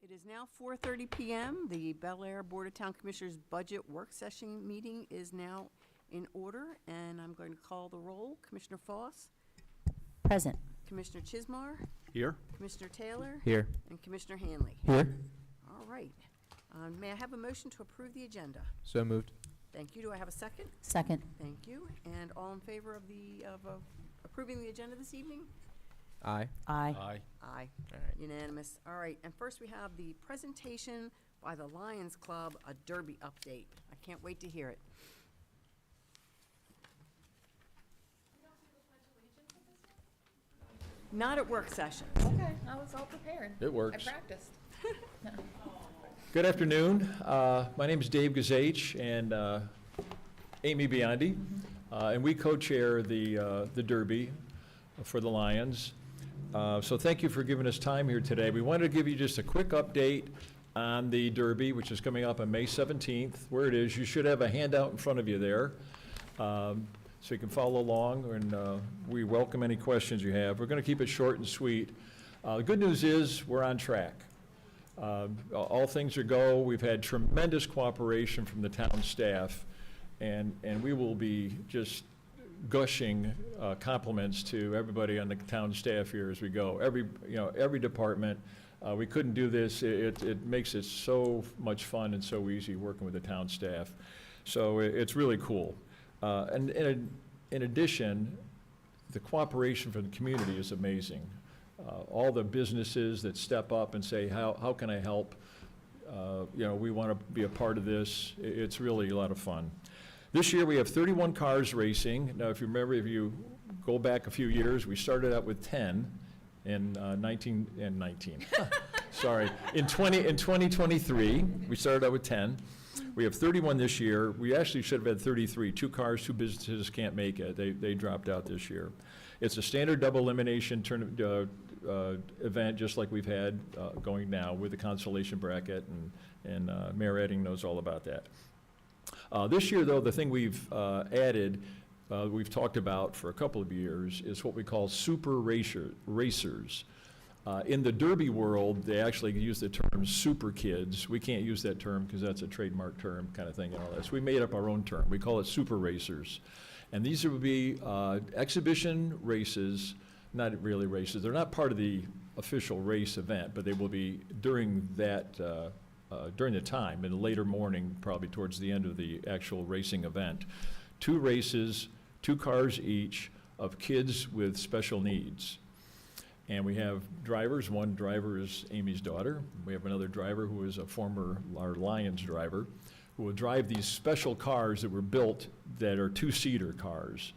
It is now 4:30 PM. The Bel Air Board of Town Commissioners Budget Work Session meeting is now in order, and I'm going to call the roll. Commissioner Foss, Present. Commissioner Chismar, Here. Commissioner Taylor, Here. and Commissioner Hanley. Here. All right. May I have a motion to approve the agenda? So moved. Thank you. Do I have a second? Second. Thank you. And all in favor of approving the agenda this evening? Aye. Aye. Aye. All right. Unanimous. All right, and first we have the presentation by the Lions Club, a Derby update. I can't wait to hear it. Not at work sessions. Okay, I was all prepared. It works. I practiced. Good afternoon. My name is Dave Gazach and Amy Biondi, and we co-chair the Derby for the Lions. So thank you for giving us time here today. We wanted to give you just a quick update on the Derby, which is coming up on May 17th. Where it is, you should have a handout in front of you there, so you can follow along, and we welcome any questions you have. We're going to keep it short and sweet. The good news is we're on track. All things are go. We've had tremendous cooperation from the town staff, and we will be just gushing compliments to everybody on the town staff here as we go. Every department. We couldn't do this. It makes it so much fun and so easy working with the town staff. So it's really cool. And in addition, the cooperation from the community is amazing. All the businesses that step up and say, how can I help? We want to be a part of this. It's really a lot of fun. This year we have 31 cars racing. Now, if you go back a few years, we started out with 10 in 2023. We started out with 10. We have 31 this year. We actually should have had 33. 2 cars, 2 businesses can't make it. They dropped out this year. It's a standard double elimination event, just like we've had going now with the consolation bracket, and Mayor Edding knows all about that. This year, though, the thing we've added, we've talked about for a couple of years, is what we call super racers. In the Derby world, they actually use the term super kids. We can't use that term because that's a trademark term kind of thing and all that. So we made up our own term. We call it super racers. And these would be exhibition races, not really races. They're not part of the official race event, but they will be during that, during the time, in the later morning, probably towards the end of the actual racing event. 2 races, 2 cars each, of kids with special needs. And we have drivers. One driver is Amy's daughter. We have another driver who is our Lions driver, who will drive these special cars that were built that are 2-seater cars.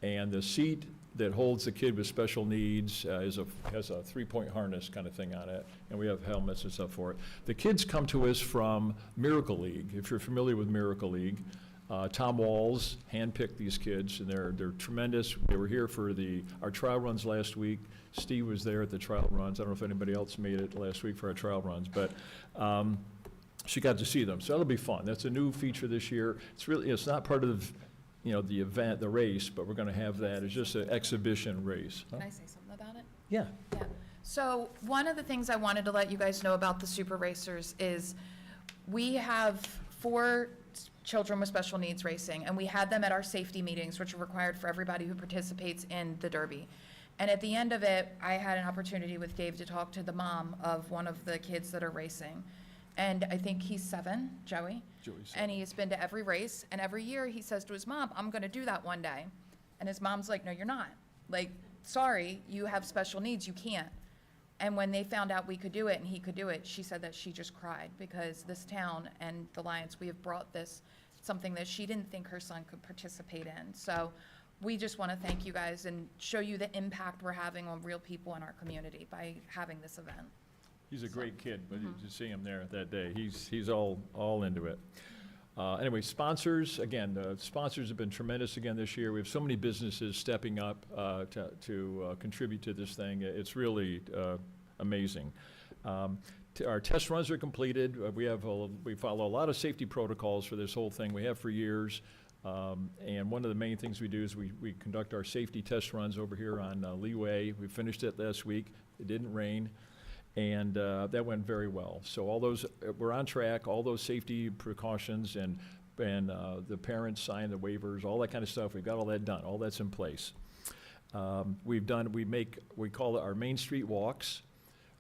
And the seat that holds the kid with special needs has a 3-point harness kind of thing on it, and we have helmets and stuff for it. The kids come to us from Miracle League. If you're familiar with Miracle League, Tom Walls handpicked these kids, and they're tremendous. They were here for our trial runs last week. Steve was there at the trial runs. I don't know if anybody else made it last week for our trial runs, but she got to see them. So that'll be fun. That's a new feature this year. It's not part of the event, the race, but we're going to have that as just an exhibition race. Can I say something about it? Yeah. Yeah. So one of the things I wanted to let you guys know about the Super Racers is we have 4 children with special needs racing, and we had them at our safety meetings, which are required for everybody who participates in the Derby. And at the end of it, I had an opportunity with Dave to talk to the mom of one of the kids that are racing. And I think he's 7, Joey. Joey's 7. And he's been to every race, and every year he says to his mom, I'm gonna do that one day. And his mom's like, no, you're not. Like, sorry, you have special needs, you can't. And when they found out we could do it and he could do it, she said that she just cried, because this town and the Lions, we have brought this, something that she didn't think her son could participate in. So we just want to thank you guys and show you the impact we're having on real people in our community by having this event. He's a great kid, but you see him there that day. He's all into it. Anyway, sponsors, again, the sponsors have been tremendous again this year. We have so many businesses stepping up to contribute to this thing. It's really amazing. Our test runs are completed. We follow a lot of safety protocols for this whole thing. We have for years. And one of the main things we do is we conduct our safety test runs over here on Leeway. We finished it last week. It didn't rain. And that went very well. So all those, we're on track, all those safety precautions and the parents signed the waivers, all that kind of stuff, we've got all that done, all that's in place. We call it our Main Street walks.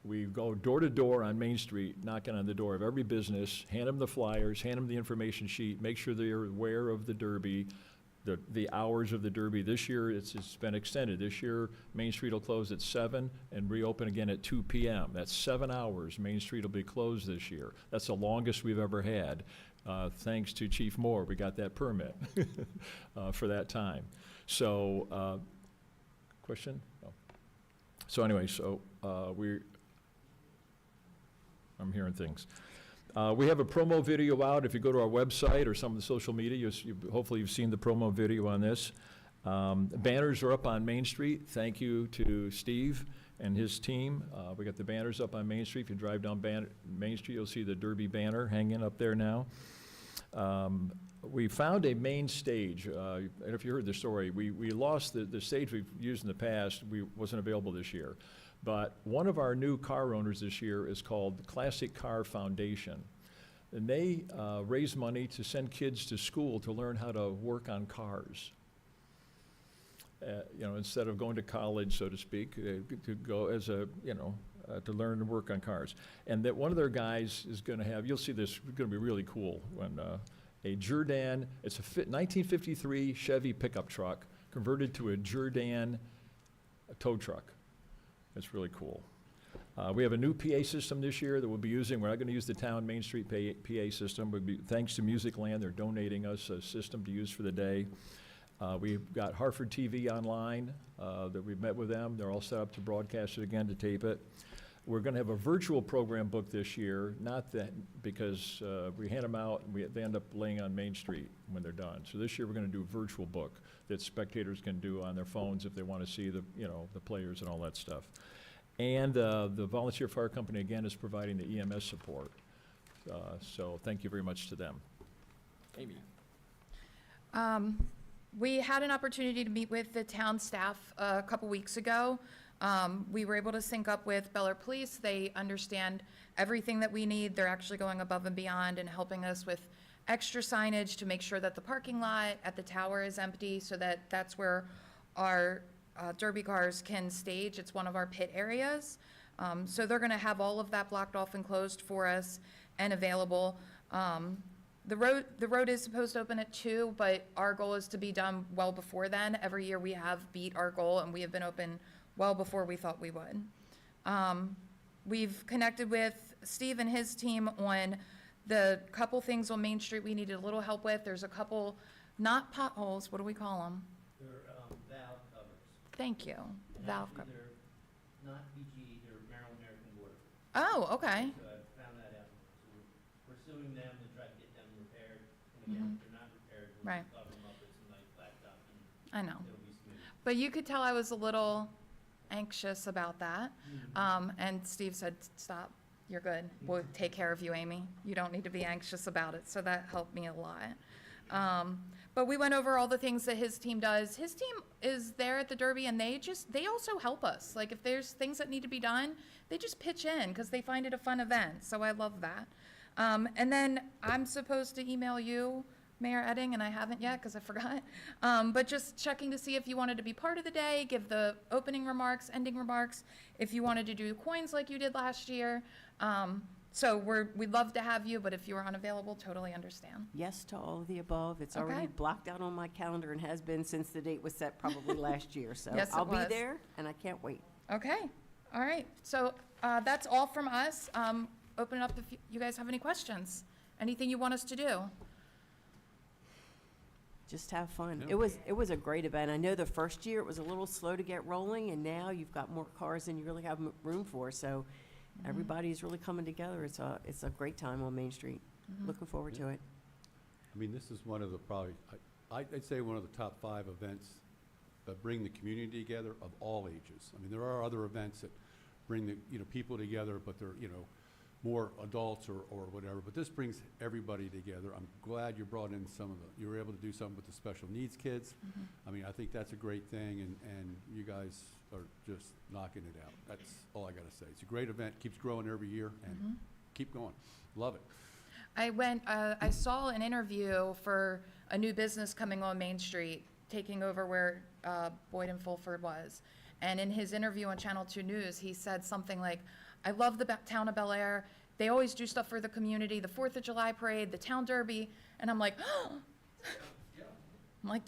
We go door to door on Main Street, knocking on the door of every business, hand them the flyers, hand them the information sheet, make sure they're aware of the Derby, the hours of the Derby. This year, it's been extended. This year, Main Street will close at 7 and reopen again at 2 p.m. That's 7 hours. Main Street will be closed this year. That's the longest we've ever had. Thanks to Chief Moore, we got that permit for that time. So, question? No. So anyway, I'm hearing things. We have a promo video out. If you go to our website or some of the social media, hopefully you've seen the promo video on this. Banners are up on Main Street. Thank you to Steve and his team. We got the banners up on Main Street. If you drive down Main Street, you'll see the Derby banner hanging up there now. We found a main stage. And if you heard the story, we lost the stage we've used in the past. Wasn't available this year. But one of our new car owners this year is called Classic Car Foundation. And they raise money to send kids to school to learn how to work on cars. Instead of going to college, so to speak, to go as to learn to work on cars. And that one of their guys is going to have, you'll see this, it's going to be really cool, when a Jerr-Dan, it's a 1953 Chevy pickup truck converted to a Jerr-Dan tow truck. It's really cool. We have a new PA system this year that we'll be using. We're not going to use the town Main Street PA system. Thanks to Music Land, they're donating us a system to use for the day. We've got Hartford TV online that we've met with them. They're all set up to broadcast it again, to tape it. We're going to have a virtual program book this year, not that because we hand them out and they end up laying on Main Street when they're done. So this year we're going to do a virtual book that spectators can do on their phones if they want to see the players and all that stuff. And the Volunteer Fire Company again is providing the EMS support. So thank you very much to them. Amy. We had an opportunity to meet with the town staff a couple weeks ago. We were able to sync up with Bel Air Police. They understand everything that we need. They're actually going above and beyond and helping us with extra signage to make sure that the parking lot at the tower is empty, so that's where our Derby cars can stage. It's one of our pit areas. So they're going to have all of that blocked off and closed for us and available. The road is supposed to open at 2, but our goal is to be done well before then. Every year we have beat our goal, and we have been open well before we thought we would. We've connected with Steve and his team on the couple things on Main Street we needed a little help with. There's a couple, not potholes, what do we call them? They're valve covers. Thank you, valve cover. They're not BGE, they're Maryland American Water. Oh, okay. So I found that out. So we're pursuing them to try to get them repaired. And again, if they're not repaired, we'll Right. just cover them up with some nice blacktop and I know. it'll be smooth. But you could tell I was a little anxious about that. And Steve said, stop, you're good. We'll take care of you, Amy. You don't need to be anxious about it. So that helped me a lot. But we went over all the things that his team does. His team is there at the Derby, and they also help us. Like if there's things that need to be done, they just pitch in because they find it a fun event. So I love that. And then I'm supposed to email you, Mayor Edding, and I haven't yet because I forgot. But just checking to see if you wanted to be part of the day, give the opening remarks, ending remarks, if you wanted to do coins like you did last year. So we'd love to have you, but if you are unavailable, totally understand. Yes to all of the above. It's Okay. already blocked out on my calendar and has been since the date was set probably last year. So Yes, it I'll be was. there, and I can't wait. Okay, all right. So that's all from us. Open it up if you guys have any questions. Anything you want us to do? Just have fun. Yeah. It was a great event. I know the first year it was a little slow to get rolling, and now you've got more cars than you really have room for. So everybody's really coming together. It's a great time on Main Street. Looking forward to it. I mean, this is one of the probably, I'd say one of the top 5 events that bring the community together of all ages. I mean, there are other events that bring the, people together, but they're, more adults or whatever, but this brings everybody together. I'm glad you brought in you were able to do something with the special needs kids. I mean, I think that's a great thing, and you guys are just knocking it out. That's all I gotta say. It's a great event, keeps growing every year, and keep going. Love it. I saw an interview for a new business coming on Main Street, taking over where Boyd and Fulford was. And in his interview on Channel 2 News, he said something like, I love the town of Bel Air. They always do stuff for the community, the 4th of July parade, the town derby. And I'm like,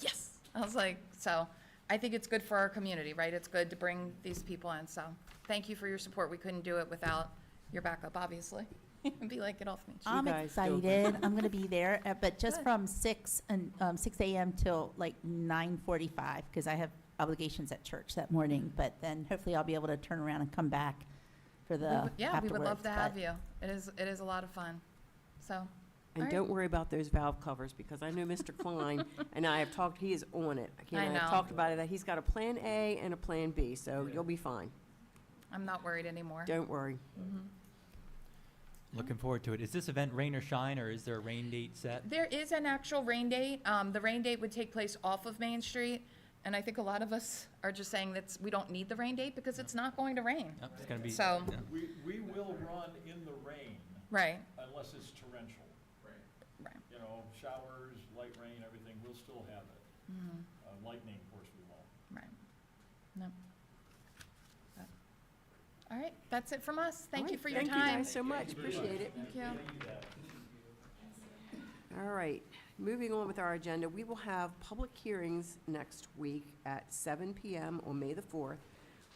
yes. I was like, so I think it's good for our community, right? It's good to bring these people in. So thank you for your support. We couldn't do it without your backup, obviously. It'd be like, get off me. You I'm guys do a excited. I'm going to be there, but just Good. from 6 a.m. till like 9:45, because I have obligations at church that morning. But then hopefully I'll be able to turn around and come back for the Yeah, we would love afterwards, to have but- you. It is a lot of fun. So, And Alright. don't worry about those valve covers, because I know Mr. Klein and I have talked, he is on it. I I've know. talked about it, that he's got a plan A and a plan B, so you'll be fine. I'm not worried anymore. Don't worry. Looking forward to it. Is this event rain or shine, or is there a rain date set? There is an actual rain date. The rain date would take place off of Main Street. And I think a lot of us are just saying that we don't need the rain date because it's not going to rain. No, it's gonna be. So- yeah. We will run in the rain Right, unless it's torrential. right. You know, showers, light rain, everything, we'll still have it. Lightning, of course, we won't. Right. No. But- All right, that's it from us. Thank you Alright, for your Thank you time. guys so much, appreciate it. Thank you. All right, moving on with our agenda, we will have public hearings next week at 7 PM on May the 4th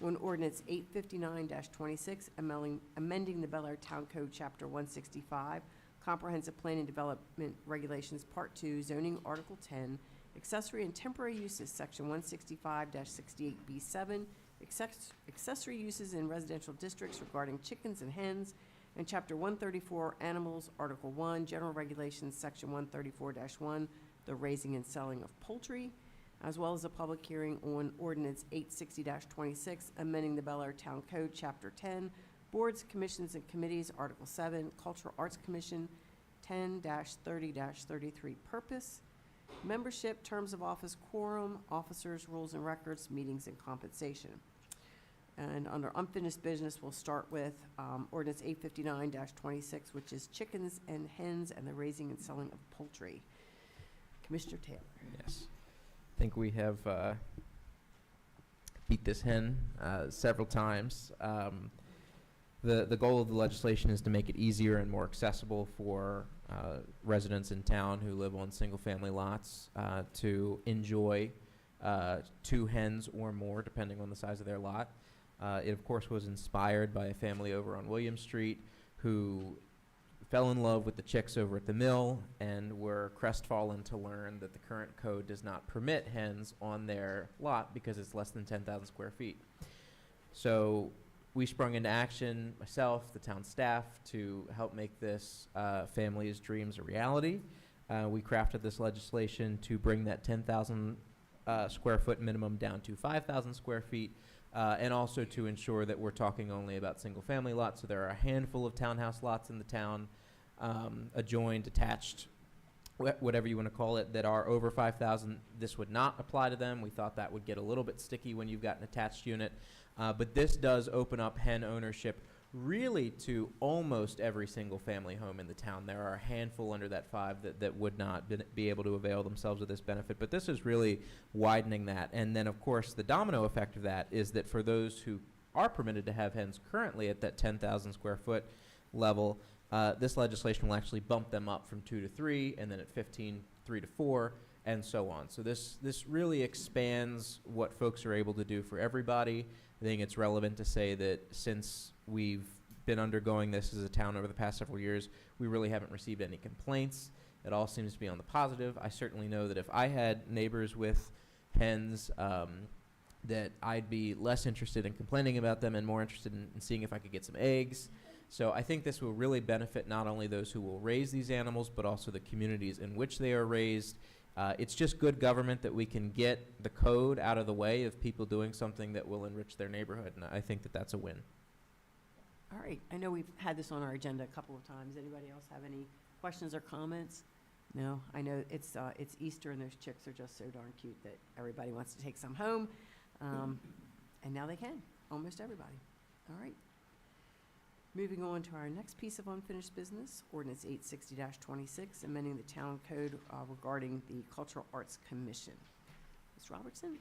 on ordinance 859-26, amending the Bel Air Town Code, Chapter 165, Comprehensive Plan and Development Regulations, Part 2, Zoning, Article 10, Accessory and Temporary Uses, Section 165-68B7, accessory uses in residential districts regarding chickens and hens, and Chapter 134, Animals, Article 1, General Regulations, Section 134-1, the raising and selling of poultry, as well as a public hearing on Ordinance 860-26, amending the Bel Air Town Code, Chapter 10, Boards, Commissions, and Committees, Article 7, Cultural Arts Commission, 10-30-33, Purpose, Membership, Terms of Office, Quorum, Officers, Rules and Records, Meetings, and Compensation. And under unfinished business, we'll start with ordinance 859-26, which is chickens and hens and the raising and selling of poultry. Commissioner Taylor. Yes. I think we have beat this hen several times. The goal of the legislation is to make it easier and more accessible for residents in town who live on single-family lots to enjoy 2 hens or more, depending on the size of their lot. It, of course, was inspired by a family over on William Street who fell in love with the chicks over at the mill and were crestfallen to learn that the current code does not permit hens on their lot because it's less than 10,000 square feet. So we sprung into action, myself, the town staff, to help make this family's dreams a reality. We crafted this legislation to bring that 10,000 square foot minimum down to 5,000 square feet, and also to ensure that we're talking only about single-family lots. So there are a handful of townhouse lots in the town, adjoined, attached, whatever you want to call it, that are over 5,000. This would not apply to them. We thought that would get a little bit sticky when you've got an attached unit. But this does open up hen ownership really to almost every single family home in the town. There are a handful under that 5 that would not be able to avail themselves of this benefit, but this is really widening that. And then, of course, the domino effect of that is that for those who are permitted to have hens currently at that 10,000 square foot level, this legislation will actually bump them up from 2 to 3, and then at 15, 3 to 4, and so on. So this really expands what folks are able to do for everybody. I think it's relevant to say that since we've been undergoing this as a town over the past several years, we really haven't received any complaints. It all seems to be on the positive. I certainly know that if I had neighbors with hens, that I'd be less interested in complaining about them and more interested in seeing if I could get some eggs. So I think this will really benefit not only those who will raise these animals, but also the communities in which they are raised. It's just good government that we can get the code out of the way of people doing something that will enrich their neighborhood, and I think that that's a win. All right, I know we've had this on our agenda a couple of times. Anybody else have any questions or comments? No, I know it's Easter and those chicks are just so darn cute that everybody wants to take some home. And now they can, almost everybody. All right. Moving on to our next piece of unfinished business, ordinance 860-26, amending the town code regarding the Cultural Arts Commission. Ms. Robertson?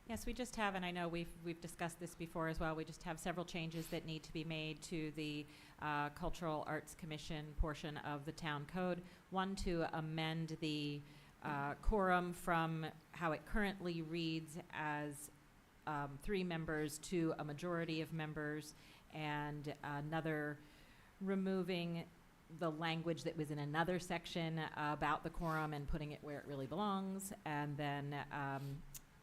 Yes, we just have, and I know we've discussed this before as well, we just have several changes that need to be made to the Cultural Arts Commission portion of the town code. One, to amend the quorum from how it currently reads as 3 members to a majority of members, and another removing the language that was in another section about the quorum and putting it where it really belongs, and then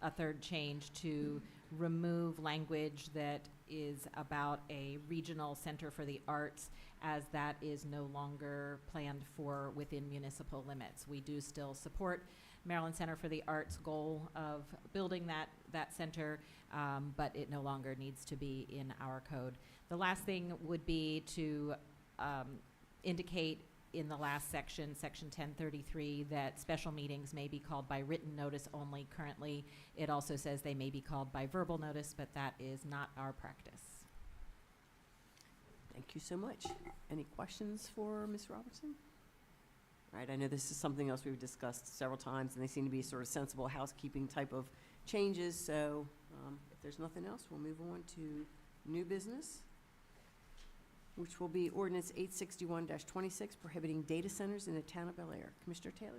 a third change to remove language that is about a regional center for the arts, as that is no longer planned for within municipal limits. We do still support Maryland Center for the Arts' goal of building that center, but it no longer needs to be in our code. The last thing would be to indicate in the last section, section 1033, that special meetings may be called by written notice only. Currently, it also says they may be called by verbal notice, but that is not our practice. Thank you so much. Any questions for Ms. Robertson? All right, I know this is something else we've discussed several times, and they seem to be sort of sensible housekeeping type of changes, so if there's nothing else, we'll move on to new business, which will be ordinance 861-26, prohibiting data centers in the town of Bel Air. Commissioner Taylor,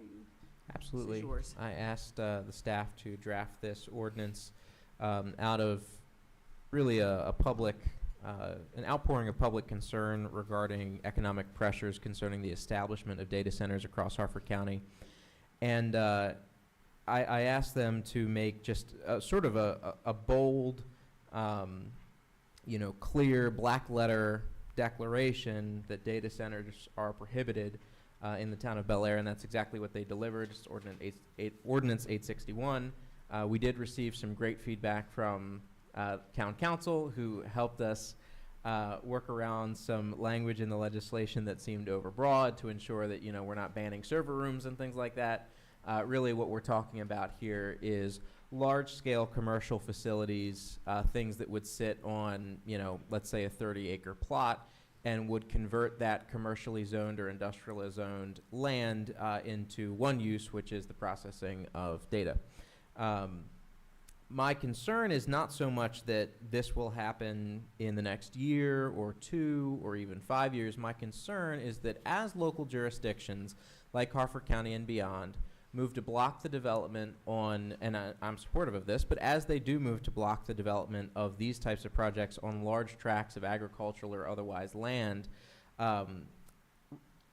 Absolutely. yours. I asked the staff to draft this ordinance out of really a public, an outpouring of public concern regarding economic pressures concerning the establishment of data centers across Harford County. And I asked them to make just sort of a bold, clear black letter declaration that data centers are prohibited in the town of Bel Air, and that's exactly what they delivered. It's Ordinance 861. We did receive some great feedback from town council, who helped us work around some language in the legislation that seemed overbroad to ensure that we're not banning server rooms and things like that. Really, what we're talking about here is large-scale commercial facilities, things that would sit on, let's say a 30-acre plot, and would convert that commercially zoned or industrially zoned land into one use, which is the processing of data. My concern is not so much that this will happen in the next year or 2 or even 5 years. My concern is that as local jurisdictions like Harford County and beyond move to block the development on, and I'm supportive of this, but as they do move to block the development of these types of projects on large tracts of agricultural or otherwise land,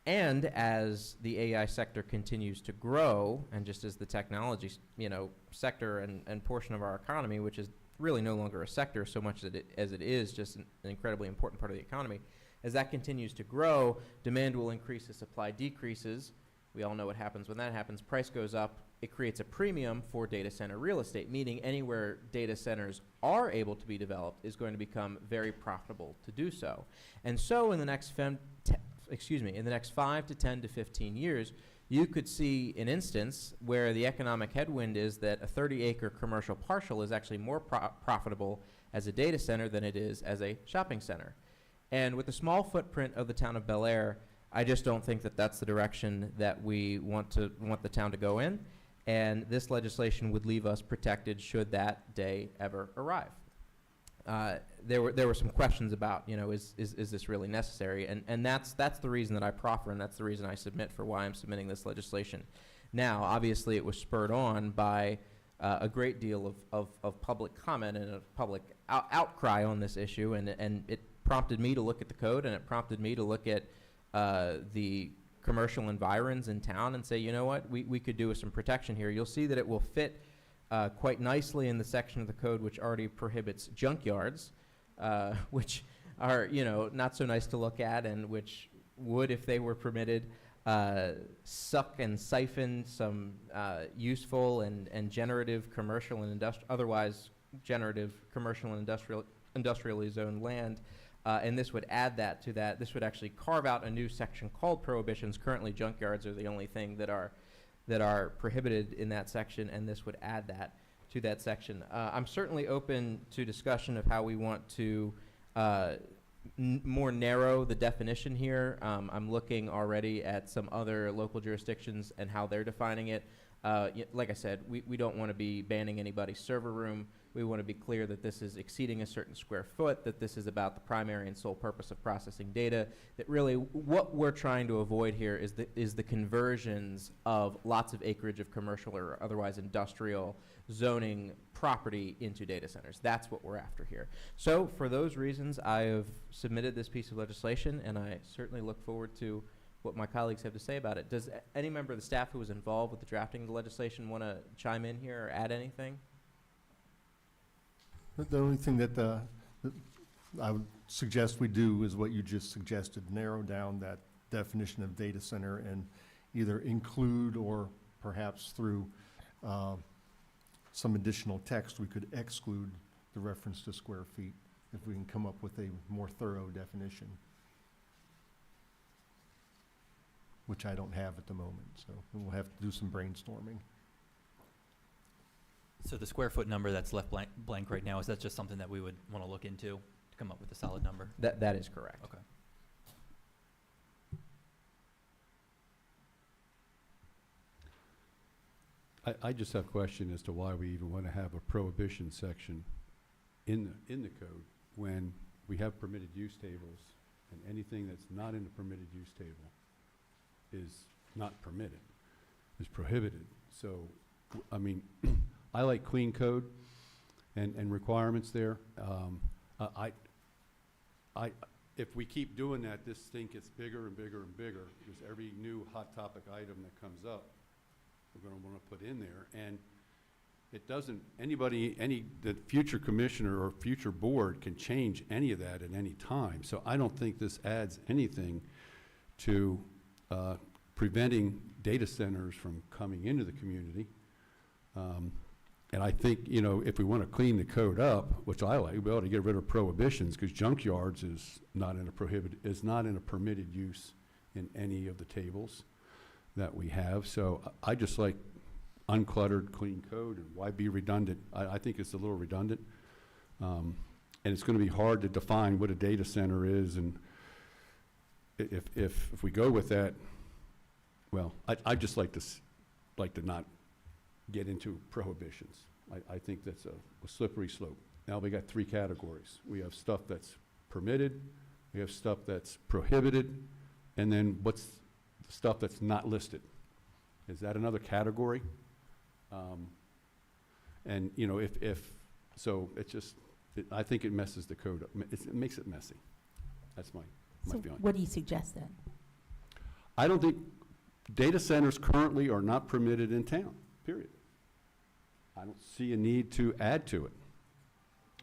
and as the AI sector continues to grow, and just as the technology, sector and portion of our economy, which is really no longer a sector so much as it is just an incredibly important part of the economy, as that continues to grow, demand will increase as supply decreases. We all know what happens when that happens. Price goes up. It creates a premium for data center real estate, meaning anywhere data centers are able to be developed is going to become very profitable to do so. And so in the next 5 to 10 to 15 years, you could see an instance where the economic headwind is that a 30-acre commercial parcel is actually more profitable as a data center than it is as a shopping center. And with the small footprint of the town of Bel Air, I just don't think that that's the direction that we want the town to go in, and this legislation would leave us protected should that day ever arrive. There were some questions about, is this really necessary? And that's the reason that I proffer, and that's the reason I submit for why I'm submitting this legislation. Now, obviously, it was spurred on by a great deal of public comment and a public outcry on this issue, and it prompted me to look at the code, and it prompted me to look at the commercial environs in town and say, you know what, we could do with some protection here. You'll see that it will fit quite nicely in the section of the code which already prohibits junkyards, which are, not so nice to look at, and which would, if they were permitted, suck and siphon some useful and generative commercial and otherwise generative commercial and industrially zoned land And this would add that to that. This would actually carve out a new section called prohibitions. Currently, junkyards are the only thing that are prohibited in that section, and this would add that to that section. I'm certainly open to discussion of how we want to more narrow the definition here. I'm looking already at some other local jurisdictions and how they're defining it. Like I said, we don't want to be banning anybody's server room. We want to be clear that this is exceeding a certain square foot, that this is about the primary and sole purpose of processing data, that really what we're trying to avoid here is the conversions of lots of acreage of commercial or otherwise industrial zoning property into data centers. That's what we're after here. So for those reasons, I have submitted this piece of legislation, and I certainly look forward to what my colleagues have to say about it. Does any member of the staff who was involved with the drafting of the legislation want to chime in here or add anything? The only thing that I would suggest we do is what you just suggested, narrow down that definition of data center and either include or perhaps through some additional text, we could exclude the reference to square feet if we can come up with a more thorough definition, which I don't have at the moment, so we'll have to do some brainstorming. So the square foot number that's left blank right now, is that just something that we would want to look into to come up with a solid number? That is correct. Okay. I just have a question as to why we even want to have a prohibition section in the code when we have permitted use tables, and anything that's not in the permitted use table is not permitted, is prohibited. So, I mean, I like clean code and requirements there. If we keep doing that, this thing gets bigger and bigger and bigger, because every new hot topic item that comes up, we're going to want to put in there. And it doesn't, the future commissioner or future board can change any of that at any time. So I don't think this adds anything to preventing data centers from coming into the community. And I think, if we want to clean the code up, which I like, we ought to get rid of prohibitions, because junkyards is not in a permitted use in any of the tables that we have. So I just like uncluttered, clean code, and why be redundant? I think it's a little redundant. And it's going to be hard to define what a data center is, and if we go with that, well, I'd just like to not get into prohibitions. I think that's a slippery slope. Now we got three categories. We have stuff that's permitted, we have stuff that's prohibited, and then what's the stuff that's not listed? Is that another category? And so it's just, I think it messes the code up. It makes it messy. That's my So feeling. what do you suggest then? I don't think data centers currently are not permitted in town, period. I don't see a need to add to it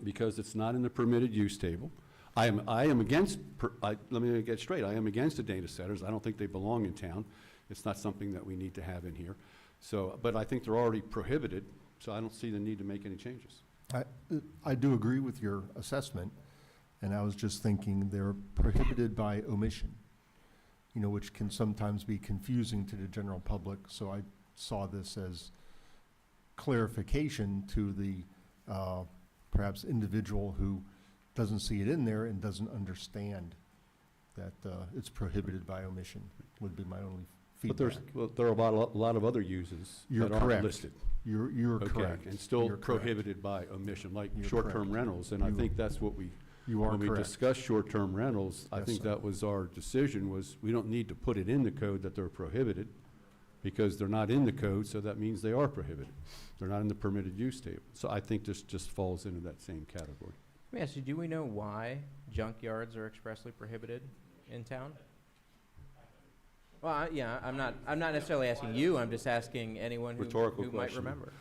because it's not in the permitted use table. I am against, let me get straight, I am against the data centers. I don't think they belong in town. It's not something that we need to have in here. So, but I think they're already prohibited, so I don't see the need to make any changes. I do agree with your assessment, and I was just thinking they're prohibited by omission, which can sometimes be confusing to the general public. So I saw this as clarification to the perhaps individual who doesn't see it in there and doesn't understand that it's prohibited by omission, would be my only But feedback. there are a lot of other uses You're that aren't correct. listed. You're Okay, correct. and still You're correct. prohibited by omission, like You're short-term correct. rentals. And I You- think that's what You are when we correct. discussed short-term rentals, I Yes, think sir. that was our decision, was we don't need to put it in the code that they're prohibited, because they're not in the code, so that means they are prohibited. They're not in the permitted use table. So I think this just falls into that same category. Let me ask you, do we know why junkyards are expressly prohibited in town? Well, I'm not necessarily asking you, I'm just asking anyone who Rhetorical might question. remember.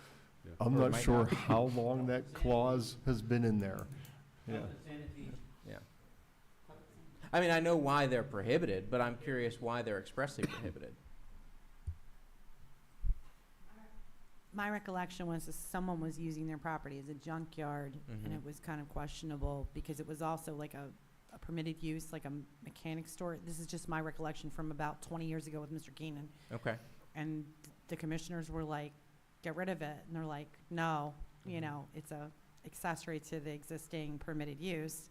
I'm Or not might sure not. how long that clause has been in there. Yeah. Health and sanitation. Yeah. I mean, I know why they're prohibited, but I'm curious why they're expressly prohibited. My recollection was that someone was using their property as a junkyard, and Mhm. it was kind of questionable because it was also like a a permitted use, like a mechanic store. This is just my recollection from about 20 years ago with Mr. Keenan. Okay. And the commissioners were like, get rid of it. And they're like, no, you Mhm. know, it's a accessory to the existing permitted use.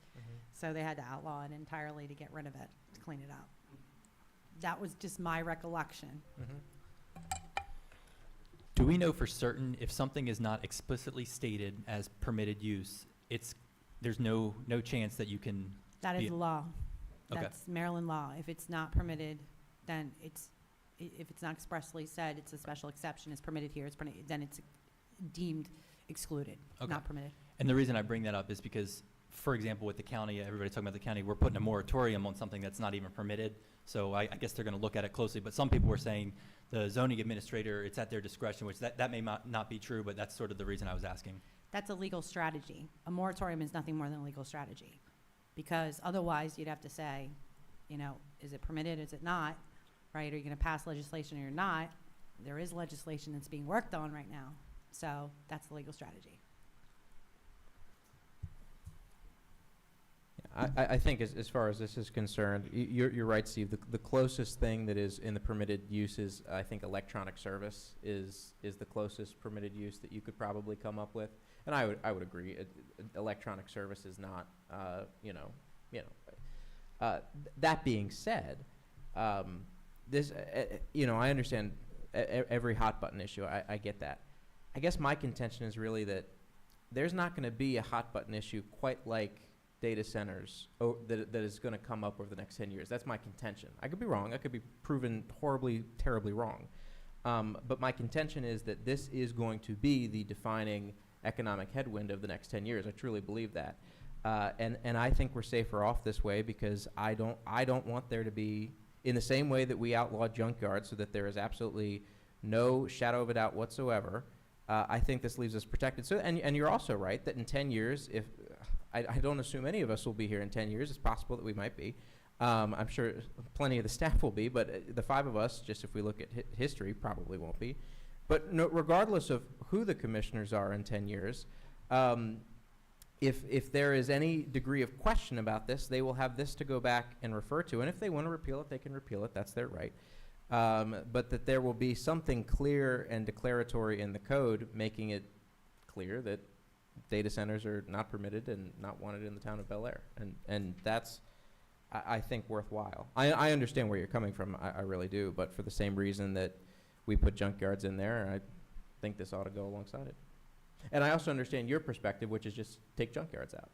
So they had to outlaw it entirely to get rid of it, to clean it up. That was just my recollection. Do we know for certain if something is not explicitly stated as permitted use, there's no chance that you can, That is Be- the law. Okay. That's Maryland law. If it's not permitted, then if it's not expressly said, it's a special exception, it's permitted here, then it's deemed excluded, Okay. not permitted. and the reason I bring that up is because, for example, with the county, everybody's talking about the county, we're putting a moratorium on something that's not even permitted. So I guess they're gonna look at it closely, but some people were saying the zoning administrator, it's at their discretion, which that may not be true, but that's sort of the reason I was asking. That's a legal strategy. A moratorium is nothing more than a legal strategy. Because otherwise, you'd have to say, you know, is it permitted, is it not, right? Are you gonna pass legislation or you're not? There is legislation that's being worked on right now. So that's the legal strategy. I think as far as this is concerned, you're right, Steve. The closest thing that is in the permitted use is, I think, electronic service is the closest permitted use that you could probably come up with. And I would agree. Electronic service is not, that being said, this, I understand every hot button issue. I get that. I guess my contention is really that there's not going to be a hot button issue quite like data centers that is going to come up over the next 10 years. That's my contention. I could be wrong. I could be proven horribly, terribly wrong. But my contention is that this is going to be the defining economic headwind of the next 10 years. I truly believe that. And I think we're safer off this way because I don't want there to be, in the same way that we outlawed junkyards so that there is absolutely no shadow of a doubt whatsoever, I think this leaves us protected. So, and you're also right that in 10 years, if I don't assume any of us will be here in 10 years. It's possible that we might be. I'm sure plenty of the staff will be, but the five of us, just if we look at history, probably won't be. But no, regardless of who the commissioners are in 10 years, if there is any degree of question about this, they will have this to go back and refer to. And if they want to repeal it, they can repeal it. That's their right. But that there will be something clear and declaratory in the code making it clear that data centers are not permitted and not wanted in the town of Bel Air. And that's, I think, worthwhile. I understand where you're coming from. I really do. But for the same reason that we put junkyards in there, I think this ought to go alongside it. And I also understand your perspective, which is just take junkyards out.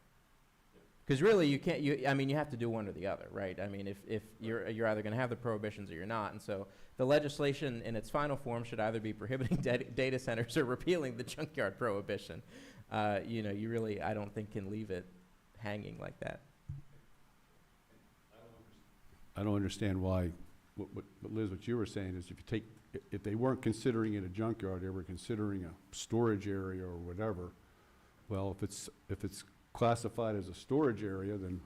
Because really, you can't, you have to do one or the other, right? I mean, if you're either going to have the prohibitions or you're not. And so the legislation in its final form should either be prohibiting data centers or repealing the junkyard prohibition. You really, I don't think, can leave it hanging like that. I don't understand why, what Liz, what you were saying is if they weren't considering it a junkyard, they were considering a storage area or whatever. Well, if it's classified as a storage area, then,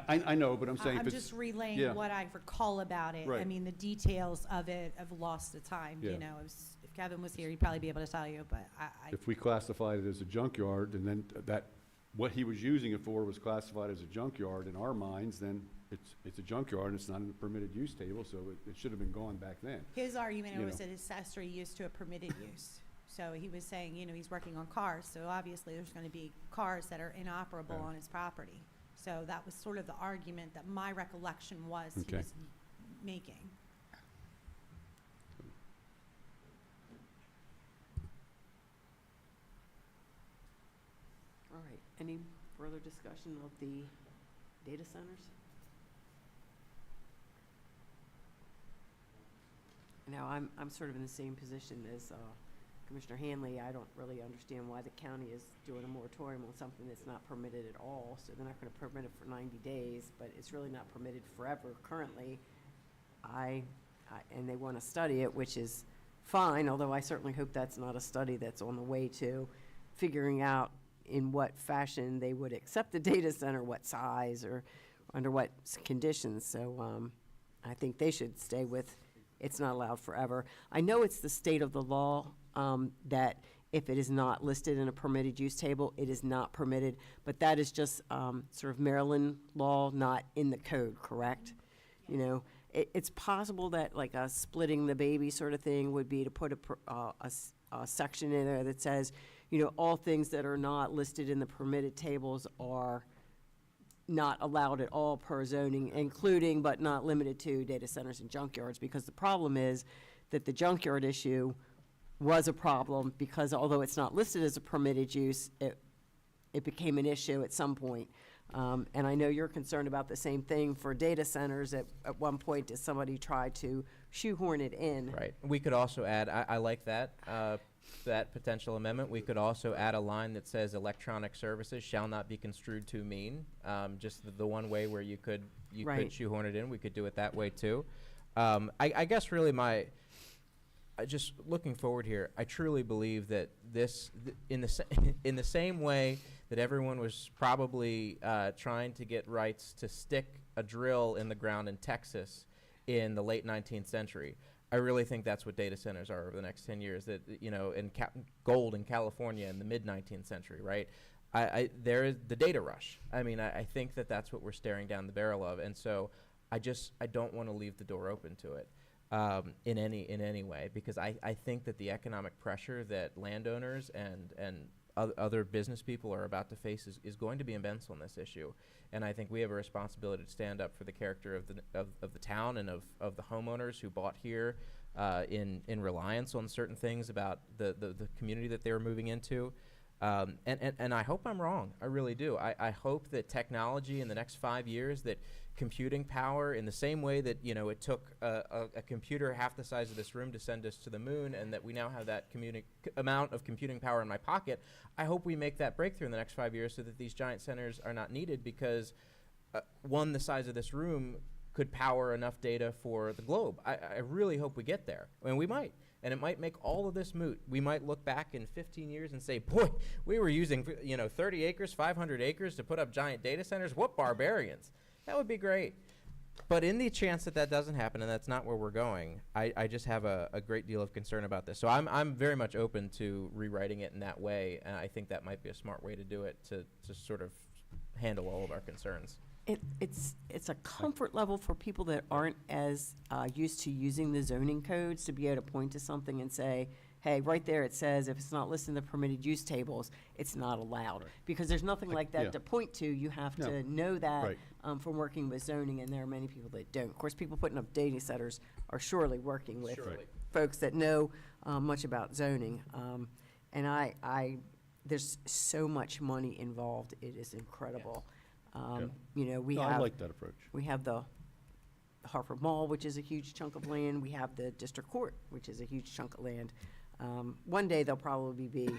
I know, but I'm saying if I'm it's. just relaying yeah. what I recall about it. I Right. mean, the details of it have lost to time, Yeah. you know. If Kevin was here, he'd probably be able to tell you, but If we classified it as a junkyard, and then what he was using it for was classified as a junkyard in our minds, then it's a junkyard and it's not in the permitted use table, so it should have been gone back then. his argument you was know. an accessory use to a permitted use. So he was saying, he's working on cars, so obviously there's gonna be cars that are inoperable Yeah. on his property. So that was sort of the argument that my recollection was he Okay. was making. All right, any further discussion of the data centers? Now, I'm sort of in the same position as Commissioner Hanley. I don't really understand why the county is doing a moratorium on something that's not permitted at all. So they're not going to permit it for 90 days, but it's really not permitted forever currently. And they want to study it, which is fine, although I certainly hope that's not a study that's on the way to figuring out in what fashion they would accept the data center, what size, or under what conditions. So I think they should stay with it's not allowed forever. I know it's the state of the law that if it is not listed in a permitted use table, it is not permitted. But that is just sort of Maryland law, not in the code, correct? You know, it's possible that like a splitting the baby sort of thing would be to put a section in there that says, you know, all things that are not listed in the permitted tables are not allowed at all per zoning, including but not limited to data centers and junkyards, because the problem is that the junkyard issue was a problem because although it's not listed as a permitted use, it became an issue at some point. And I know you're concerned about the same thing for data centers. At one point, did somebody try to shoehorn it in? Right. We could also add, I like that, that potential amendment. We could also add a line that says electronic services shall not be construed to mean, just the one way where you could Right. shoehorn it in. We could do it that way too. I guess really just looking forward here, I truly believe that in the same way that everyone was probably trying to get rights to stick a drill in the ground in Texas in the late 19th century, I really think that's what data centers are over the next 10 years. That, you know, in gold in California in the mid 19th century, right? There is the data rush. I mean, I think that that's what we're staring down the barrel of, and so I don't want to leave the door open to it. In any way, because I think that the economic pressure that landowners and other business people are about to face is going to be immense on this issue, and I think we have a responsibility to stand up for the character of the town and of the homeowners who bought here in reliance on certain things about the community that they were moving into. And I hope I'm wrong. I really do. I hope that technology in the next 5 years, that computing power, in the same way that, you know, it took a computer half the size of this room to send us to the moon, and that we now have that amount of computing power in my pocket, I hope we make that breakthrough in the next 5 years so that these giant centers are not needed, because one, the size of this room could power enough data for the globe. I really hope we get there. I mean, we might. And it might make all of this moot. We might look back in 15 years and say, boy, we were using 30 acres, 500 acres to put up giant data centers. What barbarians. That would be great. But in the chance that doesn't happen, and that's not where we're going, I just have a great deal of concern about this. So I'm very much open to rewriting it in that way, and I think that might be a smart way to do it, to sort of handle all of our concerns. It's a comfort level for people that aren't as used to using the zoning codes to be able to point to something and say, hey, right there it says if it's not listed in the permitted use tables, it's not allowed. Right. Because there's nothing like that yeah. to point to. You have No. to know that Right. from working with zoning, and there are many people that don't. Of course, people putting up data centers are surely working with Surely. folks that know much about zoning. And there's so much money involved. It is incredible. You know, we No, I have like that approach. we have the Hartford Mall, which is a huge chunk of land. We have the District Court, which is a huge chunk of land. One day they'll probably be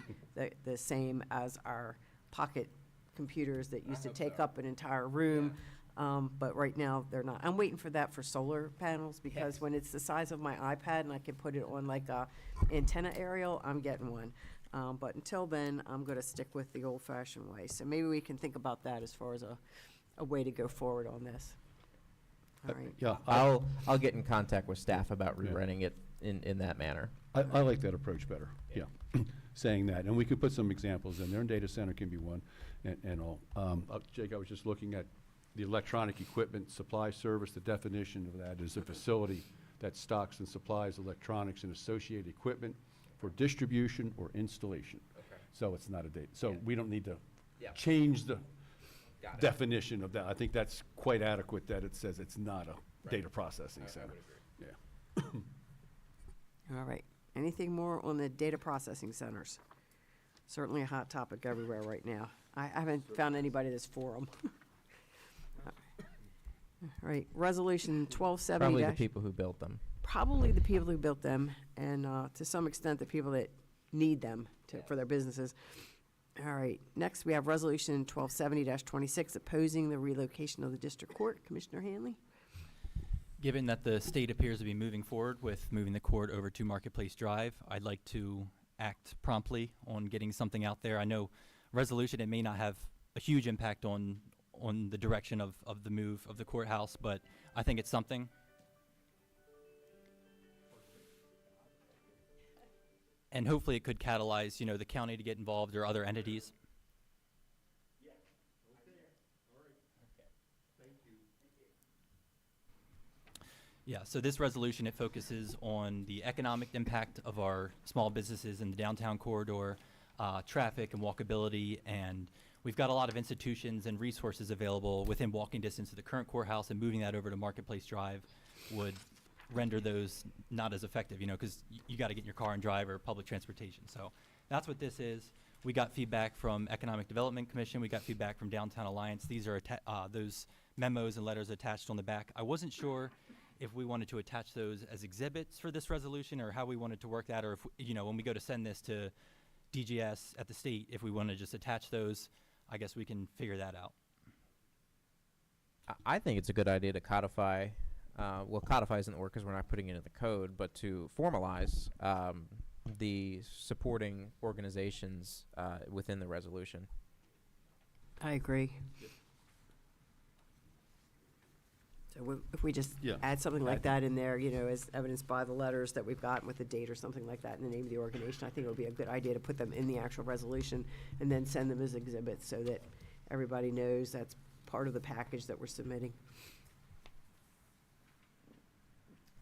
the same as our pocket computers that used to take up an entire room. But right now, they're not. I'm waiting for that for solar panels, because when it's the size of my iPad and I can put it on like a antenna aerial, I'm getting one. But until then, I'm going to stick with the old-fashioned way. So maybe we can think about that as far as a way to go forward on this. All right. Yeah, I'll get in contact with staff about Yeah. rewriting it in that manner. I like that approach better, yeah, saying that. And we could put some examples in there, and data center can be one, and all. Jake, I was just looking at the electronic equipment supply service. The definition of that is a facility that stocks and supplies electronics and associated equipment for distribution or installation. Okay. So it's not a data, so Yeah. we don't need to Yeah. change the Got it. definition of that. I think that's quite adequate, that it says it's not a data processing I center. would agree. Yeah. All right. Anything more on the data processing centers? Certainly a hot topic everywhere right now. I haven't found anybody that's for them. All right, Resolution 1270. Probably the people who built them. Probably the people who built them, and to some extent, the people that need them for their businesses. All right, next we have Resolution 1270-26, opposing the relocation of the district court. Commissioner Hanley? Given that the state appears to be moving forward with moving the court over to Marketplace Drive, I'd like to act promptly on getting something out there. I know resolution, it may not have a huge impact on the direction of the move of the courthouse, but I think it's something. And hopefully it could catalyze, you know, the county to get involved or other entities. Yeah, so this resolution, it focuses on the economic impact of our small businesses in the downtown corridor, traffic and walkability, and we've got a lot of institutions and resources available within walking distance of the current courthouse, and moving that over to Marketplace Drive would render those not as effective, you know, because you got to get in your car and drive, or public transportation. So that's what this is. We got feedback from Economic Development Commission. We got feedback from Downtown Alliance. These are those memos and letters attached on the back. I wasn't sure if we wanted to attach those as exhibits for this resolution, or how we wanted to work that, or if, you know, when we go to send this to DGS at the state, if we want to just attach those, I guess we can figure that out. I think it's a good idea to codify, well, codify isn't the word because we're not putting it in the code, but to formalize the supporting organizations within the resolution. I agree. So if we just Yeah. add something like that in there, you know, as evidenced by the letters that we've gotten with the date or something like that and the name of the organization, I think it would be a good idea to put them in the actual resolution and then send them as exhibits so that everybody knows that's part of the package that we're submitting.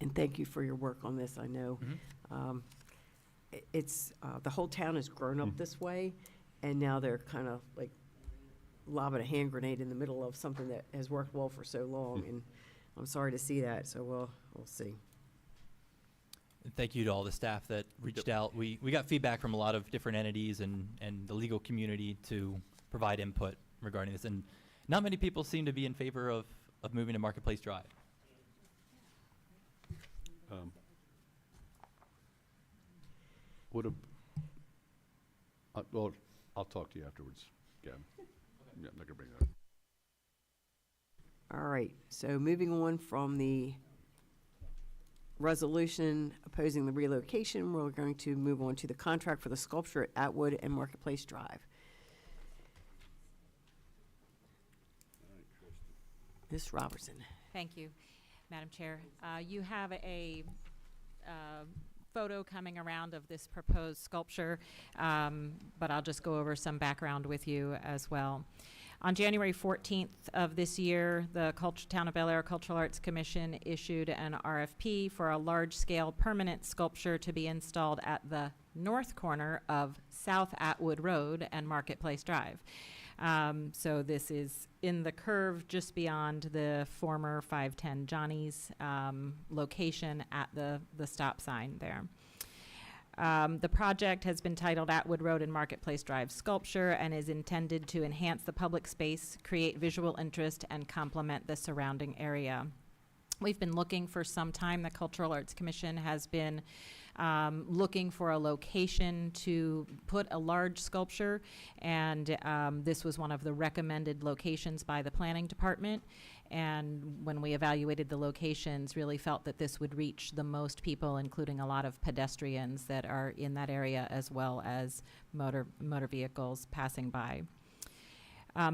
And thank you for your work on this. I know it's, the whole town has grown up this way, and now they're kind of like lobbing a hand grenade in the middle of something that has worked well for so long, and I'm sorry to see that, so we'll see. And thank you to all the staff that reached out. We got feedback from a lot of different entities and the legal community to provide input regarding this, and not many people seem to be in favor of moving to Marketplace Drive. Well, I'll talk to you afterwards, Gavin. Yeah, I'm not gonna bring that up. All right, so moving on from the resolution opposing the relocation, we're going to move on to the contract for the sculpture at Atwood and Marketplace Drive. Ms. Robertson. Thank you, Madam Chair. You have a photo coming around of this proposed sculpture, but I'll just go over some background with you as well. On January 14th of this year, the Town of Bel Air Cultural Arts Commission issued an RFP for a large-scale permanent sculpture to be installed at the north corner of South Atwood Road and Marketplace Drive. So this is in the curve just beyond the former 510 Johnny's location at the stop sign there. The project has been titled Atwood Road and Marketplace Drive Sculpture and is intended to enhance the public space, create visual interest, and complement the surrounding area. We've been looking for some time. The Cultural Arts Commission has been looking for a location to put a large sculpture, and this was one of the recommended locations by the Planning Department. And when we evaluated the locations, really felt that this would reach the most people, including a lot of pedestrians that are in that area, as well as motor vehicles passing by.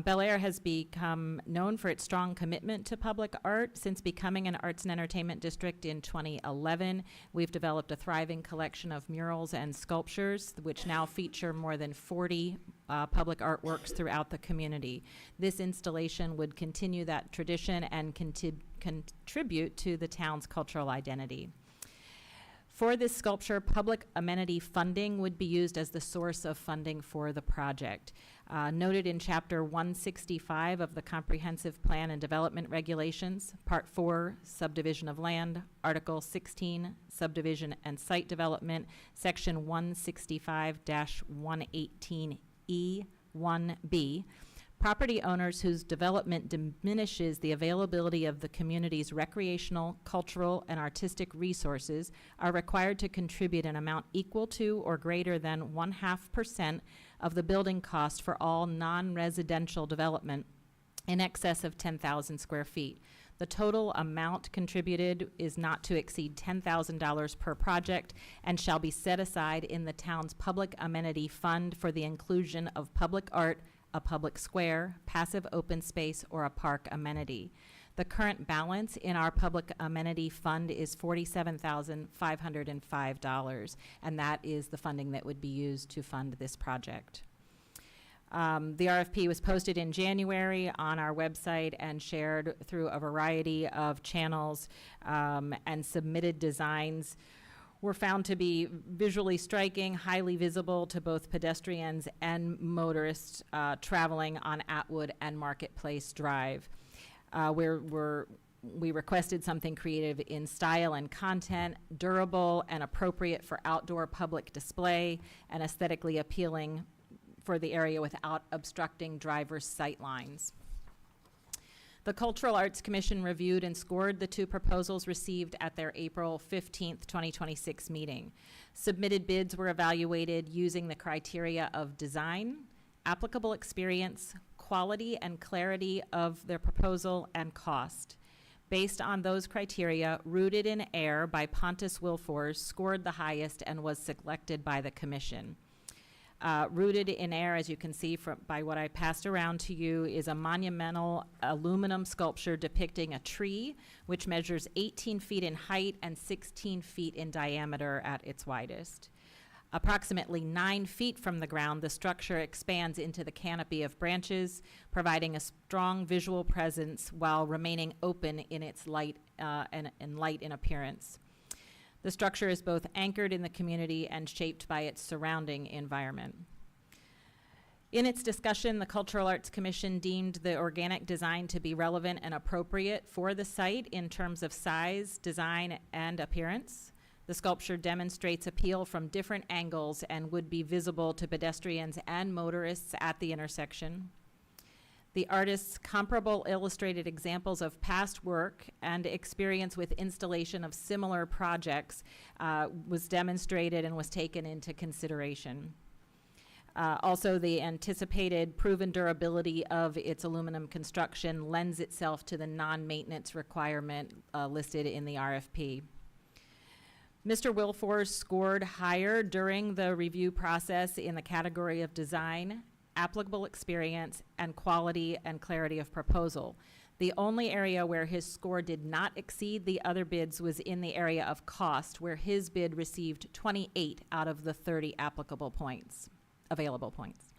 Bel Air has become known for its strong commitment to public art. Since becoming an arts and entertainment district in 2011, we've developed a thriving collection of murals and sculptures, which now feature more than 40 public artworks throughout the community. This installation would continue that tradition and contribute to the town's cultural identity. For this sculpture, public amenity funding would be used as the source of funding for the project. Noted in Chapter 165 of the Comprehensive Plan and Development Regulations, Part 4, Subdivision of Land, Article 16, Subdivision and Site Development, Section 165-118E1B, property owners whose development diminishes the availability of the community's recreational, cultural, and artistic resources are required to contribute an amount equal to or greater than 0.5% of the building cost for all non-residential development in excess of 10,000 square feet. The total amount contributed is not to exceed $10,000 per project and shall be set aside in the town's public amenity fund for the inclusion of public art, a public square, passive open space, or a park amenity. The current balance in our public amenity fund is $47,505, and that is the funding that would be used to fund this project. The RFP was posted in January on our website and shared through a variety of channels, and submitted designs were found to be visually striking, highly visible to both pedestrians and motorists traveling on Atwood and Marketplace Drive. We requested something creative in style and content, durable and appropriate for outdoor public display, and aesthetically appealing for the area without obstructing drivers' sight lines. The Cultural Arts Commission reviewed and scored the 2 proposals received at their April 15th, 2026 meeting. Submitted bids were evaluated using the criteria of design, applicable experience, quality and clarity of their proposal, and cost. Based on those criteria, Rooted in Air by Pontus Wilfors scored the highest and was selected by the commission. Rooted in Air, as you can see by what I passed around to you, is a monumental aluminum sculpture depicting a tree, which measures 18 feet in height and 16 feet in diameter at its widest. Approximately 9 feet from the ground, the structure expands into the canopy of branches, providing a strong visual presence while remaining open in its light and light in appearance. The structure is both anchored in the community and shaped by its surrounding environment. In its discussion, the Cultural Arts Commission deemed the organic design to be relevant and appropriate for the site in terms of size, design, and appearance. The sculpture demonstrates appeal from different angles and would be visible to pedestrians and motorists at the intersection. The artist's comparable illustrated examples of past work and experience with installation of similar projects was demonstrated and was taken into consideration. Also, the anticipated proven durability of its aluminum construction lends itself to the non-maintenance requirement listed in the RFP. Mr. Wilfors scored higher during the review process in the category of design, applicable experience, and quality and clarity of proposal. The only area where his score did not exceed the other bids was in the area of cost, where his bid received 28 out of the 30 applicable points, available points.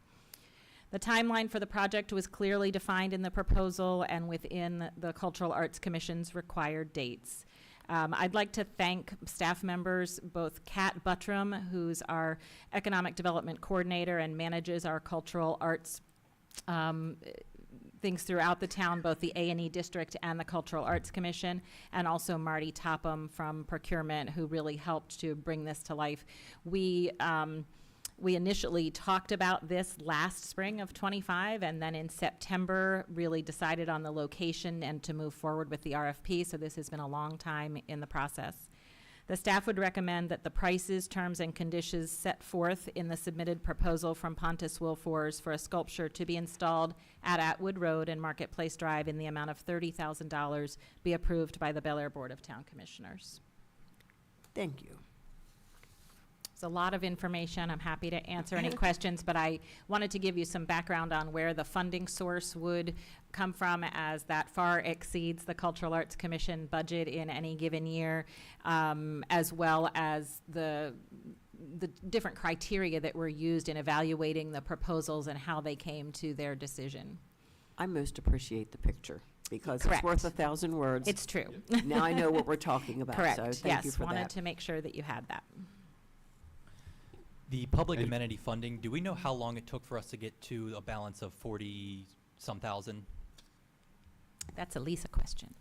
The timeline for the project was clearly defined in the proposal and within the Cultural Arts Commission's required dates. I'd like to thank staff members, both Kat Buttram, who's our Economic Development Coordinator and manages our cultural arts things throughout the town, both the A&E District and the Cultural Arts Commission, and also Marty Topham from Procurement, who really helped to bring this to life. We initially talked about this last spring of '25, and then in September really decided on the location and to move forward with the RFP, so this has been a long time in the process. The staff would recommend that the prices, terms, and conditions set forth in the submitted proposal from Pontus Wilfors for a sculpture to be installed at Atwood Road and Marketplace Drive in the amount of $30,000 be approved by the Bel Air Board of Town Commissioners. Thank you. It's a lot of information. I'm happy to answer any questions, but I wanted to give you some background on where the funding source would come from, as that far exceeds the Cultural Arts Commission budget in any given year, as well as the different criteria that were used in evaluating the proposals and how they came to their decision. I most appreciate the picture because Correct. it's worth 1,000 words. It's true. Now I know what we're talking about. Correct. So thank Yes. you for Wanted that. to make sure that you had that. The public And- amenity funding, do we know how long it took for us to get to a balance of 40-some thousand? That's a Lisa question.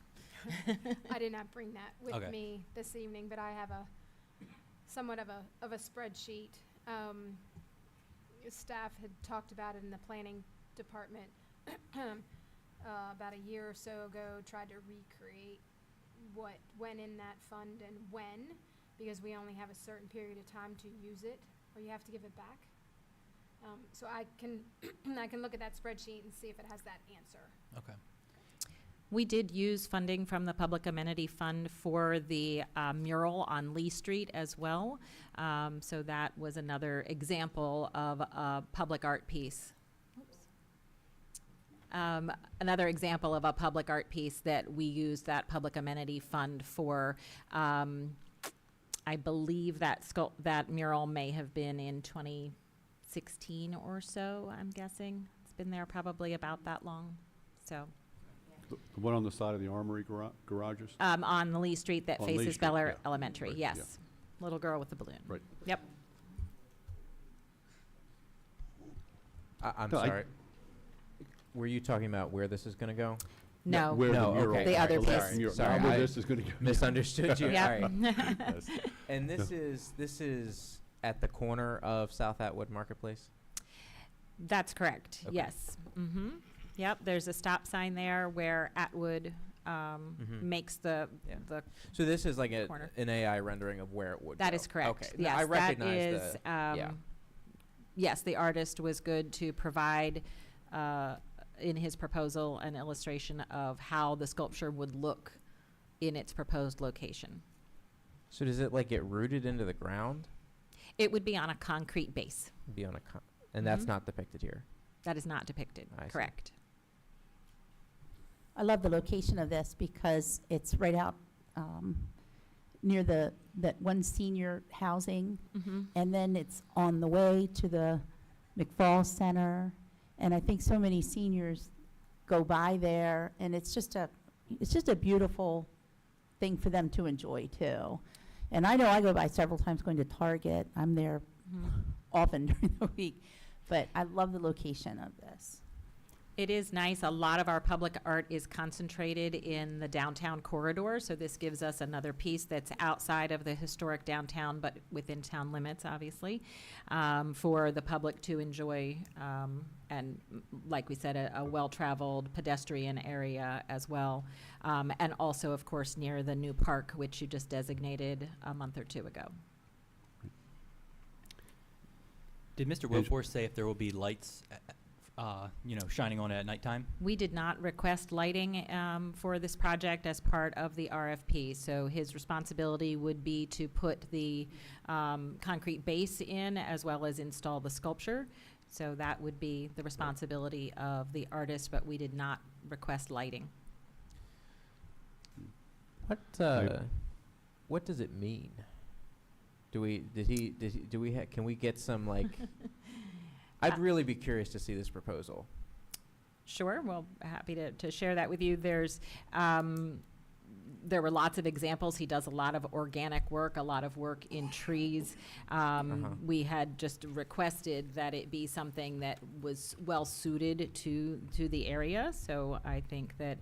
I did not bring that with Okay. me this evening, but I have somewhat of a spreadsheet. Staff had talked about it in the planning department about a year or so ago, tried to recreate what went in that fund and when, because we only have a certain period of time to use it, or you have to give it back. So I can I can look at that spreadsheet and see if it has that answer. Okay. We did use funding from the Public Amenity Fund for the mural on Lee Street as well. So that was another example of a public art piece. Oops. Another example of a public art piece that we used that public amenity fund for, I believe that mural may have been in 2016 or so, I'm guessing. It's been there probably about that long, so. The one on the side of the Armory garages? On the Lee Street that On Lee faces Street, Bel Air yeah. Elementary, Right, yes. yeah. Little girl with the balloon. Right. Yep. I'm No, sorry. Were you talking about where this is going to go? No. Where the No, mural. okay. The other last piece. mural. Sorry, Now where I this is gonna go. Misunderstood you. Yeah. All right. Yes. And this is at the corner of South Atwood Marketplace? That's correct, Okay. yes. Mm-hmm. Yep, there's a stop sign there where Atwood Mhm. makes the, Yeah. the, So this is like Corner. an AI rendering of where it would that go. is correct. Okay. No, Yes, I that recognize is, the, yeah. yes, the artist was good to provide, in his proposal, an illustration of how the sculpture would look in its proposed location. So does it like get rooted into the ground? It would be on a concrete base. Be on a and that's Mhm. not depicted here. That is not depicted, I see. correct. I love the location of this because it's right out near that one senior housing, Mm-hmm. and then it's on the way to the McFall Center, and I think so many seniors go by there, and it's just a beautiful thing for them to enjoy too. And I know I go by several times going to Target. I'm there Mm-hmm. often during the week, but I love the location of this. It is nice. A lot of our public art is concentrated in the downtown corridor, so this gives us another piece that's outside of the historic downtown, but within town limits, obviously, for the public to enjoy, and like we said, a well-traveled pedestrian area as well, and also, of course, near the new park, which you just designated a month or two ago. Did Mr. Wilforce say if there will be lights, shining on it at nighttime? We did not request lighting for this project as part of the RFP, so his responsibility would be to put the concrete base in as well as install the sculpture. So that would be the responsibility of the artist, but we did not request lighting. What does it mean? Can we get some like, I'd really be curious to see this proposal. Sure, well, happy to share that with you. There were lots of examples. He does a lot of organic work, a lot of work in trees. We had just requested that it be something that was well suited to the area. So I think that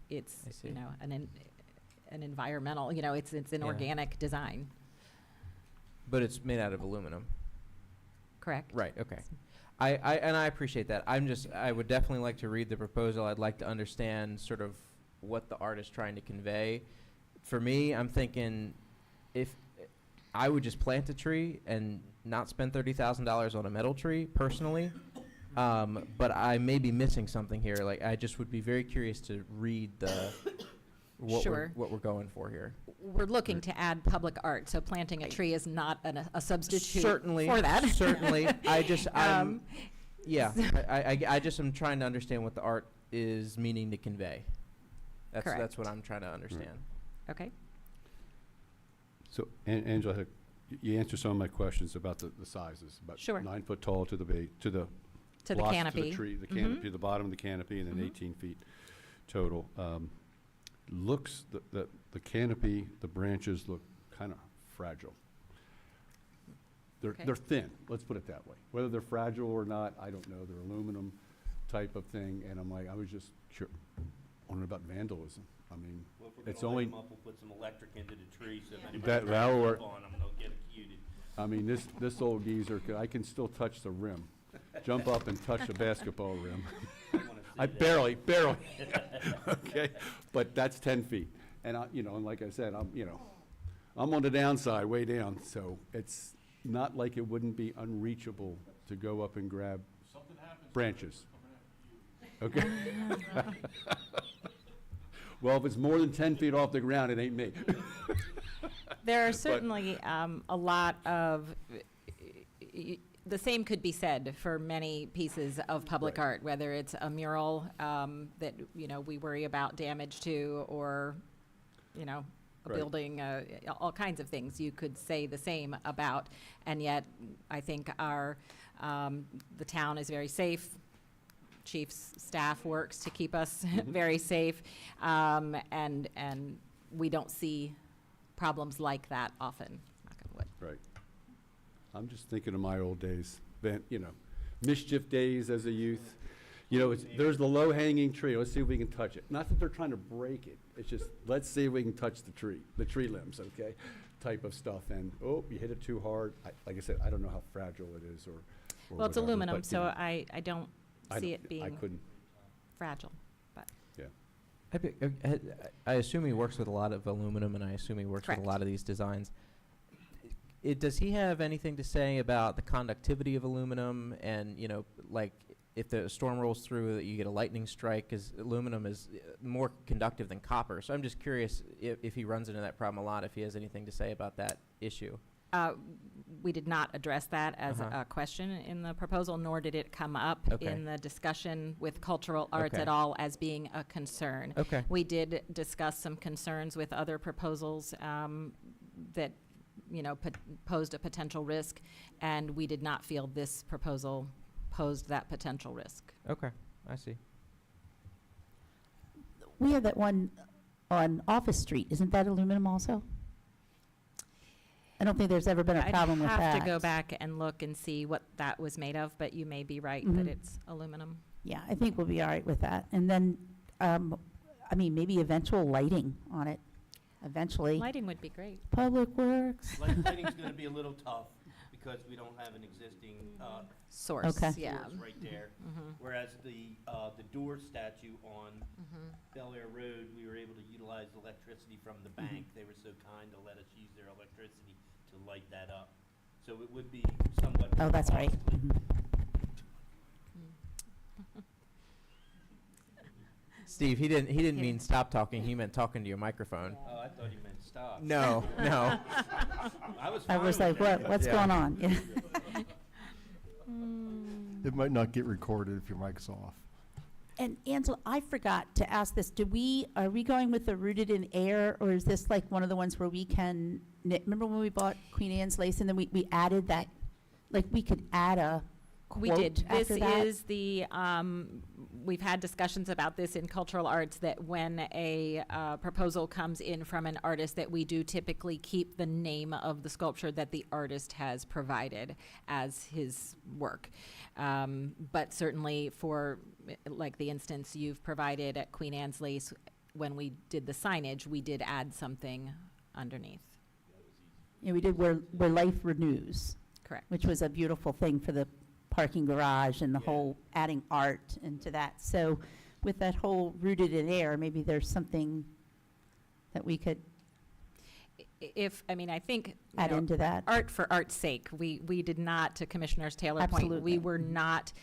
it's I see. an environmental. It's an Yeah. organic design. But it's made out of aluminum. Correct. Right, okay. I appreciate that. I would definitely like to read the proposal. I'd like to understand sort of what the art is trying to convey. For me, I'm thinking if I would just plant a tree and not spend $30,000 on a metal tree personally, but I may be missing something here. Like, I just would be very curious to read Sure. what we're going for here. We're looking to add public art, so planting a tree is not a substitute Certainly, for that. certainly. I Um, just am trying to understand what the art is meaning to convey. That's Correct. what I'm trying to understand. Okay. So, Angela, you answered some of my questions about the sizes. About Sure. 9 foot tall to the base, to the To the blocks, canopy. To the tree, the Mhm. canopy, the bottom of the canopy, and then Mhm. 18 feet total. The canopy, the branches look kind of fragile. Okay. They're thin, let's put it that way. Whether they're fragile or not, I don't know. They're aluminum type of thing, and I was just wondering about vandalism. I mean, Well, if we're it's gonna light only, 'em up, we'll put some electric into the tree, so if anybody that'll work. jumps on them, they'll get cued. I mean, this old geezer, I can still touch the rim. Jump up and touch the basketball rim. I barely, okay? But that's 10 feet. And and like I said, I'm on the downside, way down, so it's not like it wouldn't be unreachable to go up and grab branches. Okay? Well, if it's more than 10 feet off the ground, it ain't me. There are certainly a lot of the same could be said for many pieces of public Right. art, whether it's a mural that, you know, we worry about damage to, or, you know, a Right. building, all kinds of things you could say the same about. And yet, I think the town is very safe. Chief's staff works to keep us very safe. And we don't see problems like that often, knock on wood. Right. I'm just thinking of my old days, mischief days as a youth. There's the low-hanging tree, let's see if we can touch it. Not that they're trying to break it, it's just, let's see if we can touch the tree limbs, okay? Type of stuff, and, oh, you hit it too hard. Like I said, I don't know how fragile it is, or Well, it's whatever, aluminum, but, so I don't see it I being couldn't, fragile, but. I assume he works with a lot of aluminum, and I assume he works with Correct. a lot of these designs. Does he have anything to say about the conductivity of aluminum, and, like, if the storm rolls through, you get a lightning strike, because aluminum is more conductive than copper. So I'm just curious if he runs into that problem a lot, if he has anything to say about that issue. We did not address that as Uh-huh. a question in the proposal, nor did it come up Okay. in the discussion with cultural arts Okay. at all as being a concern. Okay. We did discuss some concerns with other proposals that, posed a potential risk, and we did not feel this proposal posed that potential risk. Okay, I see. We have that one on Office Street, isn't that aluminum also? I don't think there's ever been a problem with that. I'd have to go back and look and see what that was made of, but you may be right that Mhm. it's aluminum. Yeah, I think we'll be all right with that. And then, maybe eventual lighting on it, eventually. Lighting would be great. Public Works. Lighting's gonna be a little tough, because we don't have an existing, Source, Okay. yeah. source right there. Mhm. Whereas the door statue on Mhm. Bel Air Road, we were able to utilize electricity from the bank. They were so kind to let us use their electricity to light that up. So it would be somewhat. Oh, that's right. costly. Mhm. Steve, he didn't mean stop talking. He meant talking to your microphone. Oh, I thought you meant stop. No, no. I was I fine was with like, that. what's Yeah. going on? Yeah. It might not get recorded if your mic's off. And Angela, I forgot to ask this. Are we going with the Rooted in Air, or is this like one of the ones where we can, remember when we bought Queen Anne's lace and then we added that, like we could add a We quote did. This after that? is the, we've had discussions about this in cultural arts, that when a proposal comes in from an artist, that we do typically keep the name of the sculpture that the artist has provided as his work. But certainly for, like the instance you've provided at Queen Anne's Lace, when we did the signage, we did add something underneath. Yeah, we did where life renews, Correct. which was a beautiful thing for the parking garage and the Yeah. whole adding art into that. So with that whole Rooted in Air, maybe there's something that we could I think, add into that. art for art's sake. We did not, to Commissioner's Taylor point, Absolutely. we were not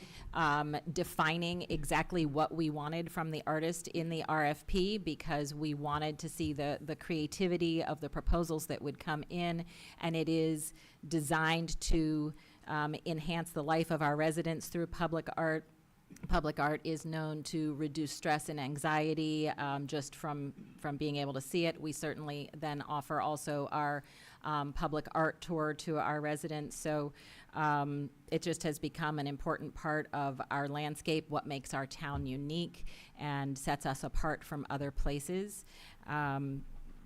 defining exactly what we wanted from the artist in the RFP, because we wanted to see the creativity of the proposals that would come in, and it is designed to enhance the life of our residents through public art. Public art is known to reduce stress and anxiety just from being able to see it. We certainly then offer also our public art tour to our residents. So it just has become an important part of our landscape, what makes our town unique and sets us apart from other places.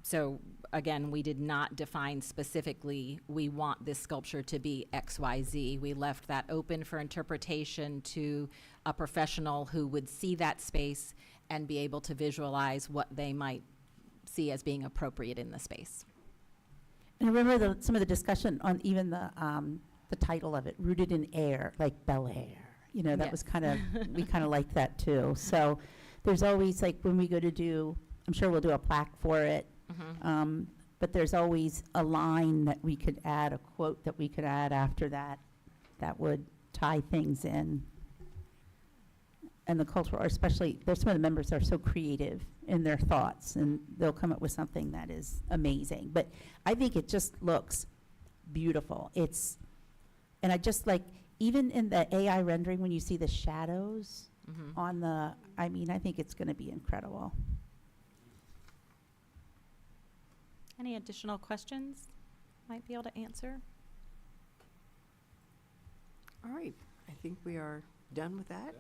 So again, we did not define specifically, we want this sculpture to be X, Y, Z. We left that open for interpretation to a professional who would see that space and be able to visualize what they might see as being appropriate in the space. And I remember some of the discussion on even the title of it, Rooted in Air, like Bel Air. That was Yes. kind of, we kind of liked that too. So there's always, like, when we go to do, I'm sure we'll do a plaque for it. But there's always a line that we could add, a quote that we could add after that, that would tie things in. And the cultural, or especially, there's some of the members that are so creative in their thoughts, and they'll come up with something that is amazing. But I think it just looks beautiful. And I just like, even in the AI rendering, when you see the shadows Mhm. on the, I mean, I think it's gonna be incredible. Any additional questions might be able to answer? All right, I think we are done with that.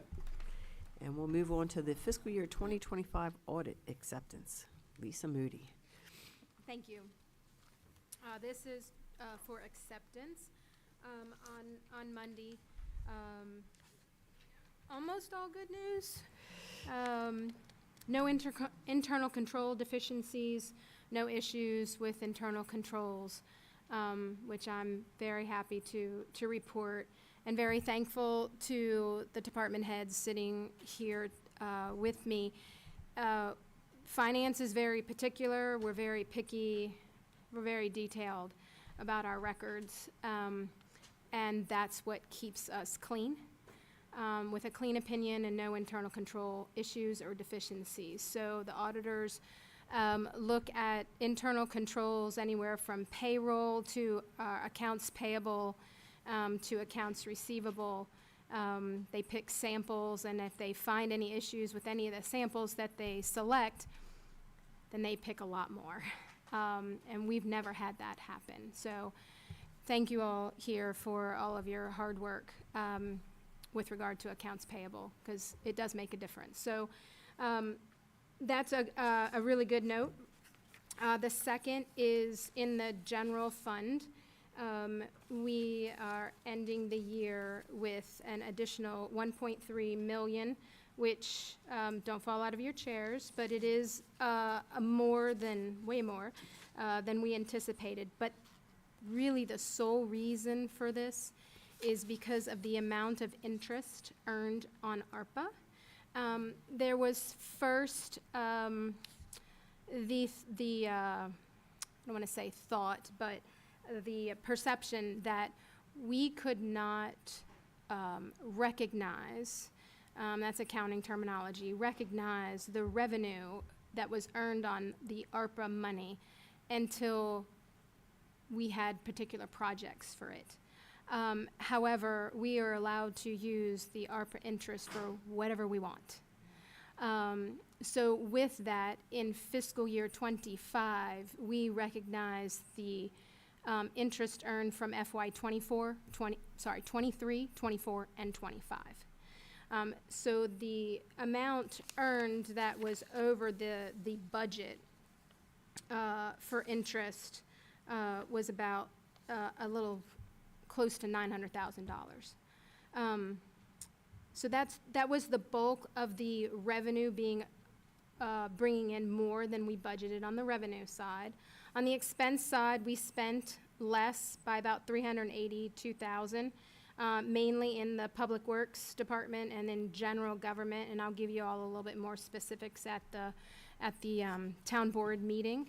And we'll move on to the fiscal year 2025 audit acceptance. Lisa Moody. Thank you. This is for acceptance on Monday. Almost all good news. No internal control deficiencies, no issues with internal controls, which I'm very happy to report, and very thankful to the department heads sitting here with me. Finance is very particular. We're very picky. We're very detailed about our records, and that's what keeps us clean, with a clean opinion and no internal control issues or deficiencies. So the auditors look at internal controls anywhere from payroll to accounts payable to accounts receivable. They pick samples, and if they find any issues with any of the samples that they select, then they pick a lot more. And we've never had that happen. So thank you all here for all of your hard work with regard to accounts payable, because it does make a difference. So that's a really good note. The second is in the general fund. We are ending the year with an additional 1.3 million, which, don't fall out of your chairs, but it is way more than we anticipated. But really the sole reason for this is because of the amount of interest earned on ARPA. There was first I don't want to say thought, but the perception that we could not recognize, that's accounting terminology, recognize the revenue that was earned on the ARPA money until we had particular projects for it. However, we are allowed to use the ARPA interest for whatever we want. So with that, in fiscal year 25, we recognize the interest earned from FY 23, 24, and 25. So the amount earned that was over the budget for interest was about a little close to $900,000. So that was the bulk of the revenue being bringing in more than we budgeted on the revenue side. On the expense side, we spent less by about $382,000, mainly in the Public Works Department and in general government, and I'll give you all a little bit more specifics at the town board meeting.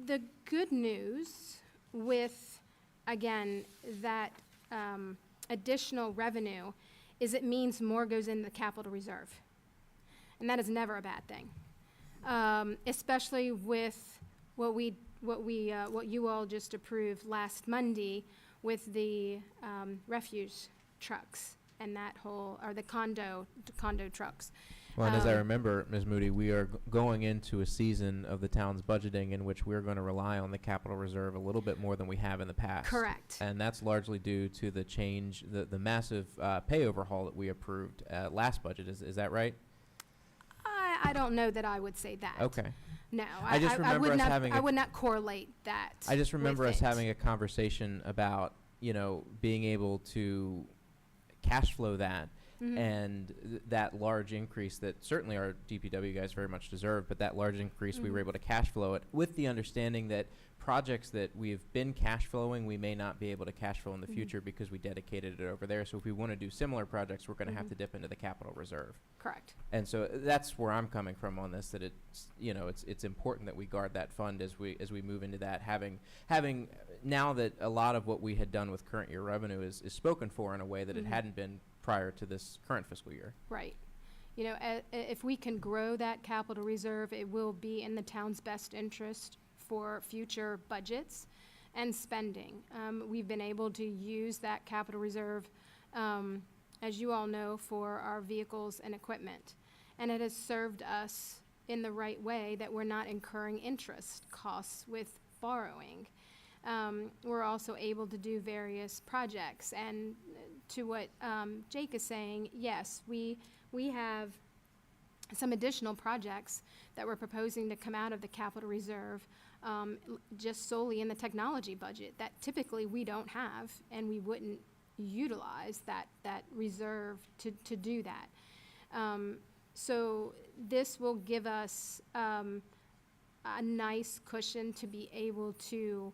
The good news with, again, that additional revenue is it means more goes in the capital reserve. And that is never a bad thing, especially with what you all just approved last Monday with the refuse trucks and that whole, or the condo trucks. Well, and as I remember, Ms. Moody, we are going into a season of the town's budgeting in which we're going to rely on the capital reserve a little bit more than we have in the past. Correct. And that's largely due to the change, the massive pay overhaul that we approved last budget. Is that right? I don't know that I would say that. Okay. No, I just remember us having I would not correlate that. I just remember with us it. having a conversation about, being able to cash flow that Mhm. and that large increase that certainly our DPW guys very much deserve, but that large increase, we were Mhm. able to cash flow it with the understanding that projects that we've been cash flowing, we may not be able to cash flow in the Mhm. future because we dedicated it over there. So if we want to do similar projects, we're going to have Mhm. to dip into the capital reserve. Correct. And so that's where I'm coming from on this, that it's important that we guard that fund as we move into that, having now that a lot of what we had done with current year revenue is spoken for in a way that it Mhm. hadn't been prior to this current fiscal year. Right. If we can grow that capital reserve, it will be in the town's best interest for future budgets. and spending. We've been able to use that capital reserve, as you all know, for our vehicles and equipment. And it has served us in the right way that we're not incurring interest costs with borrowing. We're also able to do various projects. And to what Jake is saying, yes, we have some additional projects that we're proposing to come out of the capital reserve, just solely in the technology budget that typically we don't have, and we wouldn't utilize that reserve to do that. So this will give us a nice cushion to be able to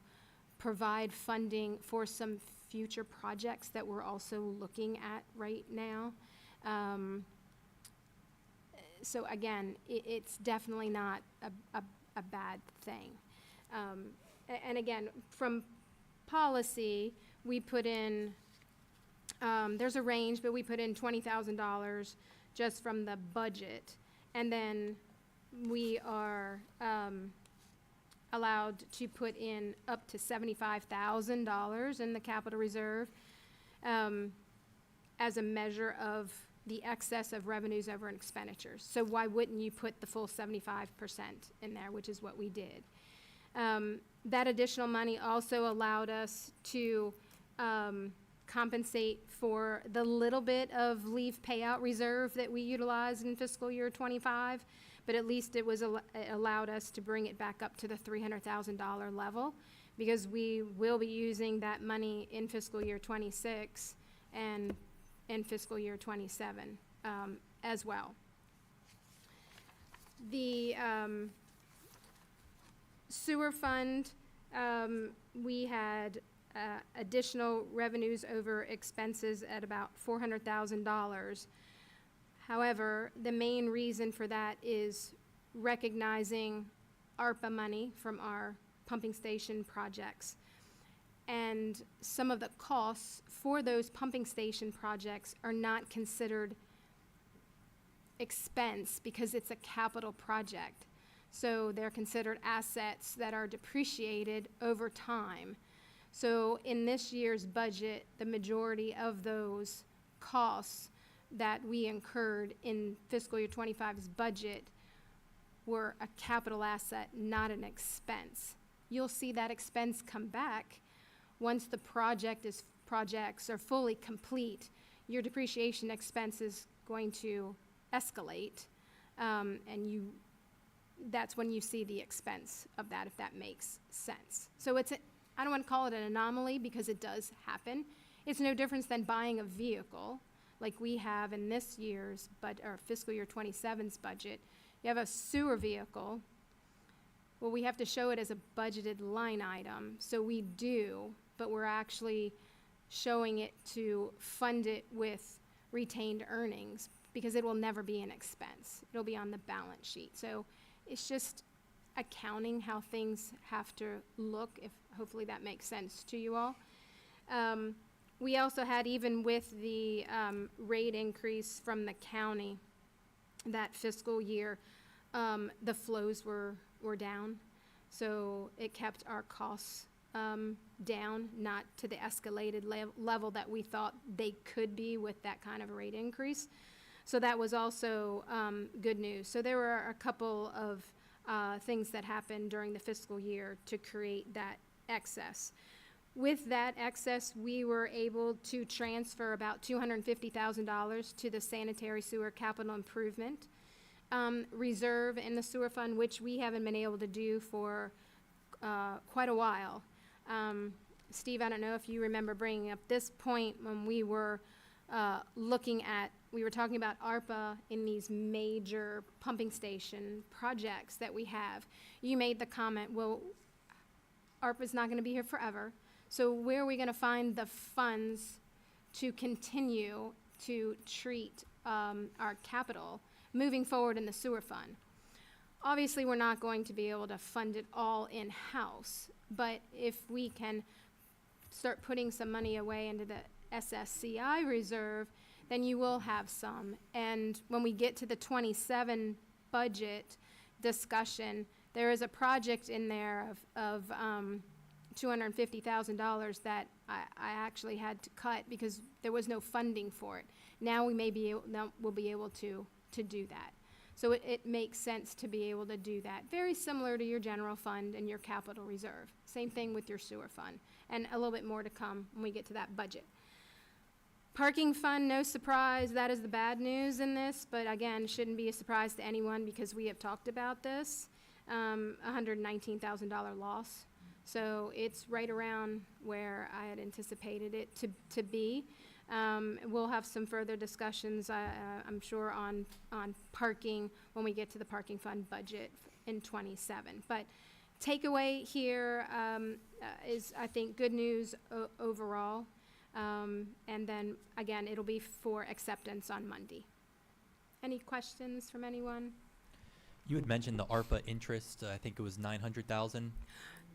provide funding for some future projects that we're also looking at right now. So again, it's definitely not a bad thing. And again, from policy, we put in, there's a range, but we put in $20,000 just from the budget. And then we are allowed to put in up to $75,000 in the capital reserve as a measure of the excess of revenues over expenditures. So why wouldn't you put the full 75% in there, which is what we did. That additional money also allowed us to compensate for the little bit of leave payout reserve that we utilized in fiscal year '25, but at least it allowed us to bring it back up to the $300,000 level, because we will be using that money in fiscal year '26 and in fiscal year '27 as well. The sewer fund, we had additional revenues over expenses at about $400,000. However, the main reason for that is recognizing ARPA money from our pumping station projects. And some of the costs for those pumping station projects are not considered expense because it's a capital project. So they're considered assets that are depreciated over time. So in this year's budget, the majority of those costs that we incurred in fiscal year '25's budget were a capital asset, not an expense. You'll see that expense come back once the projects are fully complete. Your depreciation expense is going to escalate, and that's when you see the expense of that, if that makes sense. So I don't want to call it an anomaly because it does happen. It's no difference than buying a vehicle like we have in this year's, or fiscal year '27's budget. You have a sewer vehicle. Well, we have to show it as a budgeted line item. So we do, but we're actually showing it to fund it with retained earnings because it will never be an expense. It'll be on the balance sheet. So it's just accounting how things have to look, if hopefully that makes sense to you all. We also had, even with the rate increase from the county that fiscal year, the flows were down. So it kept our costs down, not to the escalated level that we thought they could be with that kind of a rate increase. So that was also good news. So there were a couple of things that happened during the fiscal year to create that excess. With that excess, we were able to transfer about $250,000 to the sanitary sewer capital improvement reserve in the sewer fund, which we haven't been able to do for quite a while. Steve, I don't know if you remember bringing up this point when we were we were talking about ARPA in these major pumping station projects that we have. You made the comment, well, ARPA's not going to be here forever. So where are we going to find the funds to continue to treat our capital moving forward in the sewer fund? Obviously, we're not going to be able to fund it all in-house, but if we can start putting some money away into the SSCI reserve, then you will have some. And when we get to the '27 budget discussion, there is a project in there of $250,000 that I actually had to cut because there was no funding for it. Now we'll be able to do that. So it makes sense to be able to do that. Very similar to your general fund and your capital reserve. Same thing with your sewer fund, and a little bit more to come when we get to that budget. Parking fund, no surprise, that is the bad news in this, but again, shouldn't be a surprise to anyone because we have talked about this. $119,000 loss. So it's right around where I had anticipated it to be. We'll have some further discussions, I'm sure, on parking when we get to the parking fund budget in '27. But takeaway here is, I think, good news overall. And then, again, it'll be for acceptance on Monday. Any questions from anyone? You had mentioned the ARPA interest, I think it was 900,000.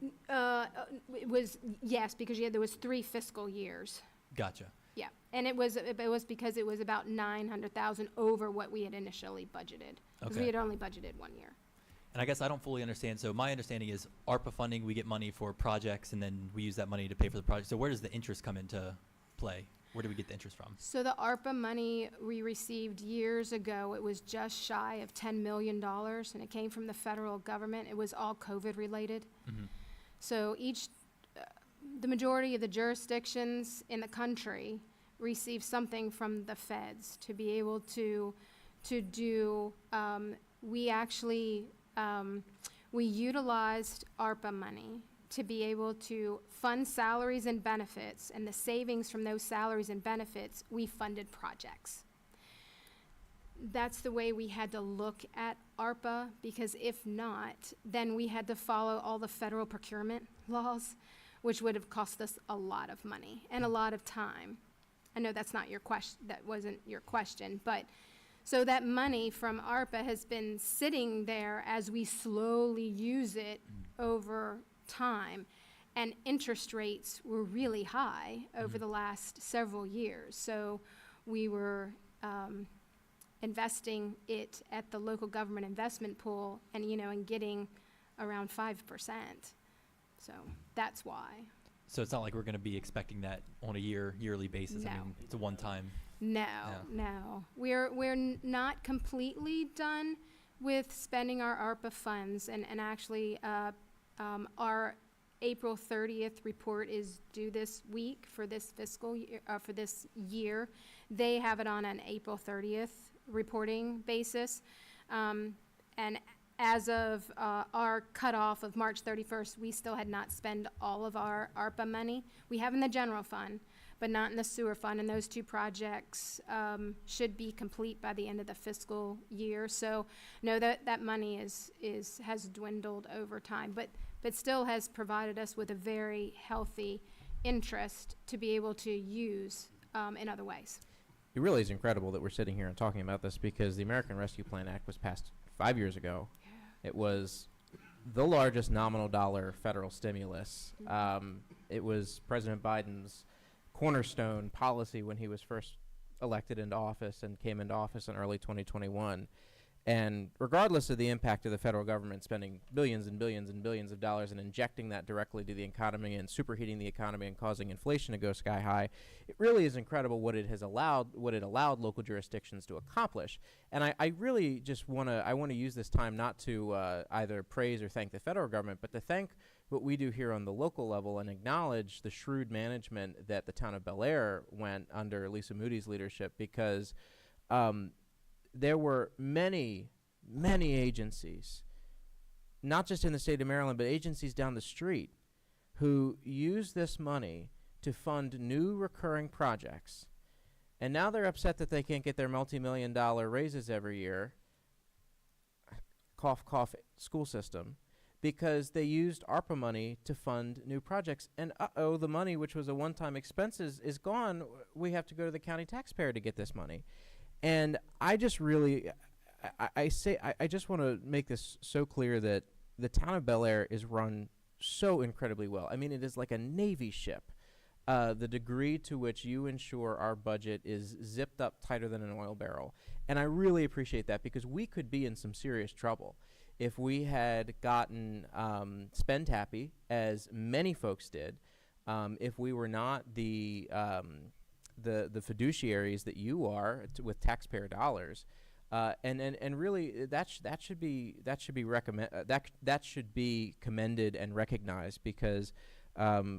It was, yes, because there was 3 fiscal years. Gotcha. Yeah, and it was because it was about 900,000 over what we had initially budgeted. Because we Okay. had only budgeted 1 year. And I guess I don't fully understand. So my understanding is ARPA funding, we get money for projects and then we use that money to pay for the project. So where does the interest come into play? Where do we get the interest from? So the ARPA money we received years ago, it was just shy of $10 million, and it came from the federal government. It was all COVID related. Mhm. So the majority of the jurisdictions in the country receive something from the feds to be able to do, we utilized ARPA money to be able to fund salaries and benefits, and the savings from those salaries and benefits, we funded projects. That's the way we had to look at ARPA, because if not, then we had to follow all the federal procurement laws, which would have cost us a lot of money and a lot of time. I know that's not your question, that wasn't your question, but so that money from ARPA has been sitting there as we slowly use it over time, and interest rates were really high over the last several years. So we were investing it at the local government investment pool and getting around 5%. So that's why. So it's not like we're going to be expecting that on a yearly basis. I No. mean, it's a one-time. No. We're not completely done with spending our ARPA funds, and actually, our April 30th report is due this week for this fiscal year, for this year. They have it on an April 30th reporting basis. And as of our cutoff of March 31st, we still had not spent all of our ARPA money. We have in the general fund, but not in the sewer fund, and those 2 projects should be complete by the end of the fiscal year. So, no, that money has dwindled over time, but still has provided us with a very healthy interest to be able to use in other ways. It really is incredible that we're sitting here and talking about this, because the American Rescue Plan Act was passed 5 years ago. It was the largest nominal dollar federal stimulus. It was President Biden's cornerstone policy when he was first elected into office and came into office in early 2021. And regardless of the impact of the federal government spending billions and billions and billions of dollars and injecting that directly to the economy and superheating the economy and causing inflation to go sky high, it really is incredible what it allowed local jurisdictions to accomplish. And I really just want to use this time not to either praise or thank the federal government, but to thank what we do here on the local level and acknowledge the shrewd management that the town of Bel Air went under Lisa Moody's leadership, because there were many agencies, not just in the state of Maryland, but agencies down the street, who used this money to fund new recurring projects. And now they're upset that they can't get their multi-million-dollar raises every year, cough, cough, school system, because they used ARPA money to fund new projects. And the money, which was a one-time expenses, is gone. We have to go to the county taxpayer to get this money. And I just really, I just want to make this so clear that the town of Bel Air is run so incredibly well. I mean, it is like a Navy ship. The degree to which you ensure our budget is zipped up tighter than an oil barrel. And I really appreciate that, because we could be in some serious trouble if we had gotten spend happy, as many folks did, if we were not the fiduciaries that you are with taxpayer dollars, and really that should be that should be commended and recognized, because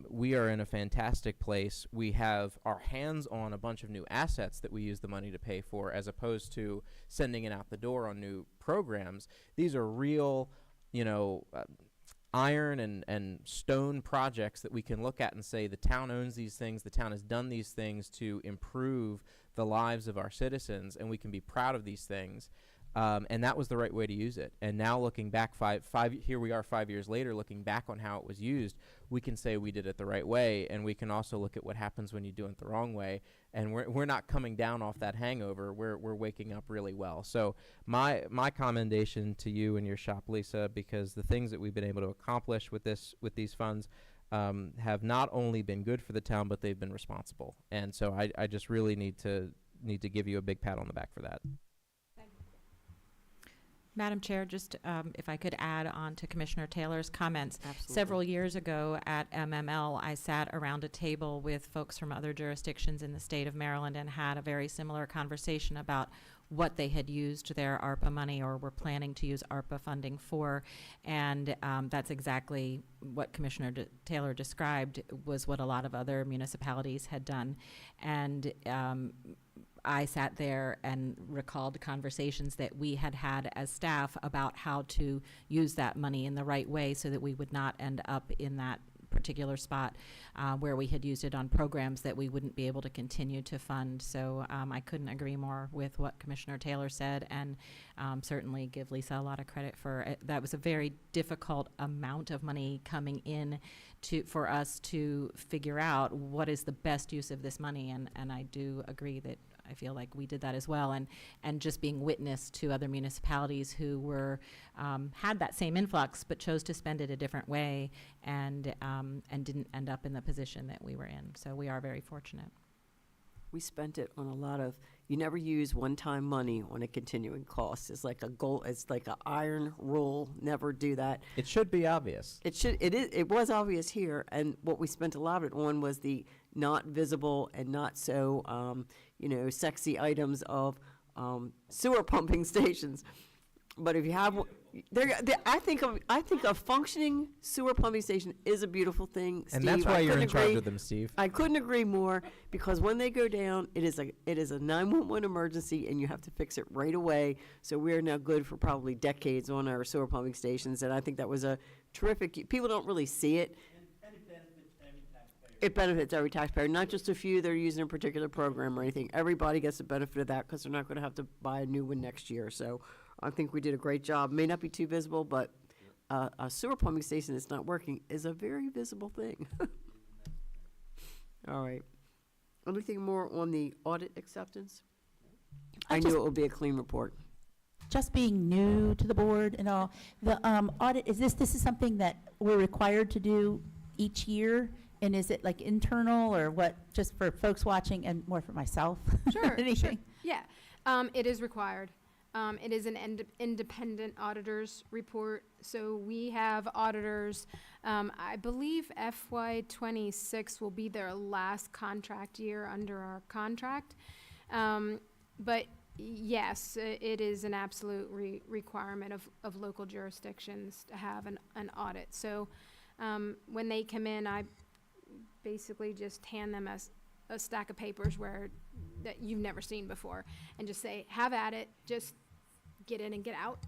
we are in a fantastic place. We have our hands on a bunch of new assets that we use the money to pay for, as opposed to sending it out the door on new programs. These are real, iron and stone projects that we can look at and say the town owns these things, the town has done these things to improve the lives of our citizens, and we can be proud of these things. And that was the right way to use it. And now looking back here we are 5 years later, looking back on how it was used, we can say we did it the right way, and we can also look at what happens when you do it the wrong way. And we're not coming down off that hangover. We're waking up really well. So my commendation to you and your shop, Lisa, because the things that we've been able to accomplish with these funds have not only been good for the town, but they've been responsible. And so I just really need to give you a big pat on the back for that. Madam Chair, just if I could add on to Commissioner Taylor's comments. Absolutely. Several years ago at MML, I sat around a table with folks from other jurisdictions in the state of Maryland and had a very similar conversation about what they had used their ARPA money or were planning to use ARPA funding for. And that's exactly what Commissioner Taylor described, was what a lot of other municipalities had done. And I sat there and recalled conversations that we had had as staff about how to use that money in the right way so that we would not end up in that particular spot where we had used it on programs that we wouldn't be able to continue to fund. So I couldn't agree more with what Commissioner Taylor said, and certainly give Lisa a lot of credit for it. That was a very difficult amount of money coming in for us to figure out what is the best use of this money, and I do agree that I feel like we did that as well, and just being witness to other municipalities who were had that same influx but chose to spend it a different way, and didn't end up in the position that we were in. So we are very fortunate. We spent it on a lot of, you never use one-time money on a continuing cost. It's like a goal, it's like an iron rule, never do that. It should be obvious. It was obvious here, and what we spent a lot of it on was the not visible and not so, sexy items of sewer pumping stations. But if you have, I think a functioning sewer pumping station is a beautiful thing, Steve. And that's why you're in charge of them, Steve. I couldn't agree more, because when they go down, it is a 911 emergency, and you have to fix it right away. So we are now good for probably decades on our sewer pumping stations, and I think that was a terrific. People don't really see it. And it benefits every taxpayer. It benefits every taxpayer, not just a few that are using a particular program or anything. Everybody gets the benefit of that, because they're not going to have to buy a new one next year. So I think we did a great job. May not be too visible, but a sewer pumping station that's not working is a very visible thing. All right. Anything more on the audit acceptance? I knew it would be a clean report. Just being new to the board and all, the audit, this is something that we're required to do each year? And is it like internal, or what, just for folks watching and more for myself? Sure, Anything? Yeah, it is required. It is an independent auditor's report. So we have auditors, I believe FY '26 will be their last contract year under our contract. But yes, it is an absolute requirement of local jurisdictions to have an audit. So when they come in, I basically just hand them a stack of papers that you've never seen before, and just say, have at it, just get in and get out.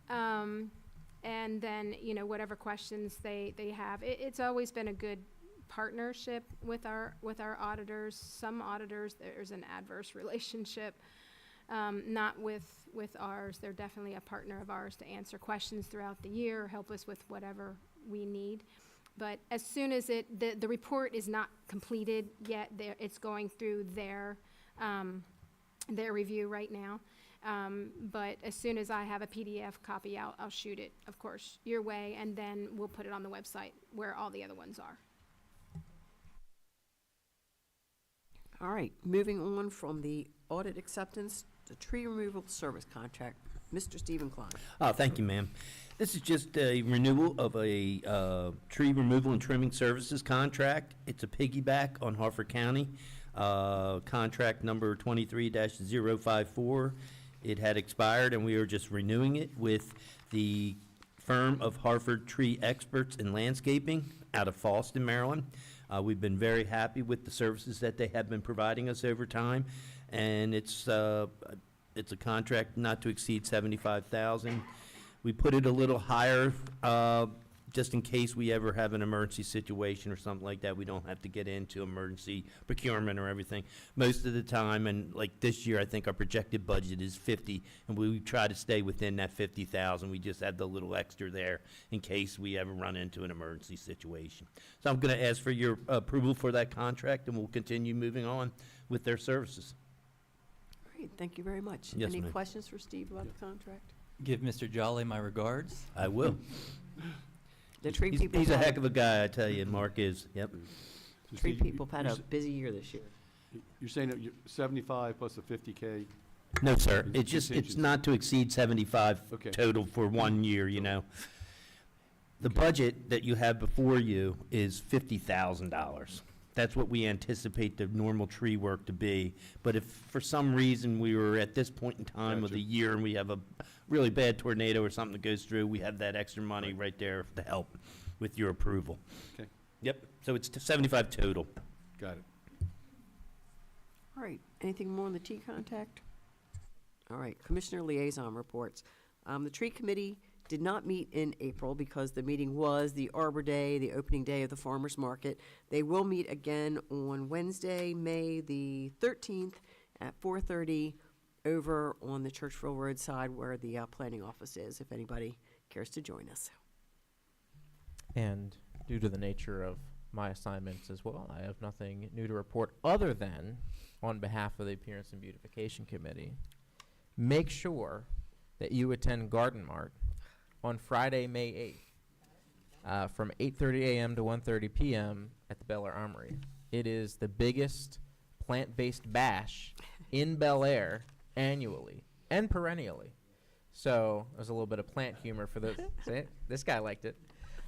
And then, whatever questions they have. It's always been a good partnership with our auditors. Some auditors, there's an adverse relationship, not with ours. They're definitely a partner of ours to answer questions throughout the year, help us with whatever we need. But as soon as the report is not completed yet, it's going through their review right now. But as soon as I have a PDF copy out, I'll shoot it, of course, your way, and then we'll put it on the website where all the other ones are. All right, moving on from the audit acceptance, the tree removal service contract. Mr. Stephen Klein. Oh, thank you, ma'am. This is just a renewal of a tree removal and trimming services contract. It's a piggyback on Harford County, contract number 23-054. It had expired, and we are just renewing it with the firm of Harford Tree Experts in Landscaping out of Fallston, Maryland. We've been very happy with the services that they have been providing us over time, and it's a contract not to exceed $75,000. We put it a little higher, just in case we ever have an emergency situation or something like that. We don't have to get into emergency procurement or everything. Most of the time, and like this year, I think our projected budget is 50, and we try to stay within that 50,000. We just add the little extra there in case we ever run into an emergency situation. So I'm going to ask for your approval for that contract, and we'll continue moving on with their services. Great, thank you very much. Yes, Any ma'am. questions for Steve about the contract? Give Mr. Jolly my regards. I will. The tree He's people. a had- heck of a guy, I tell you, Mark is. Yep. So Tree Steve, people have had a busy year this year. You're saying that 75 plus a 50K? No, sir. It's It's just, it's contingency. not to exceed 75 Okay. total for 1 year, you know. The budget that you have before you is $50,000. That's what we anticipate the normal tree work to be. But if for some reason we were at this point in time of the Gotcha. year and we have a really bad tornado or something that goes through, we have that extra money right there to help with your approval. Okay. Yep, so it's 75 total. Got it. All right, anything more on the T contact? All right, Commissioner Liaison reports. The tree committee did not meet in April because the meeting was the Arbor Day, the opening day of the farmer's market. They will meet again on Wednesday, May the 13th at 4:30 over on the Churchville Road side where the planning office is, if anybody cares to join us. And due to the nature of my assignments as well, I have nothing new to report other than, on behalf of the Appearance and Beautification Committee, make sure that you attend Garden Mart on Friday, May 8th, from 8:30 a.m. to 1:30 p.m. at the Bel Air Armory. It is the biggest plant-based bash in Bel Air annually and perennially. So there's a little bit of plant humor for the. See, this guy liked it.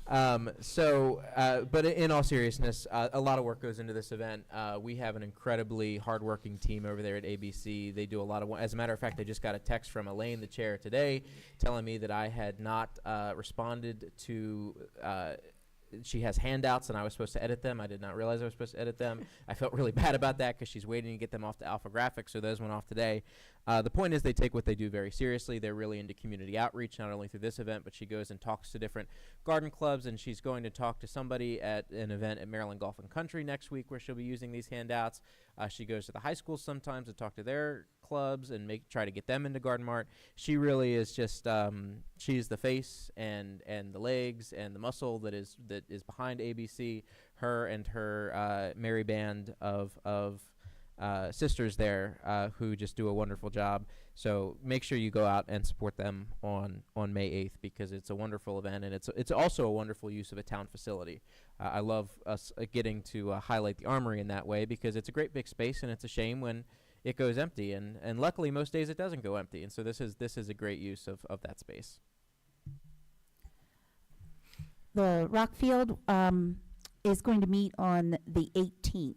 But in all seriousness, a lot of work goes into this event. We have an incredibly hardworking team over there at ABC. They do a lot of, as a matter of fact, I just got a text from Elaine, the chair, today, telling me that I had not responded to, she has handouts and I was supposed to edit them. I did not realize I was supposed to edit them. I felt really bad about that because she's waiting to get them off to Alpha Graphics, so those went off today. The point is they take what they do very seriously. They're really into community outreach, not only through this event, but she goes and talks to different garden clubs, and she's going to talk to somebody at an event at Maryland Golf and Country next week where she'll be using these handouts. She goes to the high schools sometimes to talk to their clubs and try to get them into Garden Mart. She really is just she's the face and the legs and the muscle that is behind ABC. Her and her merry band of sisters there who just do a wonderful job. So make sure you go out and support them on May 8th because it's a wonderful event and it's also a wonderful use of a town facility. I love us getting to highlight the Armory in that way because it's a great big space and it's a shame when it goes empty, and luckily most days it doesn't go empty, and so this is a great use of that space. The Rockfield is going to meet on the 18th.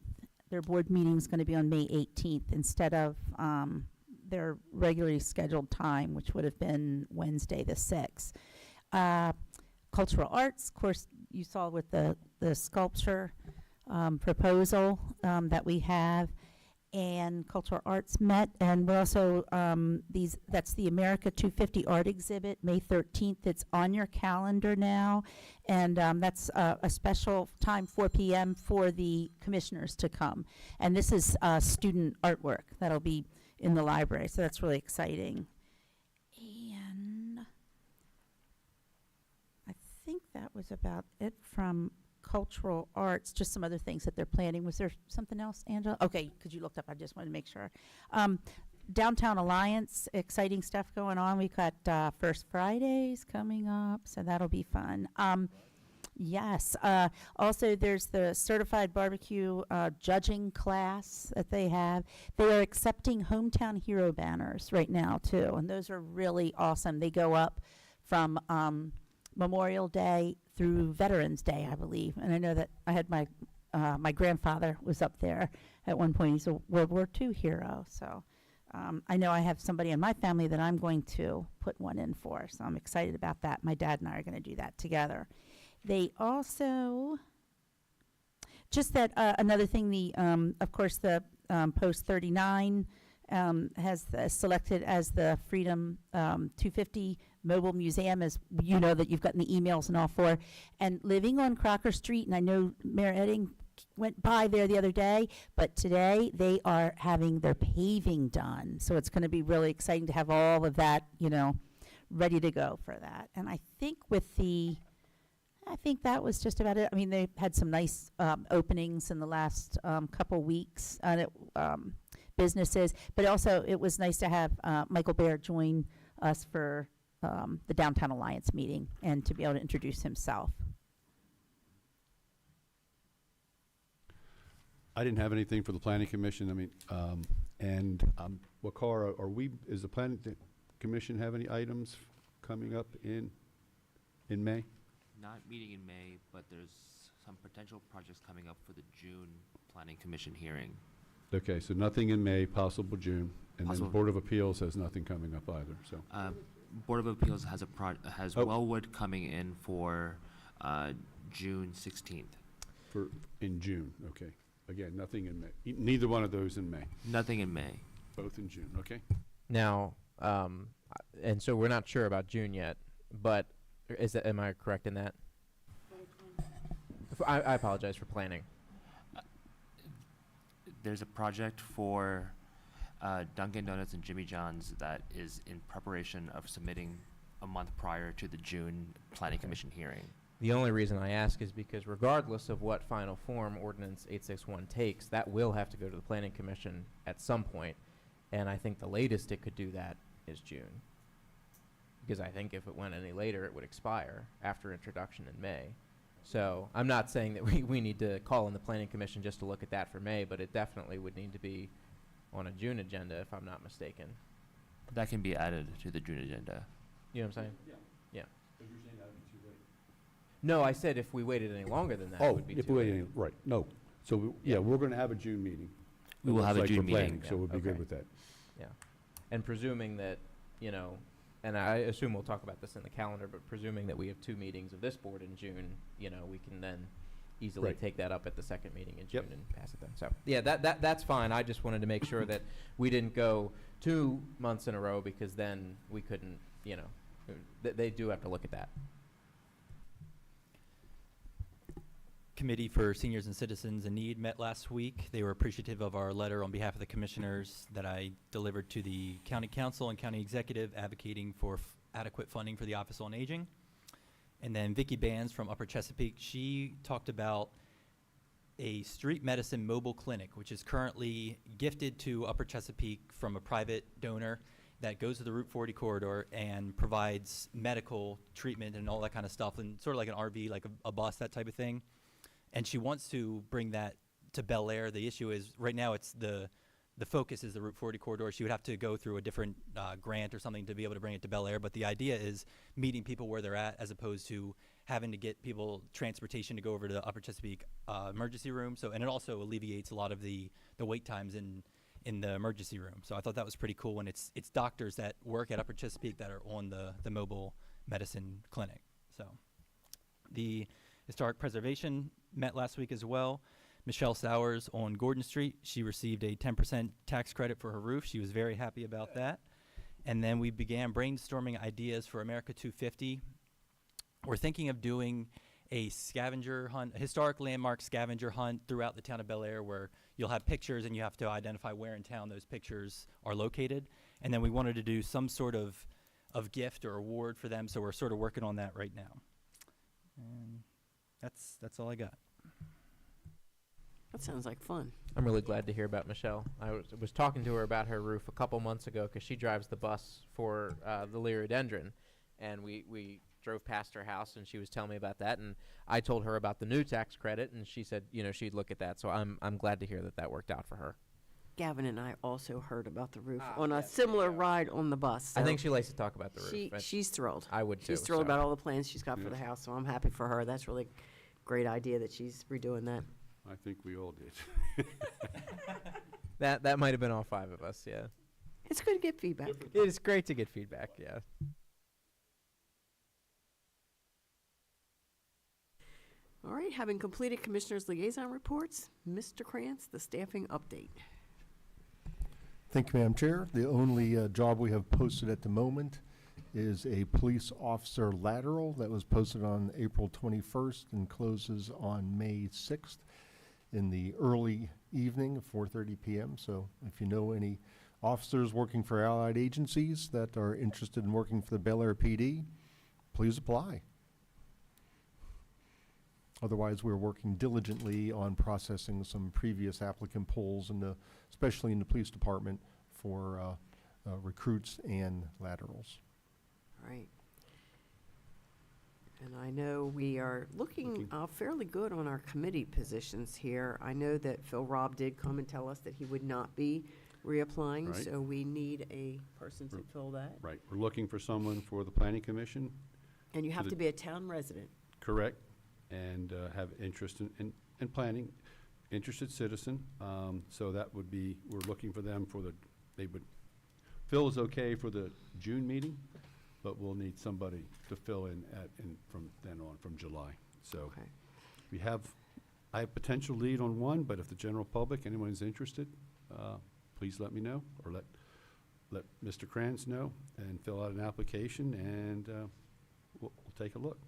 Their board meeting is going to be on May 18th instead of their regularly scheduled time, which would have been Wednesday the 6th. Cultural arts, of course, you saw with the sculpture proposal that we have. And cultural arts met, and we're also that's the America 250 art exhibit, May 13th. It's on your calendar now, and that's a special time, 4 p.m. for the commissioners to come. And this is student artwork that'll be in the library, so that's really exciting. And I think that was about it from cultural arts, just some other things that they're planning. Was there something else, Angela? Okay, because you looked up, I just wanted to make sure. Downtown Alliance, exciting stuff going on. We've got First Fridays coming up, so that'll be fun. Yes, also there's the certified barbecue judging class that they have. They are accepting Hometown Hero banners right now too, and those are really awesome. They go up from Memorial Day through Veterans Day, I believe. And I know that I had my grandfather was up there at one point. He's a World War II hero. So I know I have somebody in my family that I'm going to put one in for. So I'm excited about that. My dad and I are going to do that together. They also, just that another thing, of course, the Post 39 has selected as the Freedom 250 Mobile Museum, as you know that you've gotten the emails and all for. And living on Crocker Street, and I know Mayor Edding went by there the other day, but today they are having their paving done. So it's going to be really exciting to have all of that, ready to go for that. And I think that was just about it. I mean, they had some nice openings in the last couple weeks on businesses, but also it was nice to have Michael Baird join us for the Downtown Alliance meeting and to be able to introduce himself. I didn't have anything for the planning commission. I mean, Wakara, is the planning commission have any items coming up in May? Not meeting in May, but there's some potential projects coming up for the June planning commission hearing. Okay, so nothing in May, possible June, and then Possible. Board of Appeals has nothing coming up either, so. Board of Appeals has Oh. Wellwood coming in for June 16th. In June, okay. Again, nothing in May. Neither one of those in May, Nothing in May. both in June, okay? Now, and so we're not sure about June yet, but am I correct in that? I apologize for planning. There's a project for Dunkin' Donuts and Jimmy John's that is in preparation of submitting a month prior to the June planning commission hearing. The only reason I ask is because regardless of what final form Ordinance 861 takes, that will have to go to the Planning Commission at some point, and I think the latest it could do that is June. Because I think if it went any later, it would expire after introduction in May. So I'm not saying that we need to call in the Planning Commission just to look at that for May, but it definitely would need to be on a June agenda, if I'm not mistaken. That can be added to the June agenda. You know what I'm saying? Yeah. Yeah. But you're saying that would be too late. No, I said if we waited any longer than that, it Oh, would be if too we, late. right, no. So, yeah, we're gonna have a June meeting. We It will looks have a like June for planning, meeting. So we'll be good Okay. with that. Yeah. And presuming that, and I assume we'll talk about this in the calendar, but presuming that we have 2 meetings of this board in June, we can then easily Right. take that up at the second meeting in June Yep. and pass it then. So, yeah, that's fine. I just wanted to make sure that we didn't go 2 months in a row because then we couldn't, they do have to look at that. Committee for Seniors and Citizens in Need met last week. They were appreciative of our letter on behalf of the commissioners that I delivered to the county council and county executive advocating for adequate funding for the Office on Aging. And then Vicki Bands from Upper Chesapeake, she talked about a street medicine mobile clinic, which is currently gifted to Upper Chesapeake from a private donor that goes to the Route 40 corridor and provides medical treatment and all that kind of stuff, and sort of like an RV, like a bus, that type of thing. And she wants to bring that to Bel Air. The issue is, right now, it's the focus is the Route 40 corridor. She would have to go through a different grant or something to be able to bring it to Bel Air. But the idea is meeting people where they're at, as opposed to having to get people transportation to go over to the Upper Chesapeake emergency room. So, and it also alleviates a lot of the wait times in the emergency room. So I thought that was pretty cool. And it's doctors that work at Upper Chesapeake that are on the mobile medicine clinic. So the Historic Preservation met last week as well. Michelle Sowers on Gordon Street, she received a 10% tax credit for her roof. She was very happy about that. And then we began brainstorming ideas for America 250. We're thinking of doing a scavenger hunt, a historic landmark scavenger hunt throughout the town of Bel Air, where you'll have pictures and you have to identify where in town those pictures are located. And then we wanted to do some sort of gift or award for them, so we're sort of working on that right now. And that's all I got. That sounds like fun. I'm really glad to hear about Michelle. I was talking to her about her roof a couple months ago because she drives the bus for the Liriodendron, and we drove past her house and she was telling me about that, and I told her about the new tax credit, and she said she'd look at that. So I'm glad to hear that worked out for her. Gavin and I also heard about the roof Ah, on a yes, similar there you go. ride on the bus. I so think she likes to talk about the roof. but she's thrilled. I would too. She's thrilled so. about all the plans she's got for Yes. the house, so I'm happy for her. That's really great idea that she's redoing that. I think we all did. That might have been all 5 of us, yeah. It's good to get feedback. It is great to get feedback, yeah. All right, having completed Commissioners' Liaison Reports, Mr. Krantz, the staffing update. Thank you, Madam Chair. The only job we have posted at the moment is a police officer lateral that was posted on April 21st and closes on May 6th in the early evening, 4:30 p.m. So if you know any officers working for allied agencies that are interested in working for the Bel Air PD, please apply. Otherwise, we're working diligently on processing some previous applicant polls, especially in the police department, for recruits and laterals. All right. And I know we are looking fairly good on our committee positions here. I know that Phil Robb did come and tell us that he would not be reapplying, Right. so we need a person to fill that. Right, we're looking for someone for the planning commission, And you have the- to be a town resident. correct, and have interest in planning, interested citizen. So that would be, we're looking for them for Phil is okay for the June meeting, but we'll need somebody to fill in from then on, from July. So Okay. I have potential lead on one, but if the general public, anyone is interested, please let me know, or let Mr. Krantz know, and fill out an application, and we'll take a look.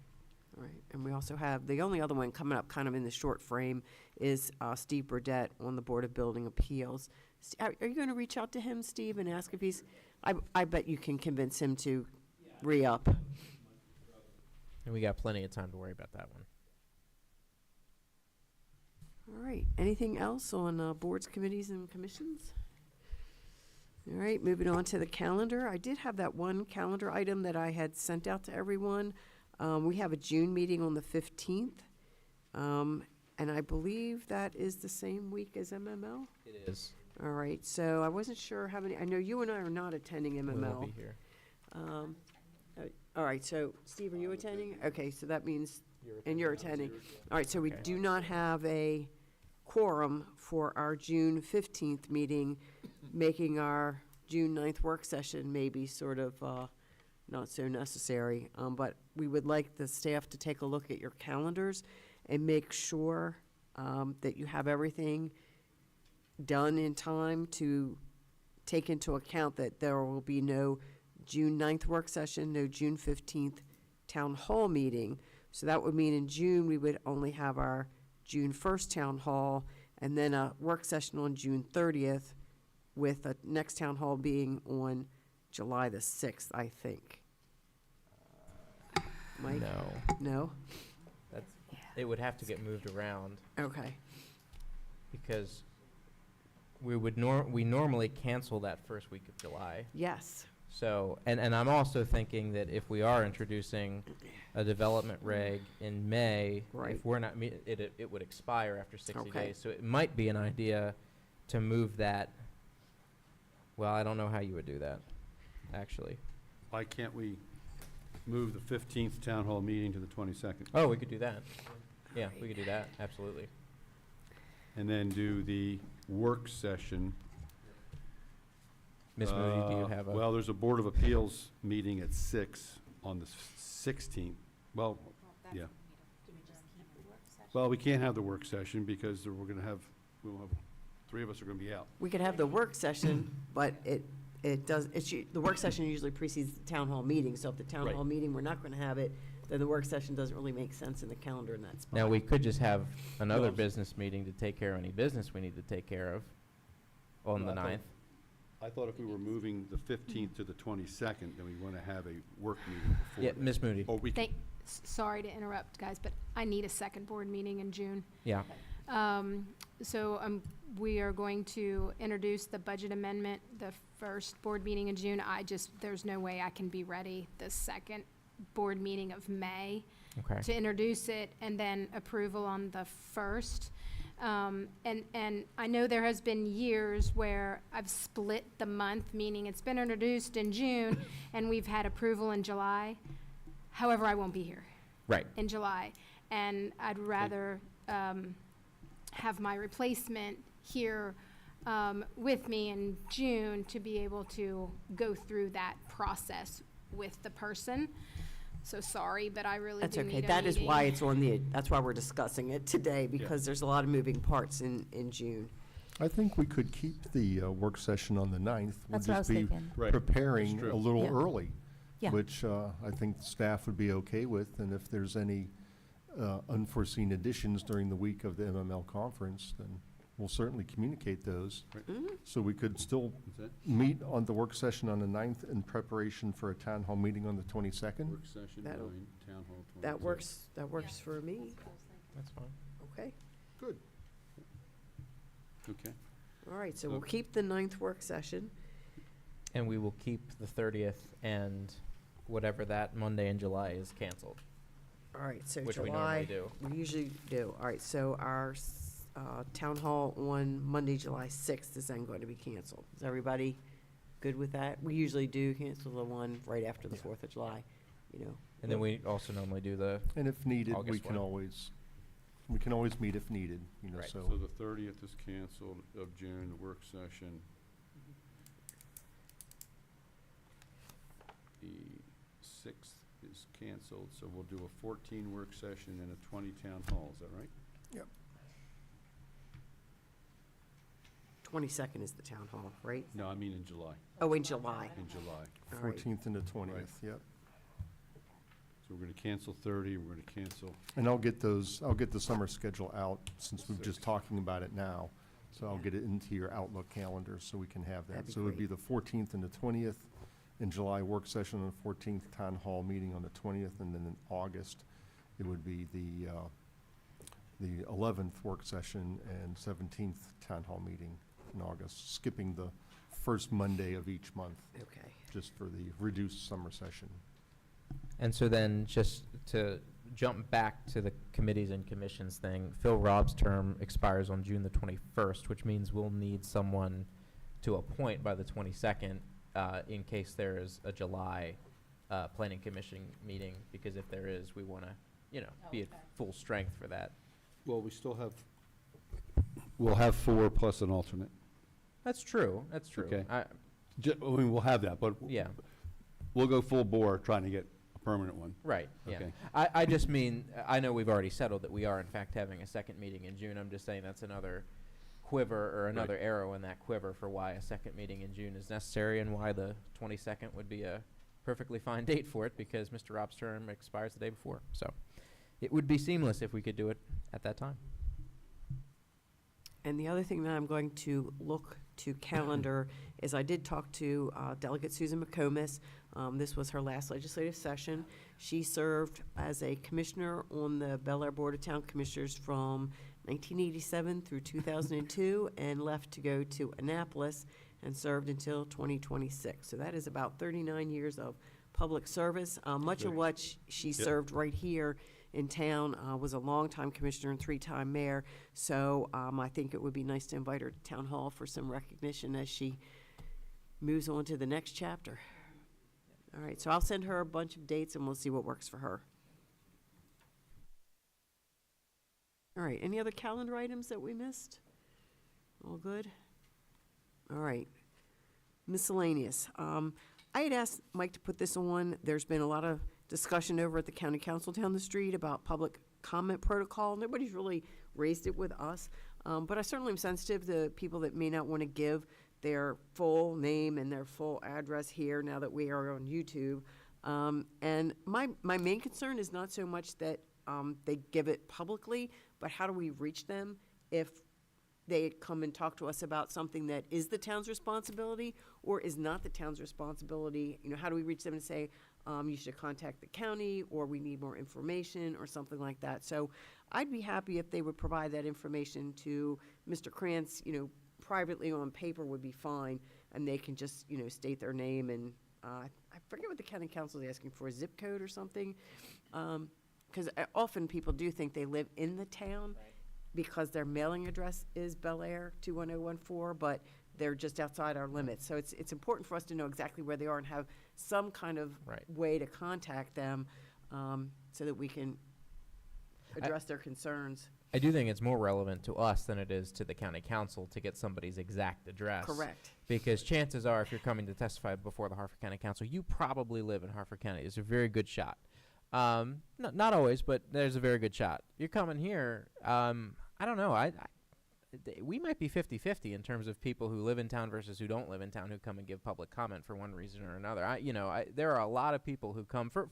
All right, and we also have, the only other one coming up kind of in the short frame is Steve Burdette on the Board of Building Appeals. Are you going to reach out to him, Steve, and ask if he's, I bet you can convince him to re-up. And we got plenty of time to worry about that one. All right, anything else on boards, committees, and commissions? All right, moving on to the calendar. I did have that one calendar item that I had sent out to everyone. We have a June meeting on the 15th, and I believe that is the same week as MML. It is. All right, so I wasn't sure how many, I know you and I are not attending We MML. will be here. All right, so Steve, are you attending? Okay, so that means, and you're attending. All right, so we Okay. do not have a quorum for our June 15th meeting, making our June 9th work session maybe sort of not so necessary. But we would like the staff to take a look at your calendars and make sure that you have everything done in time to take into account that there will be no June 9th work session, no June 15th town hall meeting. So that would mean in June, we would only have our June 1st town hall, and then a work session on June 30th, with the next town hall being on July the 6th, I think. Mike? No, No? it would have to get moved around Okay. because we normally cancel that first week of July. Yes. So, and I'm also thinking that if we are introducing a development reg in May, Right. if we're not, it would expire after 60 Okay. days. So it might be an idea to move that. Well, I don't know how you would do that, actually. Why can't we move the 15th town hall meeting to the 22nd? Oh, we could do that. Yeah, we could do that, absolutely. And then do the work session. Ms. Moody, do you have a? Well, there's a Board of Appeals meeting at 6 on the 16th. Well, yeah. Well, we can't have the work session because we'll have 3 of us are gonna be out. We could have the work session, but the work session usually precedes the town hall meeting, so if the town Right. hall meeting, we're not gonna have it, then the work session doesn't really make sense in the calendar in that spot. Now, we could just have another Well, business meeting to take care of any business we need to take care of on No, the I thought- 9th. I thought if we were moving the 15th to the 22nd, then we wanna have a work meeting before. Yeah, that. Ms. Moody, Or we can, Sorry to interrupt, guys, but I need a second board meeting in June. yeah. So we are going to introduce the budget amendment, the first board meeting in June. There's no way I can be ready the second board meeting of May Okay. to introduce it, and then approval on the first. And I know there has been years where I've split the month, meaning it's been introduced in June and we've had approval in July. However, I won't be here Right. in July. And I'd rather have my replacement here with me in June to be able to go through that process with the person. So sorry, but I really That's do okay. need a That is why meeting. it's on the, that's why we're discussing it today, because there's a lot of moving parts in June. I think we could keep the work session on the 9th. We'll That's what I just was be thinking. Right. preparing That's true. a little Yeah. early, Yeah. which I think staff would be okay with. And if there's any unforeseen additions during the week of the MML conference, then we'll certainly communicate those. Mhm. So we could still Is that meet on the work session on the 9th in preparation for a town hall meeting on the 22nd. work session, That'll- 9, town hall 22? That works for me. That's fine. Okay. Good. Okay. All right, so we'll Okay. keep the 9th work session. And we will keep the 30th and whatever that Monday in July is canceled, All right, so which we normally July, do. we usually do. All right, so our town hall on Monday, July 6th is then going to be canceled. Is everybody good with that? We usually do cancel the one right after the 4th of July, you know. And then we also normally do the, And if needed, we August can one. always meet if needed, you know, Right. So so. the 30th is canceled of June, the work session. The 6th is canceled, so we'll do a 14 work session and a 20 town hall, is that right? 22nd is the town hall, right? No, I mean in July, Oh, in July. in July. All right. 14th and the 20th, yep. So we're gonna cancel 30, we're gonna cancel, And I'll get the summer schedule out, since we're just talking about it now. So I'll Yeah. get it into your Outlook calendar so we can have That'd that. be So it would be great. the 14th and the 20th in July, work session on the 14th, town hall meeting on the 20th, and then in August, it would be the 11th work session and 17th town hall meeting in August, skipping the first Monday of each month, Okay. just for the reduced summer session. and so then just to jump back to the committees and commissions thing, Phil Robb's term expires on June the 21st, which means we'll need someone to appoint by the 22nd in case there is a July planning commission meeting, because if there is, we want to, be at full strength for that. well, we'll have 4 plus an alternate. That's true, that's true. Okay. I mean, we'll have that, but Yeah, we'll go full bore trying to get a permanent one. right, yeah. Okay. I just mean, I know we've already settled that we are in fact having a second meeting in June. I'm just saying that's another quiver or another arrow in that quiver for why a second meeting in June is necessary and why the 22nd would be a perfectly fine date for it, because Mr. Robb's term expires the day before. So it would be seamless if we could do it at that time. And the other thing that I'm going to look to calendar is I did talk to Delegate Susan McComas. This was her last legislative session. She served as a commissioner on the Bel Air Board of Town Commissioners from 1987 through 2002 and left to go to Annapolis and served until 2026. So that is about 39 years of public service. Much of Good. what she Yep. served right here in town, was a longtime commissioner and 3-time mayor. So I think it would be nice to invite her to Town Hall for some recognition as she moves on to the next chapter. All right, so I'll send her a bunch of dates and we'll see what works for her. All right, any other calendar items that we missed? All good? All right. Miscellaneous. I had asked Mike to put this on. There's been a lot of discussion over at the county council down the street about public comment protocol. Nobody's really raised it with us. But I certainly am sensitive to people that may not want to give their full name and their full address here now that we are on YouTube. And my main concern is not so much that they give it publicly, but how do we reach them if they come and talk to us about something that is the town's responsibility or is not the town's responsibility? You know, how do we reach them and say, you should contact the county, or we need more information, or something like that? So I'd be happy if they would provide that information to Mr. Krantz, privately on paper would be fine, and they can just, state their name and, I forget what the county council is asking for, a zip code or something? Because often people do think they live in the town, because their mailing address is Bel Air 21014, but they're just outside our limits. So it's important for us to know exactly where they are and have some kind of Right. way to contact them, so that we can address their concerns. I do think it's more relevant to us than it is to the county council to get somebody's exact address. Correct. Because chances are, if you're coming to testify before the Harford County Council, you probably live in Harford County. It's a very good shot. Not always, but there's a very good shot. You're coming here, I don't know, we might be 50-50 in terms of people who live in town versus who don't live in town who come and give public comment for one reason or another. There are a lot of people who come for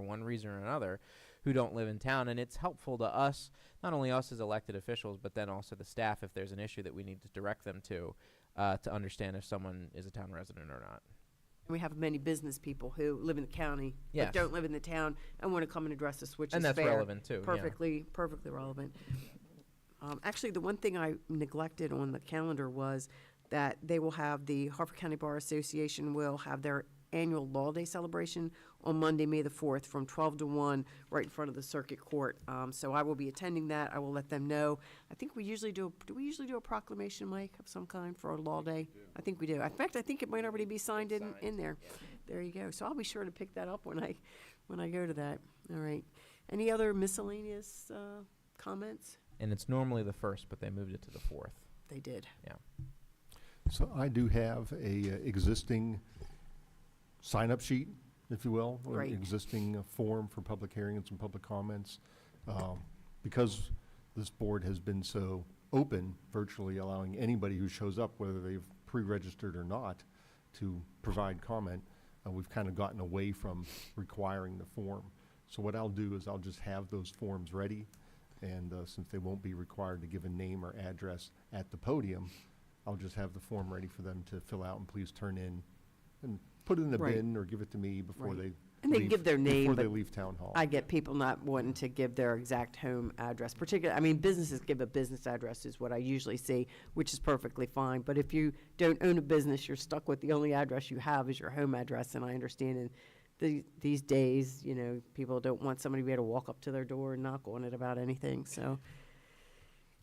one reason or another who don't live in town, and it's helpful to us, not only us as elected officials, but then also the staff if there's an issue that we need to direct them to understand if someone is a town resident or not. We have many business people who live in the county, Yes. but don't live in the town and want to come and address us, which And is that's fair. relevant too, yeah. Perfectly relevant. Actually, the one thing I neglected on the calendar was that they will have, the Harford County Bar Association will have their annual Law Day celebration on Monday, May the 4th, from 12 to 1, right in front of the circuit court. So I will be attending that. I will let them know. I think we usually do we usually do a proclamation, Mike, of some kind for our Law Day? I think we do. In fact, I think it might already be signed in there. There you go. So I'll be sure to pick that up when I go to that. All right. Any other miscellaneous comments? And it's normally the 1st, but they moved it to the 4th. They did. So I do have a existing sign-up sheet, if you will, or Great. existing form for public hearings and public comments. Because this board has been so open, virtually allowing anybody who shows up, whether they've pre-registered or not, to provide comment, we've kind of gotten away from requiring the form. So what I'll do is I'll just have those forms ready, and since they won't be required to give a name or address at the podium, I'll just have the form ready for them to fill out and please turn in and put it in the Right. bin or give it to me before Right. they And they can leave- give their name, before they but leave town hall. I get people not wanting to give their exact home address, particularly, businesses give a business address is what I usually see, which is perfectly fine. But if you don't own a business, you're stuck with the only address you have is your home address. And I understand in these days, people don't want somebody to be able to walk up to their door and knock on it about anything, so.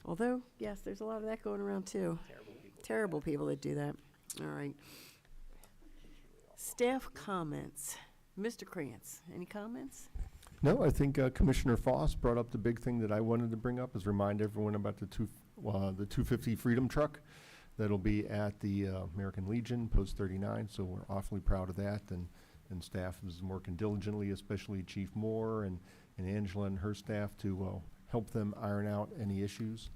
Although, yes, there's a lot of that going around too. Terrible people that do that. All right. Staff comments. Mr. Krantz, any comments? No, I think Commissioner Foss brought up the big thing that I wanted to bring up, is remind everyone about the 250 Freedom Truck that'll be at the American Legion, Post 39, so we're awfully proud of that, and staff is working diligently, especially Chief Moore and Angela and her staff to help them iron out any issues.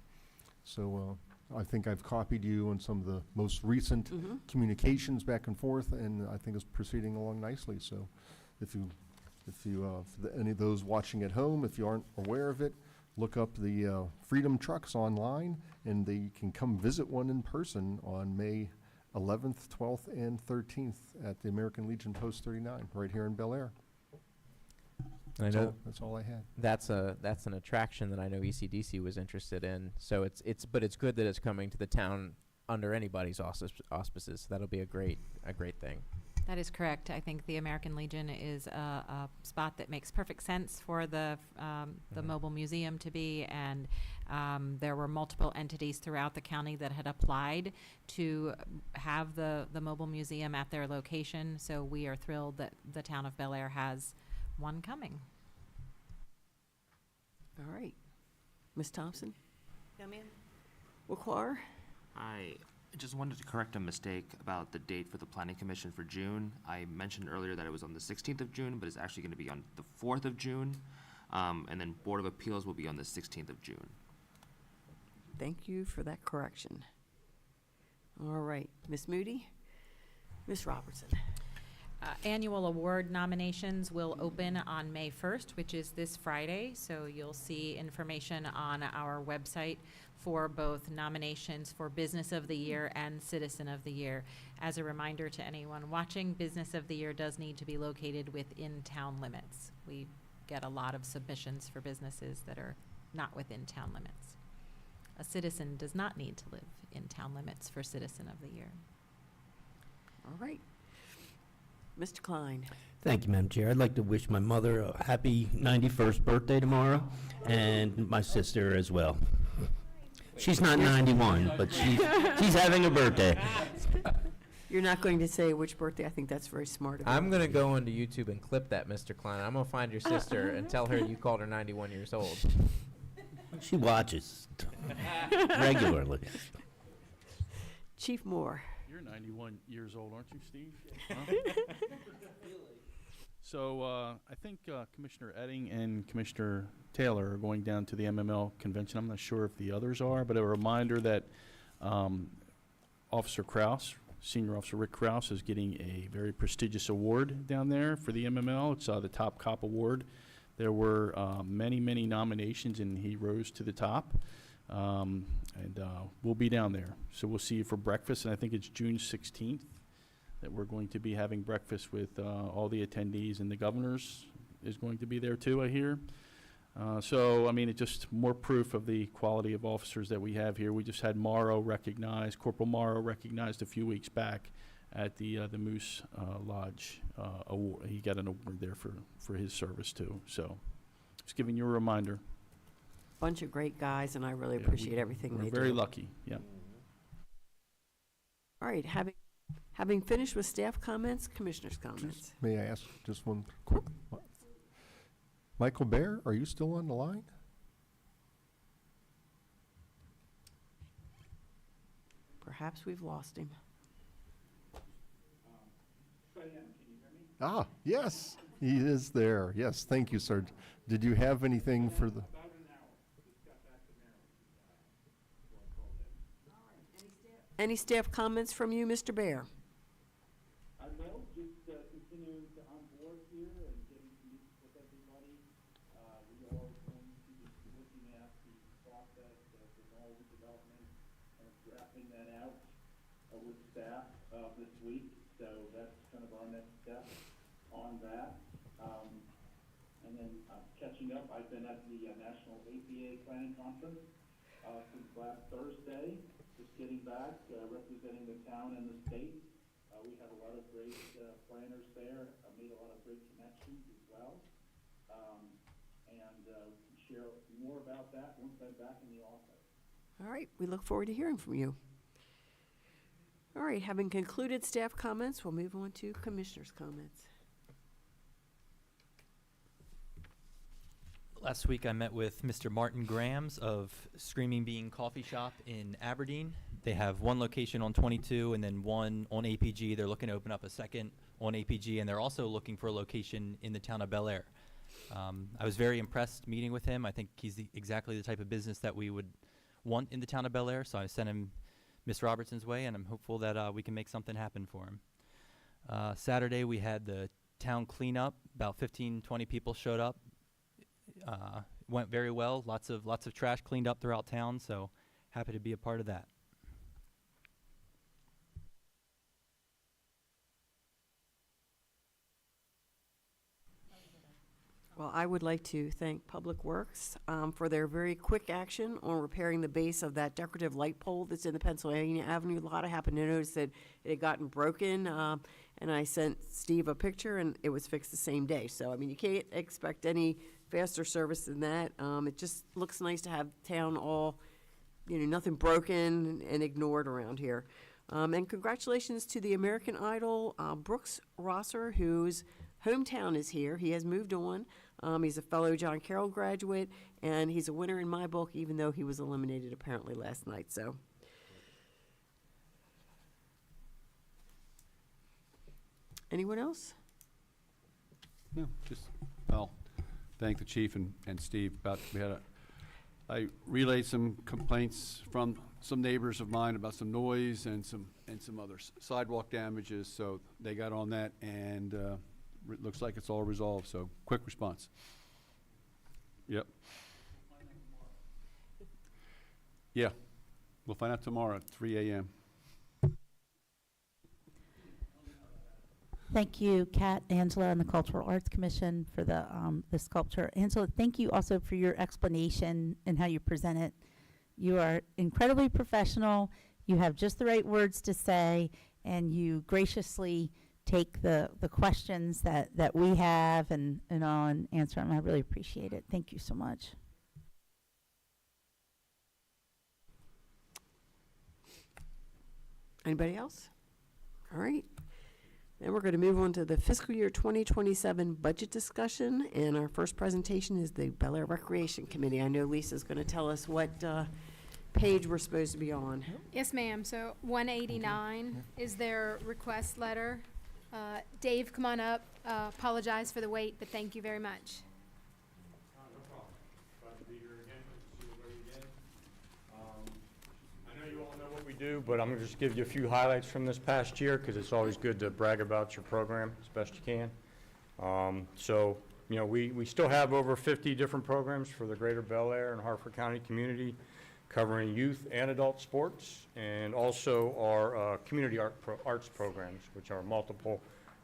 So I think I've copied you on some of the most recent communications back and forth, and I think it's proceeding along nicely. So if any of those watching at home, if you aren't aware of it, look up the Freedom Trucks online, and they can come visit one in person on May 11th, 12th, and 13th at the American Legion Post 39, right here in Bel Air. I know That's all I had. that's an attraction that I know ECDC was interested in. So it's good that it's coming to the town under anybody's auspices. So that'll be a great thing. That is correct. I think the American Legion is a spot that makes perfect sense for the mobile museum to be, and there were multiple entities throughout the county that had applied to have the mobile museum at their location. So we are thrilled that the town of Bel Air has one coming. All right. Ms. Thompson? No, ma'am. Waqar? I just wanted to correct a mistake about the date for the planning commission for June. I mentioned earlier that it was on the 16th of June, but it's actually going to be on the 4th of June. And then Board of Appeals will be on the 16th of June. Thank you for that correction. All right. Ms. Moody? Ms. Robertson? Annual award nominations will open on May 1st, which is this Friday. So you'll see information on our website for both nominations for Business of the Year and Citizen of the Year. As a reminder to anyone watching, Business of the Year does need to be located within town limits. We get a lot of submissions for businesses that are not within town limits. A citizen does not need to live in town limits for Citizen of the Year. All right. Mr. Klein? Thank you, Madam Chair. I'd like to wish my mother a happy 91st birthday tomorrow, and my sister as well. She's not 91, but she's having a birthday. You're not going to say which birthday. I think that's very smart of you. I'm gonna go into YouTube and clip that, Mr. Klein. I'm gonna find your sister and tell her you called her 91 years old. She watches regularly. Chief Moore. You're 91 years old, aren't you, Steve? Huh? So I think Commissioner Edding and Commissioner Taylor are going down to the MML convention. I'm not sure if the others are, but a reminder that Officer Kraus, Senior Officer Rick Kraus, is getting a very prestigious award down there for the MML. It's the Top Cop Award. There were many, many nominations, and he rose to the top. We'll be down there. So we'll see you for breakfast, and I think it's June 16th that we're going to be having breakfast with all the attendees, and the governors is going to be there too, I hear. So, I mean, it's just more proof of the quality of officers that we have here. We just had Morrow recognized, Corporal Morrow recognized a few weeks back at the Moose Lodge award. He got an award there for his service too. So, just giving you a reminder. Bunch of great guys, and I really Yeah, appreciate everything they We're do. very lucky, yeah. All right, having finished with staff comments, commissioners' comments. May I ask just one quick? Michael Bear, are you still on the line? Perhaps we've lost him. Ah, yes, he is there. Yes, thank you, sir. Did you have anything for the? Any staff comments from you, Mr. Bear? I will, just continuing to onboard here and getting to meet with everybody. We are going to be looking at the process of the knowledge development and drafting that out with staff this week. So that's kind of our next step on that. And then catching up, I've been at the National APA Planning Conference since last Thursday. Just getting back, representing the town and the state. We have a lot of great planners there. I made a lot of great connections as well. And we can share more about that once I'm back in the office. All right, we look forward to hearing from you. All right, having concluded staff comments, we'll move on to commissioners' comments. Last week, I met with Mr. Martin Grams of Screaming Bean Coffee Shop in Aberdeen. They have one location on 22 and then one on APG. They're looking to open up a second on APG, and they're also looking for a location in the town of Bel Air. I was very impressed meeting with him. I think he's exactly the type of business that we would want in the town of Bel Air, so I sent him Miss Robertson's way, and I'm hopeful that we can make something happen for him. Saturday, we had the town cleanup. About 15, 20 people showed up. Went very well. Lots of trash cleaned up throughout town, so happy to be a part of that. Well, I would like to thank Public Works for their very quick action on repairing the base of that decorative light pole that's in the Pennsylvania Avenue lot. I happened to notice that it had gotten broken, and I sent Steve a picture, and it was fixed the same day. So, I mean, you can't expect any faster service than that. It just looks nice to have town all, nothing broken and ignored around here. And congratulations to the American Idol, Brooks Rosser, whose hometown is here. He has moved on. He's a fellow John Carroll graduate, and he's a winner in my book, even though he was eliminated apparently last night. So, anyone else? No, just, well, thank the chief and Steve. I relayed some complaints from some neighbors of mine about some noise and some other sidewalk damages, so they got on that, and it looks like it's all resolved, so quick response. Yep. Yeah, we'll find out tomorrow at 3 a.m. Thank you, Kat, Angela, and the Cultural Arts Commission for the sculpture. Angela, thank you also for your explanation and how you present it. You are incredibly professional. You have just the right words to say, and you graciously take the questions that we have and all and answer them. I really appreciate it. Thank you so much. Anybody else? All right. Then we're going to move on to the fiscal year 2027 budget discussion, and our first presentation is the Bel Air Recreation Committee. I know Lisa's going to tell us what page we're supposed to be on. Yes, ma'am. So 189 is their request letter. Dave, come on up. Apologize for the wait, but thank you very much. No problem. Glad to be here again. Good to see everybody again. I know you all know what we do, but I'm going to just give you a few highlights from this past year because it's always good to brag about your program as best you can. So, you know, we still have over 50 different programs for the greater Bel Air and Hartford County community, covering youth and adult sports, and also our community arts programs, which are multiple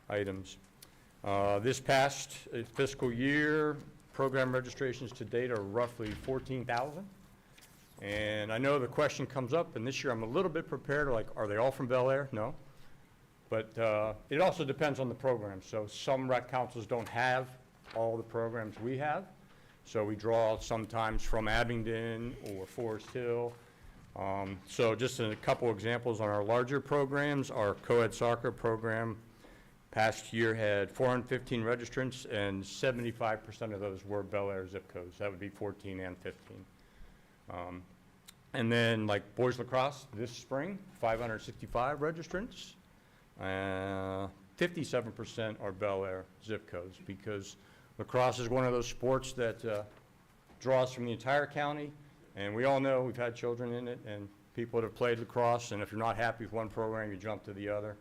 items. This past fiscal year, program registrations to date are roughly 14,000. And I know the question comes up, and this year I'm a little bit prepared, like, are they all from Bel Air? No. But it also depends on the program. So some rec councils don't have all the programs we have. So we draw sometimes from Abingdon or Forest Hill. So just a couple examples on our larger programs, our co-ed soccer program past year had 415 registrants, and 75% of those were Bel Air zip codes. That would be 14 and 15. And then like boys lacrosse this spring, 565 registrants. 57% are Bel Air zip codes, because lacrosse is one of those sports that draws from the entire county. And we all know, we've had children in it and people that have played lacrosse, and if you're not happy with one program, you jump to the other.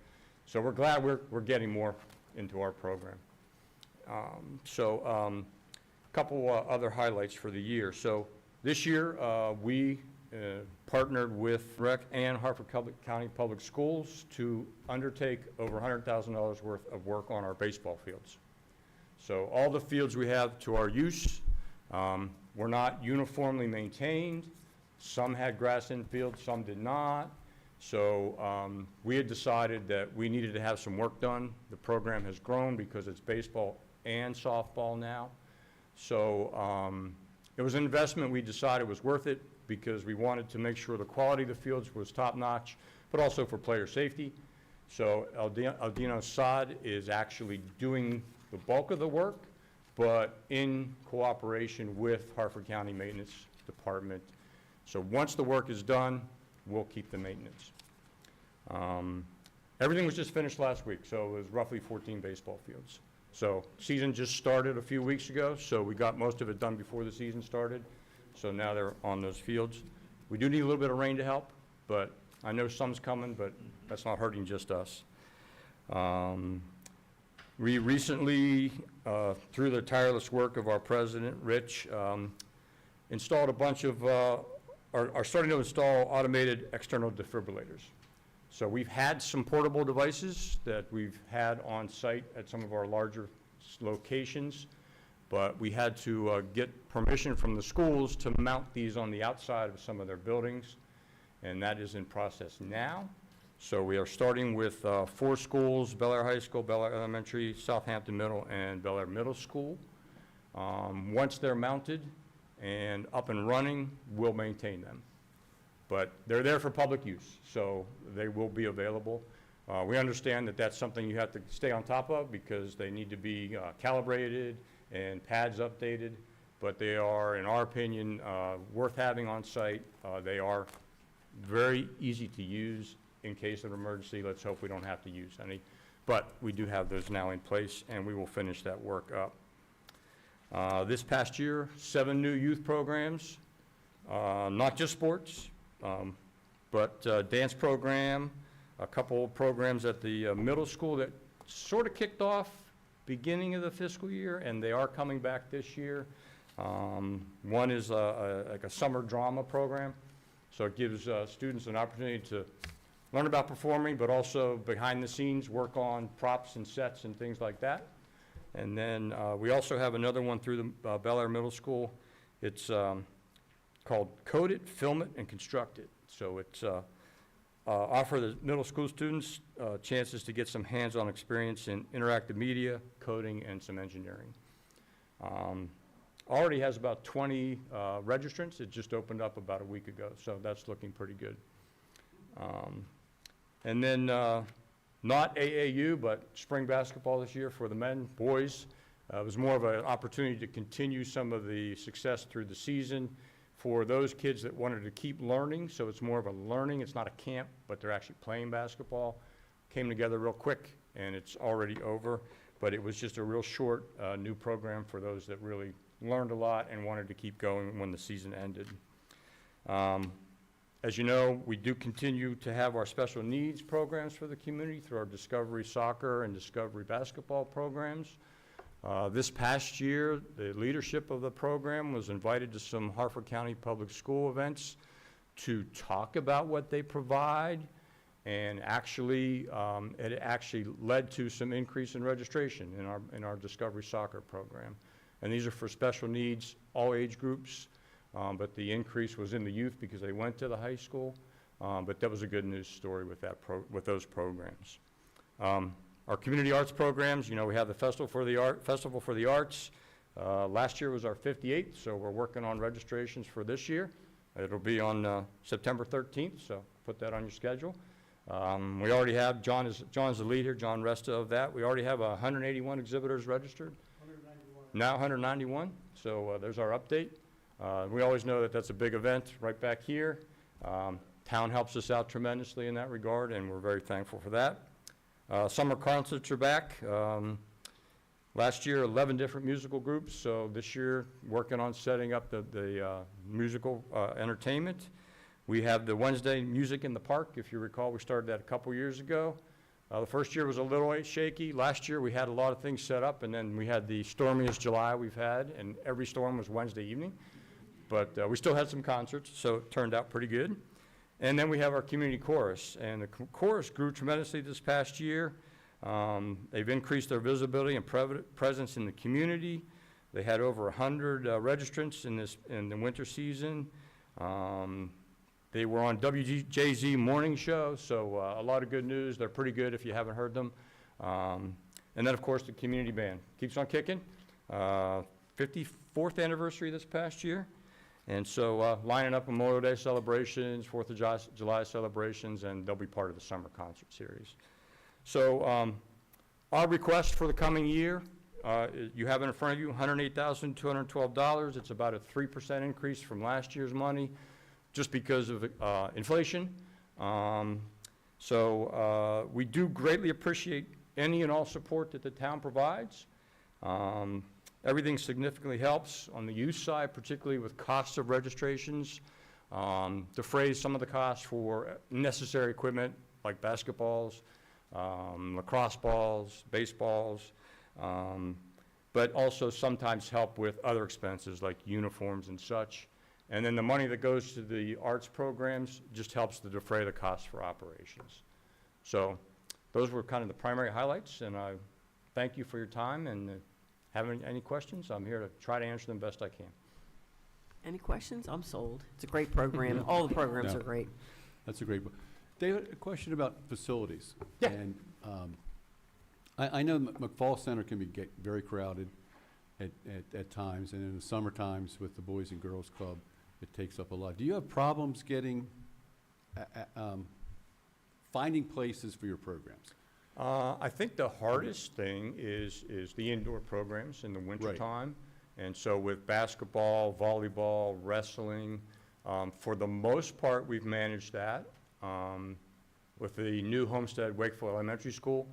So we're glad we're getting more into our program. A couple other highlights for the year. So this year, we partnered with Rec and Hartford County Public Schools to undertake over $100,000 worth of work on our baseball fields. So all the fields we have to our use were not uniformly maintained. Some had grass infield, some did not. So we had decided that we needed to have some work done. The program has grown because it's baseball and softball now. So it was an investment we decided was worth it, because we wanted to make sure the quality of the fields was top-notch, but also for player safety. So Aldino Saad is actually doing the bulk of the work, but in cooperation with Hartford County Maintenance Department. So once the work is done, we'll keep the maintenance. Everything was just finished last week, so it was roughly 14 baseball fields. So season just started a few weeks ago, so we got most of it done before the season started. So now they're on those fields. We do need a little bit of rain to help, but I know some's coming, but that's not hurting just us. We recently, through the tireless work of our president, Rich, installed a bunch of, are starting to install automated external defibrillators. So we've had some portable devices that we've had on site at some of our larger locations, but we had to get permission from the schools to mount these on the outside of some of their buildings, and that is in process now. So we are starting with 4 schools: Bel Air High School, Bel Air Elementary, Southampton Middle, and Bel Air Middle School. Once they're mounted and up and running, we'll maintain them. But they're there for public use, so they will be available. We understand that that's something you have to stay on top of, because they need to be calibrated and pads updated, but they are, in our opinion, worth having on site. They are very easy to use in case of emergency. Let's hope we don't have to use any, but we do have those now in place, and we will finish that work up. This past year, 7 new youth programs, not just sports, but dance program, a couple of programs at the middle school that sort of kicked off beginning of the fiscal year, and they are coming back this year. One is like a summer drama program, so it gives students an opportunity to learn about performing, but also behind the scenes work on props and sets and things like that. And then we also have another one through the Bel Air Middle School. It's called Code It, Film It, and Construct It. So it's offer the middle school students chances to get some hands-on experience in interactive media, coding, and some engineering. Already has about 20 registrants. It just opened up about a week ago, so that's looking pretty good. And then, not AAU, but spring basketball this year for the men, boys. It was more of an opportunity to continue some of the success through the season for those kids that wanted to keep learning. So it's more of a learning. It's not a camp, but they're actually playing basketball. Came together real quick, and it's already over. But it was just a real short, new program for those that really learned a lot and wanted to keep going when the season ended. As you know, we do continue to have our special needs programs for the community through our Discovery Soccer and Discovery Basketball programs. This past year, the leadership of the program was invited to some Harford County Public School events to talk about what they provide, and actually, it actually led to some increase in registration in our Discovery Soccer program. And these are for special needs, all age groups. But the increase was in the youth because they went to the high school. But that was a good news story with with those programs. Our community arts programs, you know, we have the Festival for the Arts. Last year was our 58th, so we're working on registrations for this year. It'll be on September 13th, so put that on your schedule. We already have, John's the lead here, John Resta of that. We already have 181 exhibitors registered. 191. Now 191, so there's our update. We always know that that's a big event right back here. Town helps us out tremendously in that regard, and we're very thankful for that. Summer concerts are back. Last year, 11 different musical groups, so this year, working on setting up the musical entertainment. We have the Wednesday Music in the Park. If you recall, we started that a couple years ago. The first year was a little shaky. Last year, we had a lot of things set up, and then we had the stormiest July we've had, and every storm was Wednesday evening. But we still had some concerts, so it turned out pretty good. And then we have our community chorus, and the chorus grew tremendously this past year. They've increased their visibility and presence in the community. They had over 100 registrants in the winter season. They were on WJZ morning show, so a lot of good news. They're pretty good if you haven't heard them. And then, of course, the community band keeps on kicking. 54th anniversary this past year. And so lining up Memorial Day celebrations, 4th of July celebrations, and they'll be part of the summer concert series. So our request for the coming year, you have it in front of you, $108,212. It's about a 3% increase from last year's money, just because of inflation. So we do greatly appreciate any and all support that the town provides. Everything significantly helps on the youth side, particularly with costs of registrations, defrays some of the costs for necessary equipment like basketballs, lacrosse balls, baseballs, but also sometimes help with other expenses like uniforms and such. And then the money that goes to the arts programs just helps to defray the costs for operations. So those were kind of the primary highlights, and I thank you for your time, and have any questions, I'm here to try to answer them best I can. Any questions? I'm sold. It's a great program. All the programs No. are great. That's a great book. David, a question about facilities. Yeah. And I know McFall Center can get very crowded at times, and in the summer times with the Boys and Girls Club, it takes up a lot. Do you have problems getting, finding places for your programs? I think the hardest thing is the indoor programs in the wintertime. And so with basketball, volleyball, wrestling, for the most part, we've managed that. With the new Homestead Wakefield Elementary School,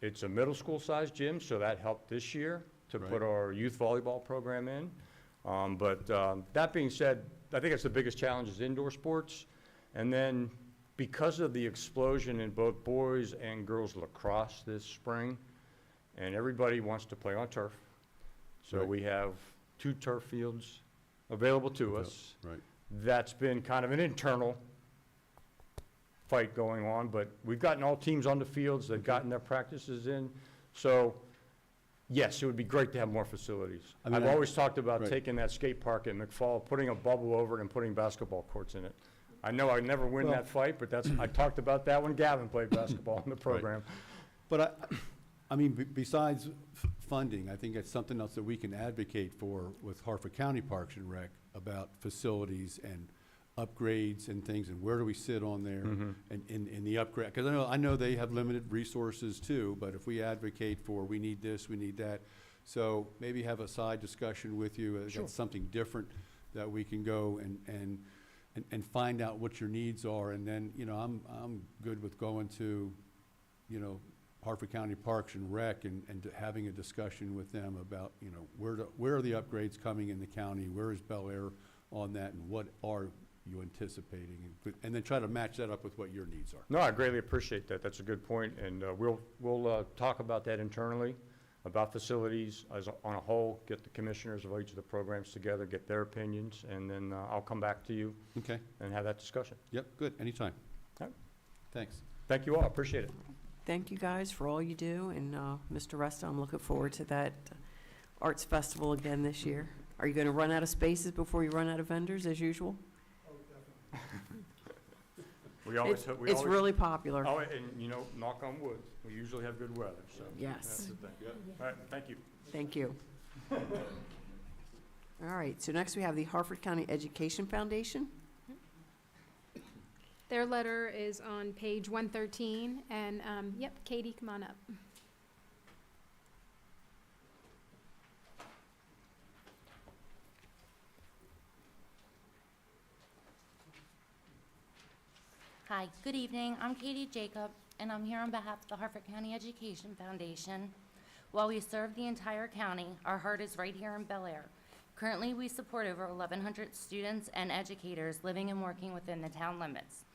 it's a middle school sized gym, so that helped this year to put our youth volleyball program in. But that being said, I think it's the biggest challenge is indoor sports. And then because of the explosion in both boys and girls lacrosse this spring, and everybody wants to play on turf. So we have 2 turf fields available to us. Right. That's been kind of an internal fight going on, but we've gotten all teams on the fields, they've gotten their practices in. So, yes, it would be great to have more facilities. I mean, I've always talked about right. taking that skate park at McFall, putting a bubble over it and putting basketball courts in it. I know I'd never win that fight, but I talked about that when Gavin played basketball in the program. But I mean, besides funding, I think it's something else that we can advocate for with Harford County Parks and Rec about facilities and upgrades and things, and where do we sit on there? Mhm. And in the upgrade, because I know they have limited resources too, but if we advocate for, we need this, we need that, so maybe have a side discussion with you, Sure. that's something different that we can go and find out what your needs are, and then, you know, I'm good with going to, you know, Hartford County Parks and Rec and having a discussion with them about, you know, where are the upgrades coming in the county, where is Bel Air on that, and what are you anticipating, and then try to match that up with what your needs are. No, I greatly appreciate that. That's a good point, and we'll talk about that internally, about facilities as on a whole, get the commissioners of each of the programs together, get their opinions, and then I'll come back to you Okay, and have that discussion. yep, good, anytime. All right. Thanks. Thank you all, appreciate it. Thank you guys for all you do, and Mr. Resta, I'm looking forward to that Arts Festival again this year. Are you going to run out of spaces before you run out of vendors, as usual? It's really popular. Oh, and you know, knock on wood, we usually have good weather, so. Yes. That's the thing. All right, thank you. Thank you. All right, so next we have the Hartford County Education Foundation. Their letter is on page 113, and, yep, Katie, come on up. Hi, good evening. I'm Katie Jacob, and I'm here on behalf of the Hartford County Education Foundation. While we serve the entire county, our heart is right here in Bel Air. Currently, we support over 1,100 students and educators living and working within the town limits.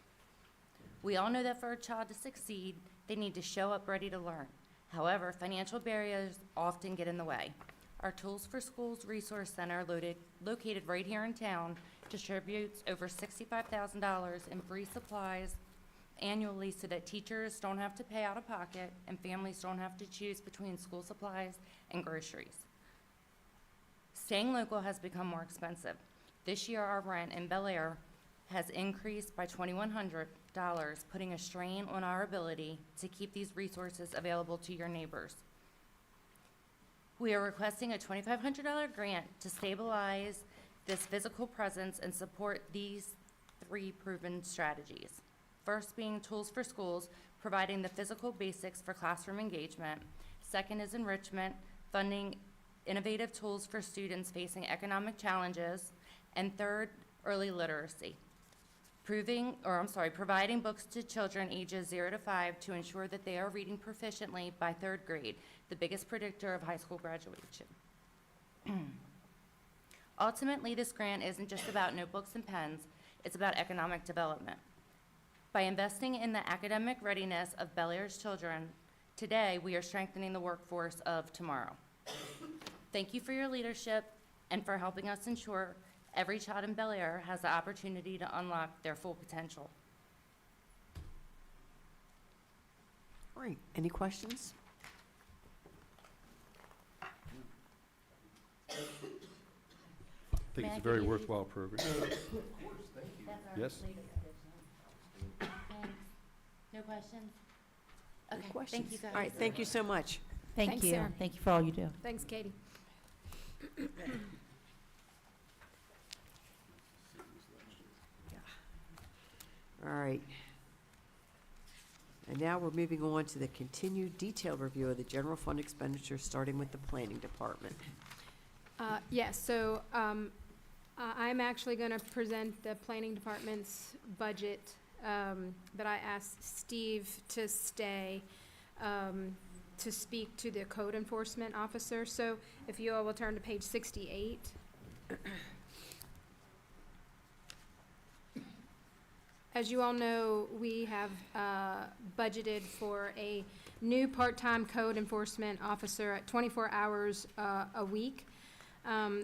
We all know that for a child to succeed, they need to show up ready to learn. However, financial barriers often get in the way. Our Tools for Schools Resource Center, located right here in town, distributes over $65,000 in free supplies annually so that teachers don't have to pay out of pocket and families don't have to choose between school supplies and groceries. Staying local has become more expensive. This year, our rent in Bel Air has increased by $2,100, putting a strain on our ability to keep these resources available to your neighbors. We are requesting a $2,500 grant to stabilize this physical presence and support these 3 proven strategies. First being Tools for Schools, providing the physical basics for classroom engagement. Second is enrichment, funding innovative tools for students facing economic challenges. And third, early literacy, providing books to children ages 0 to 5 to ensure that they are reading proficiently by 3rd grade, the biggest predictor of high school graduation. Ultimately, this grant isn't just about notebooks and pens, it's about economic development. By investing in the academic readiness of Bel Air's children, today we are strengthening the workforce of tomorrow. Thank you for your leadership and for helping us ensure every child in Bel Air has the opportunity to unlock their full potential. All right, any questions? I think May it's I a very give you- worthwhile program. That's our Yes? latest addition. Thanks. No questions? Any Okay, questions? thank you guys. All right, thank you so much. Thank Thanks, you. Sarah. Thank you for all you do. Thanks, Katie. All right. And now we're moving on to the continued detailed review of the general fund expenditures, starting with the planning department. Yes, so I'm actually going to present the planning department's budget, but I asked Steve to stay to speak to the code enforcement officer. So if you all will turn to page 68. As you all know, we have budgeted for a new part-time code enforcement officer at 24 hours a week.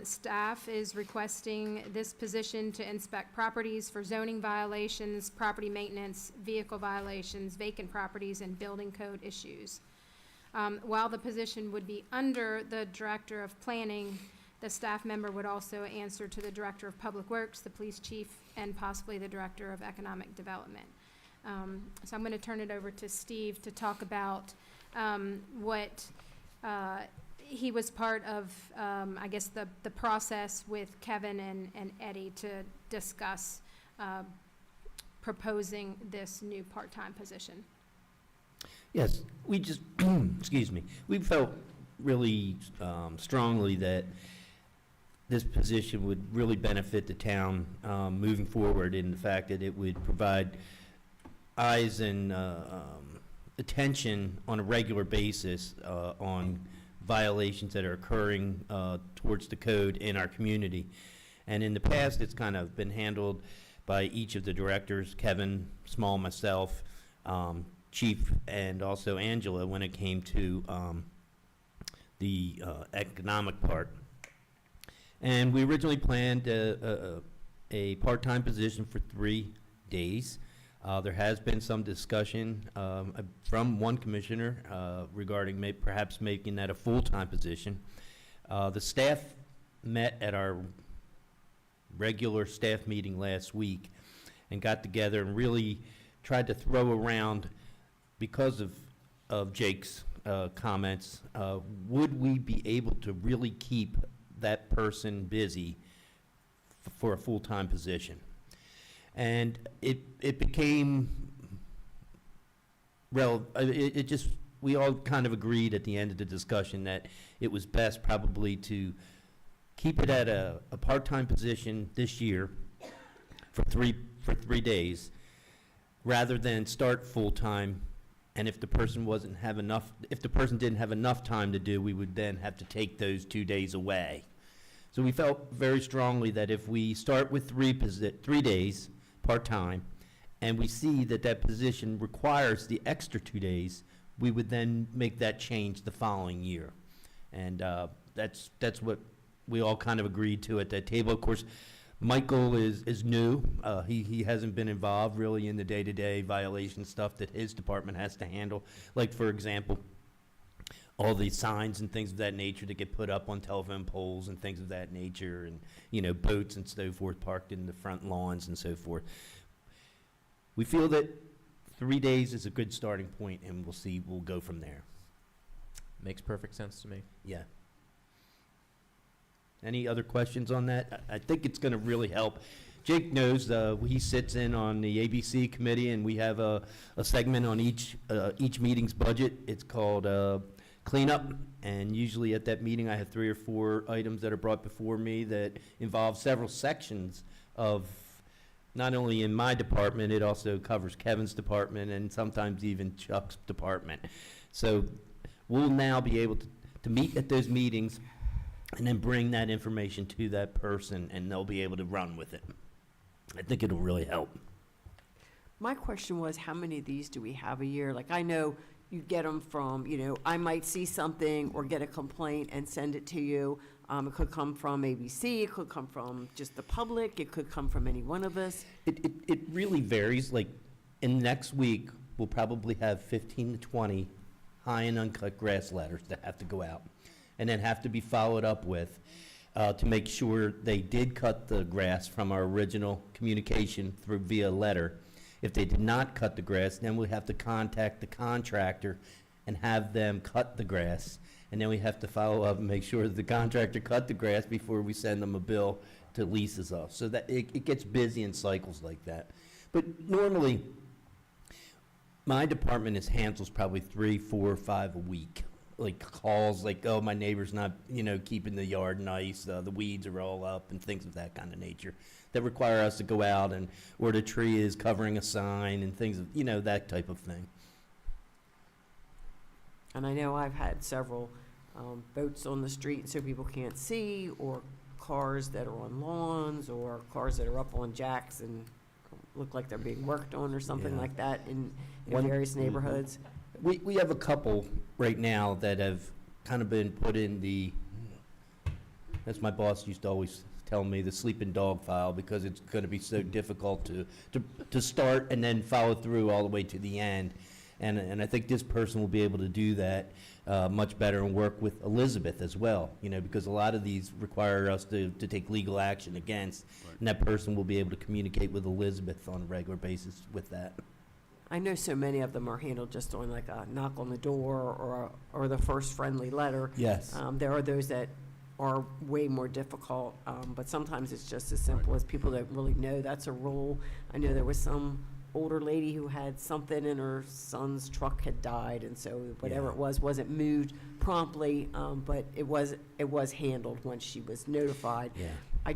Staff is requesting this position to inspect properties for zoning violations, property maintenance, vehicle violations, vacant properties, and building code issues. While the position would be under the Director of Planning, the staff member would also answer to the Director of Public Works, the Police Chief, and possibly the Director of Economic Development. So I'm going to turn it over to Steve to talk about what he was part of, I guess, the process with Kevin and Eddie to discuss proposing this new part-time position. Yes, we just, excuse me, we felt really strongly that this position would really benefit the town moving forward in the fact that it would provide eyes and attention on a regular basis on violations that are occurring towards the code in our community. And in the past, it's kind of been handled by each of the directors, Kevin, Small, myself, Chief, and also Angela when it came to the economic part. And we originally planned a part-time position for 3 days. There has been some discussion from one commissioner regarding perhaps making that a full-time position. The staff met at our regular staff meeting last week and got together and really tried to throw around, because of Jake's comments, would we be able to really keep that person busy for a full-time position? And it became, we all kind of agreed at the end of the discussion that it was best probably to keep it at a part-time position this year for three days, rather than start full-time. And if the person didn't have enough time to do, we would then have to take those 2 days away. So we felt very strongly that if we start with 3 days part-time, and we see that that position requires the extra 2 days, we would then make that change the following year. And that's what we all kind of agreed to at that table. Of course, Michael is new. He hasn't been involved really in the day-to-day violation stuff that his department has to handle. Like, for example, all the signs and things of that nature that get put up on telephone poles and things of that nature, and, you know, boats and so forth parked in the front lawns and so forth. We feel that 3 days is a good starting point, and we'll go from there. Makes perfect sense to me. Yeah. Any other questions on that? I think it's going to really help. Jake knows he sits in on the ABC committee, and we have a segment on each meeting's budget. It's called cleanup, and usually at that meeting I have 3 or 4 items that are brought before me that involve several sections of, not only in my department, it also covers Kevin's department and sometimes even Chuck's department. So we'll now be able to meet at those meetings and then bring that information to that person, and they'll be able to run with it. I think it'll really help. My question was, how many of these do we have a year? Like, I know you get them from, I might see something or get a complaint and send it to you. It could come from ABC, it could come from just the public, it could come from any one of us. It really varies. Like, in next week, we'll probably have 15 to 20 high and uncut grass letters that have to go out, and then have to be followed up with to make sure they did cut the grass from our original communication via letter. If they did not cut the grass, then we have to contact the contractor and have them cut the grass. And then we have to follow up and make sure that the contractor cut the grass before we send them a bill to lease us off. So that it gets busy in cycles like that. But normally, my department handles probably 3, 4, 5 a week. Like calls, like, oh, my neighbor's not, keeping the yard nice, the weeds are all up, and things of that kind of nature that require us to go out, and or the tree is covering a sign and things of, that type of thing. And I know I've had several boats on the street so people can't see, or cars that are on lawns, or cars that are up on jacks and look like they're being worked on or something Yeah. like that in One- various neighborhoods. We have a couple right now that have kind of been put in as my boss used to always tell me, the sleeping dog file, because it's going to be so difficult to start and then follow through all the way to the end. And I think this person will be able to do that much better and work with Elizabeth as well, because a lot of these require us to take legal action against, and that person will be able to communicate with Elizabeth on a regular basis with that. I know so many of them are handled just on like a knock on the door or the first friendly letter. Yes. There are those that are way more difficult, but sometimes it's just as simple as people don't really know that's a rule. I know there was some older lady who had something in her son's truck had died, and so whatever Yeah. it was, wasn't moved promptly, but it was handled when she was notified. Yeah. I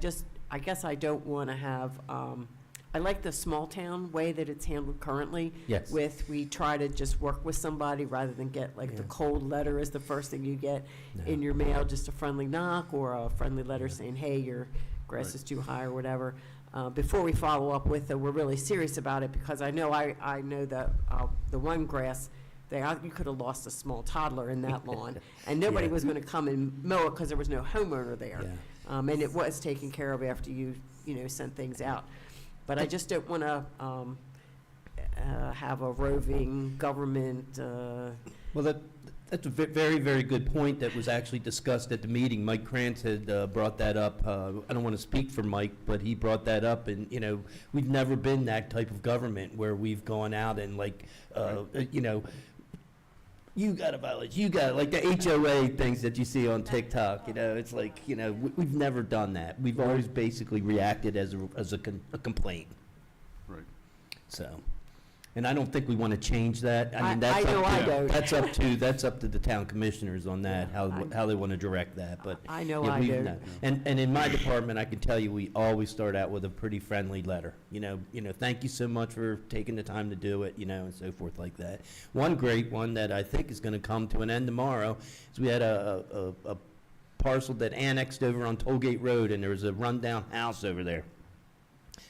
guess I don't want to have, I like the small town way that it's handled currently. Yes. With, we try to just work with somebody rather than get like the Yeah. cold letter is the first thing you get No. in your mail, just a friendly knock or a friendly letter saying, hey, your grass Right. is too high or whatever. Before we follow up with it, we're really serious about it, because I know that the one grass, you could have lost a small toddler in that lawn, and nobody Yeah. was going to come and mow it because there was no homeowner there. Yeah. And it was taken care of after you sent things out. But I just don't want to have a roving government, Well, that's a very, very good point that was actually discussed at the meeting. Mike Krantz had brought that up. I don't want to speak for Mike, but he brought that up, and, we've never been that type of government where we've gone out and you got to violate, like the HOA things that you see on TikTok, it's like, we've never done that. We've always basically reacted as a complaint, Right. so. And I don't think we want to change that. I mean, that's I know up I to, don't. that's up to the town commissioners on that, how they want to direct that, but. I know yeah, I we've don't. not- And in my department, I can tell you, we always start out with a pretty friendly letter. Thank you so much for taking the time to do it, and so forth like that. One great one that I think is going to come to an end tomorrow is we had a parcel that annexed over on Tollgate Road, and there was a rundown house over there.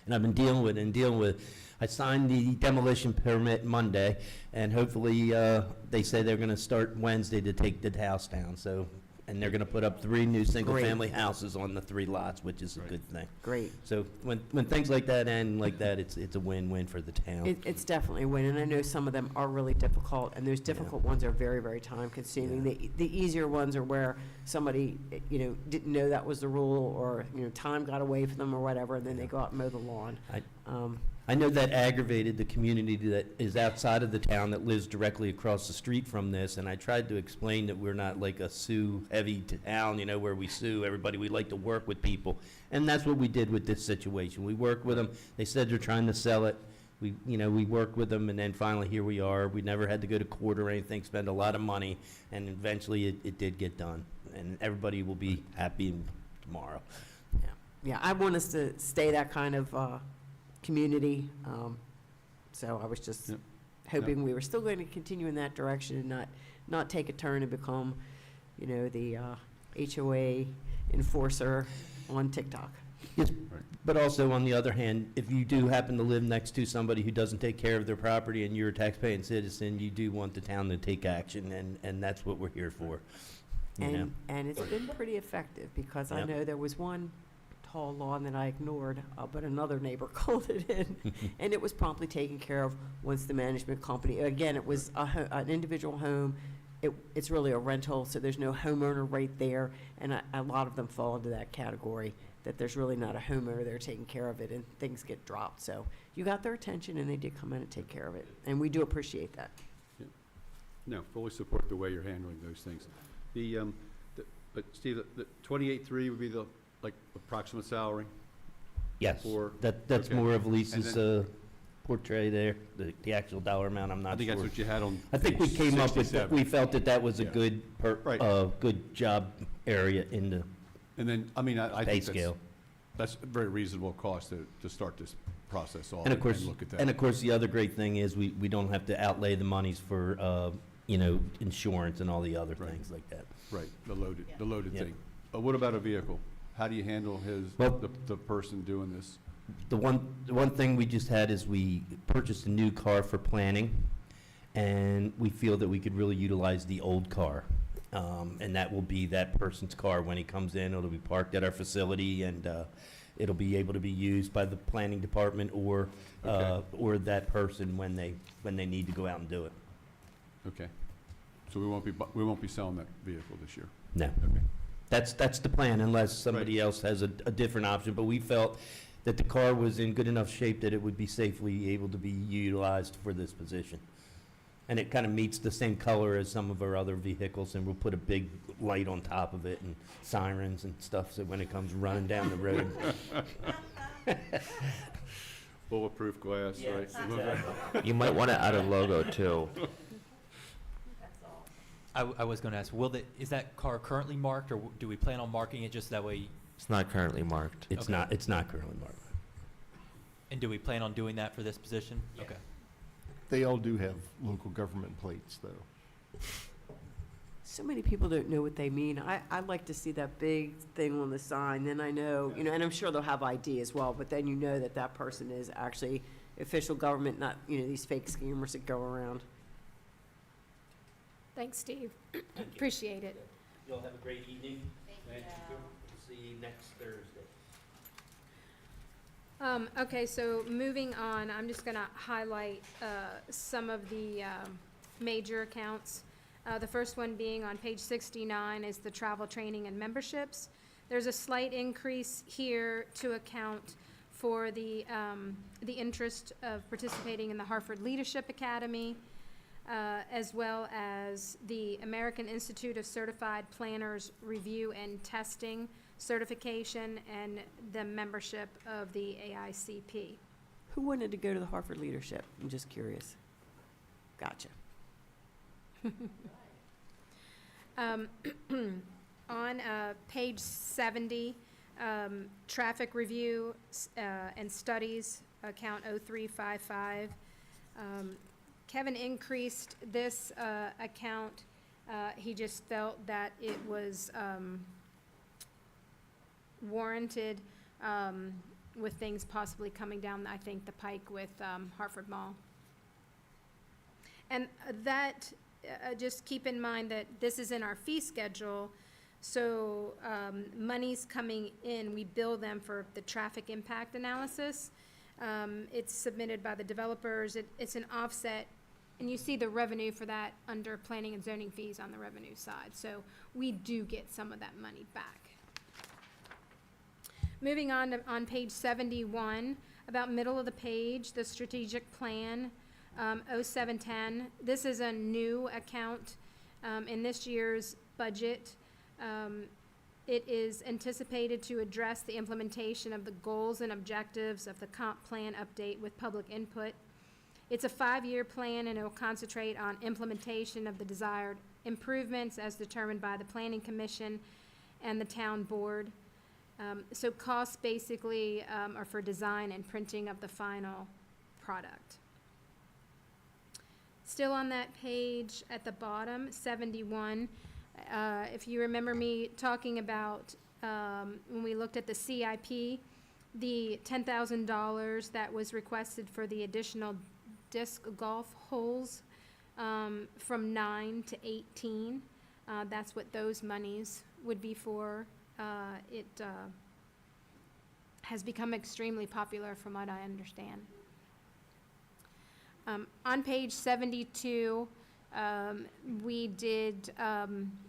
And I've been dealing with. I signed the demolition permit Monday, and hopefully, they say they're gonna start Wednesday to take the house down, so, and they're gonna put up 3 new single-family houses on the 3 lots, which is a good thing. Great. So when things like that end like that, it's a win-win for the town. It's definitely a win, and I know some of them are really difficult, and those difficult ones are very, very time-consuming. The easier ones are where somebody, didn't know that was the rule, or, time got away from them or whatever, and then they go out and mow the lawn. I know that aggravated the community that is outside of the town that lives directly across the street from this, and I tried to explain that we're not like a sue-heavy town, where we sue everybody. We like to work with people, and that's what we did with this situation. We worked with them. They said they're trying to sell it. We worked with them, and then finally here we are. We never had to go to court or anything, spend a lot of money, and eventually it did get done, and everybody will be happy tomorrow. Yeah, I want us to stay that kind of community, so I was just Yep. hoping we were still going to continue in that direction and not take a turn and become, the HOA enforcer on TikTok. Yes, but also, on the other hand, if you do happen to live next to somebody who doesn't take care of their property and you're a taxpaying citizen, you do want the town to take action, and that's what we're here for, And it's been pretty effective, because I Yep. know there was one tall lawn that I ignored, but another neighbor called it in, and it was promptly taken care of once the management company, again, it was an individual home. It's really a rental, so there's no homeowner right there, and a lot of them fall into that category, that there's really not a homeowner there taking care of it, and things get dropped. So you got their attention, and they did come in and take care of it, and we do appreciate that. No, fully support the way you're handling those things. But Steve, the 28.3 would be the, approximate salary? Yes, For- that's okay. more of And Lisa's then- portray there, the actual dollar amount, I'm not sure. I think that's what you had on I think we page came up with, 67. we felt that was a Yeah. good, Right. good job area in the And then, I pay think scale. that's a very reasonable cost to start this process off And of course, look at that. and of course, the other great thing is we don't have to outlay the monies for, insurance and all the other Right. things like that. Right, the loaded Yeah. thing. What about a vehicle? How do you handle Well- the person doing this? The one thing we just had is we purchased a new car for planning, and we feel that we could really utilize the old car. And that will be that person's car when he comes in. It'll be parked at our facility, and it'll be able to be used by the planning department or that person when they need to go out and do it. Okay. So we won't be selling that vehicle this year? No. Okay. That's the plan, unless somebody else has a different option. But we felt that the car was in good enough shape that it would be safely able to be utilized for this position. And it kind of meets the same color as some of our other vehicles, and we'll put a big light on top of it and sirens and stuff, so when it comes running down the road. Bulletproof glass, right? You might want to add a logo too. I was gonna ask, is that car currently marked, or do we plan on marking it just that way? It's not currently marked. It's Okay. not, it's not currently marked. And do we plan on doing that for this position? Okay. They all do have local government plates, though. So many people don't know what they mean. I'd like to see that big thing on the sign, then I know, you know, and I'm sure they'll have ID as well, but then you know that that person is actually official government, not, you know, these fake scammers that go around. Thanks, Steve. Appreciate it. You'll have a great evening. Thank you. We'll see you next Thursday. Okay, so moving on, I'm just gonna highlight, some of the, major accounts. The first one being on page 69 is the travel, training, and memberships. There's a slight increase here to account for the interest of participating in the Hartford Leadership Academy, as well as the American Institute of Certified Planners Review and Testing certification and the membership of the AICP. Who wanted to go to the Hartford Leadership? I'm just curious. Gotcha. On page 70, traffic review and studies, account 0355. Kevin increased this account. He just felt that it was warranted with things possibly coming down, I think, the pike with Hartford Mall. And that, just keep in mind that this is in our fee schedule, so monies coming in, we bill them for the traffic impact analysis. It's submitted by the developers, it's an offset, and you see the revenue for that under planning and zoning fees on the revenue side. So we do get some of that money back. Moving on to, on page 71, about middle of the page, the strategic plan, 0710. This is a new account in this year's budget. It is anticipated to address the implementation of the goals and objectives of the comp plan update with public input. It's a 5-year plan, and it will concentrate on implementation of the desired improvements as determined by the Planning Commission and the town board. So costs basically are for design and printing of the final product. Still on that page at the bottom, 71, if you remember me talking about when we looked at the CIP, the $10,000 that was requested for the additional disc golf holes from 9 to 18, that's what those monies would be for. It has become extremely popular from what I understand. On page 72, we did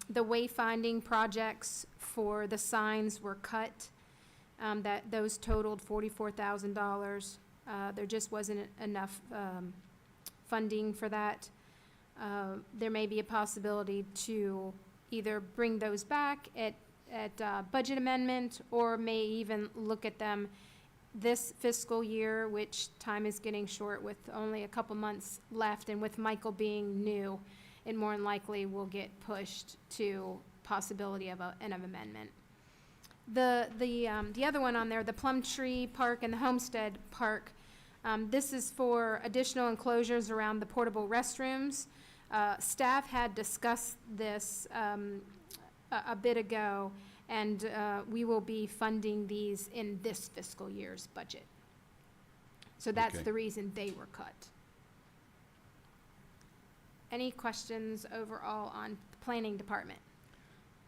the wayfinding projects for the signs were cut. That those totaled $44,000. There just wasn't enough funding for that. There may be a possibility to either bring those back at budget amendment, or may even look at them this fiscal year, which time is getting short with only a couple months left, and with Michael being new, it more than likely will get pushed to possibility of an amendment. The other one on there, the Plumtree Park and the Homestead Park, this is for additional enclosures around the portable restrooms. Staff had discussed this a bit ago, and we will be funding these in this fiscal year's budget. So that's Okay. the reason they were cut. Any questions overall on the planning department?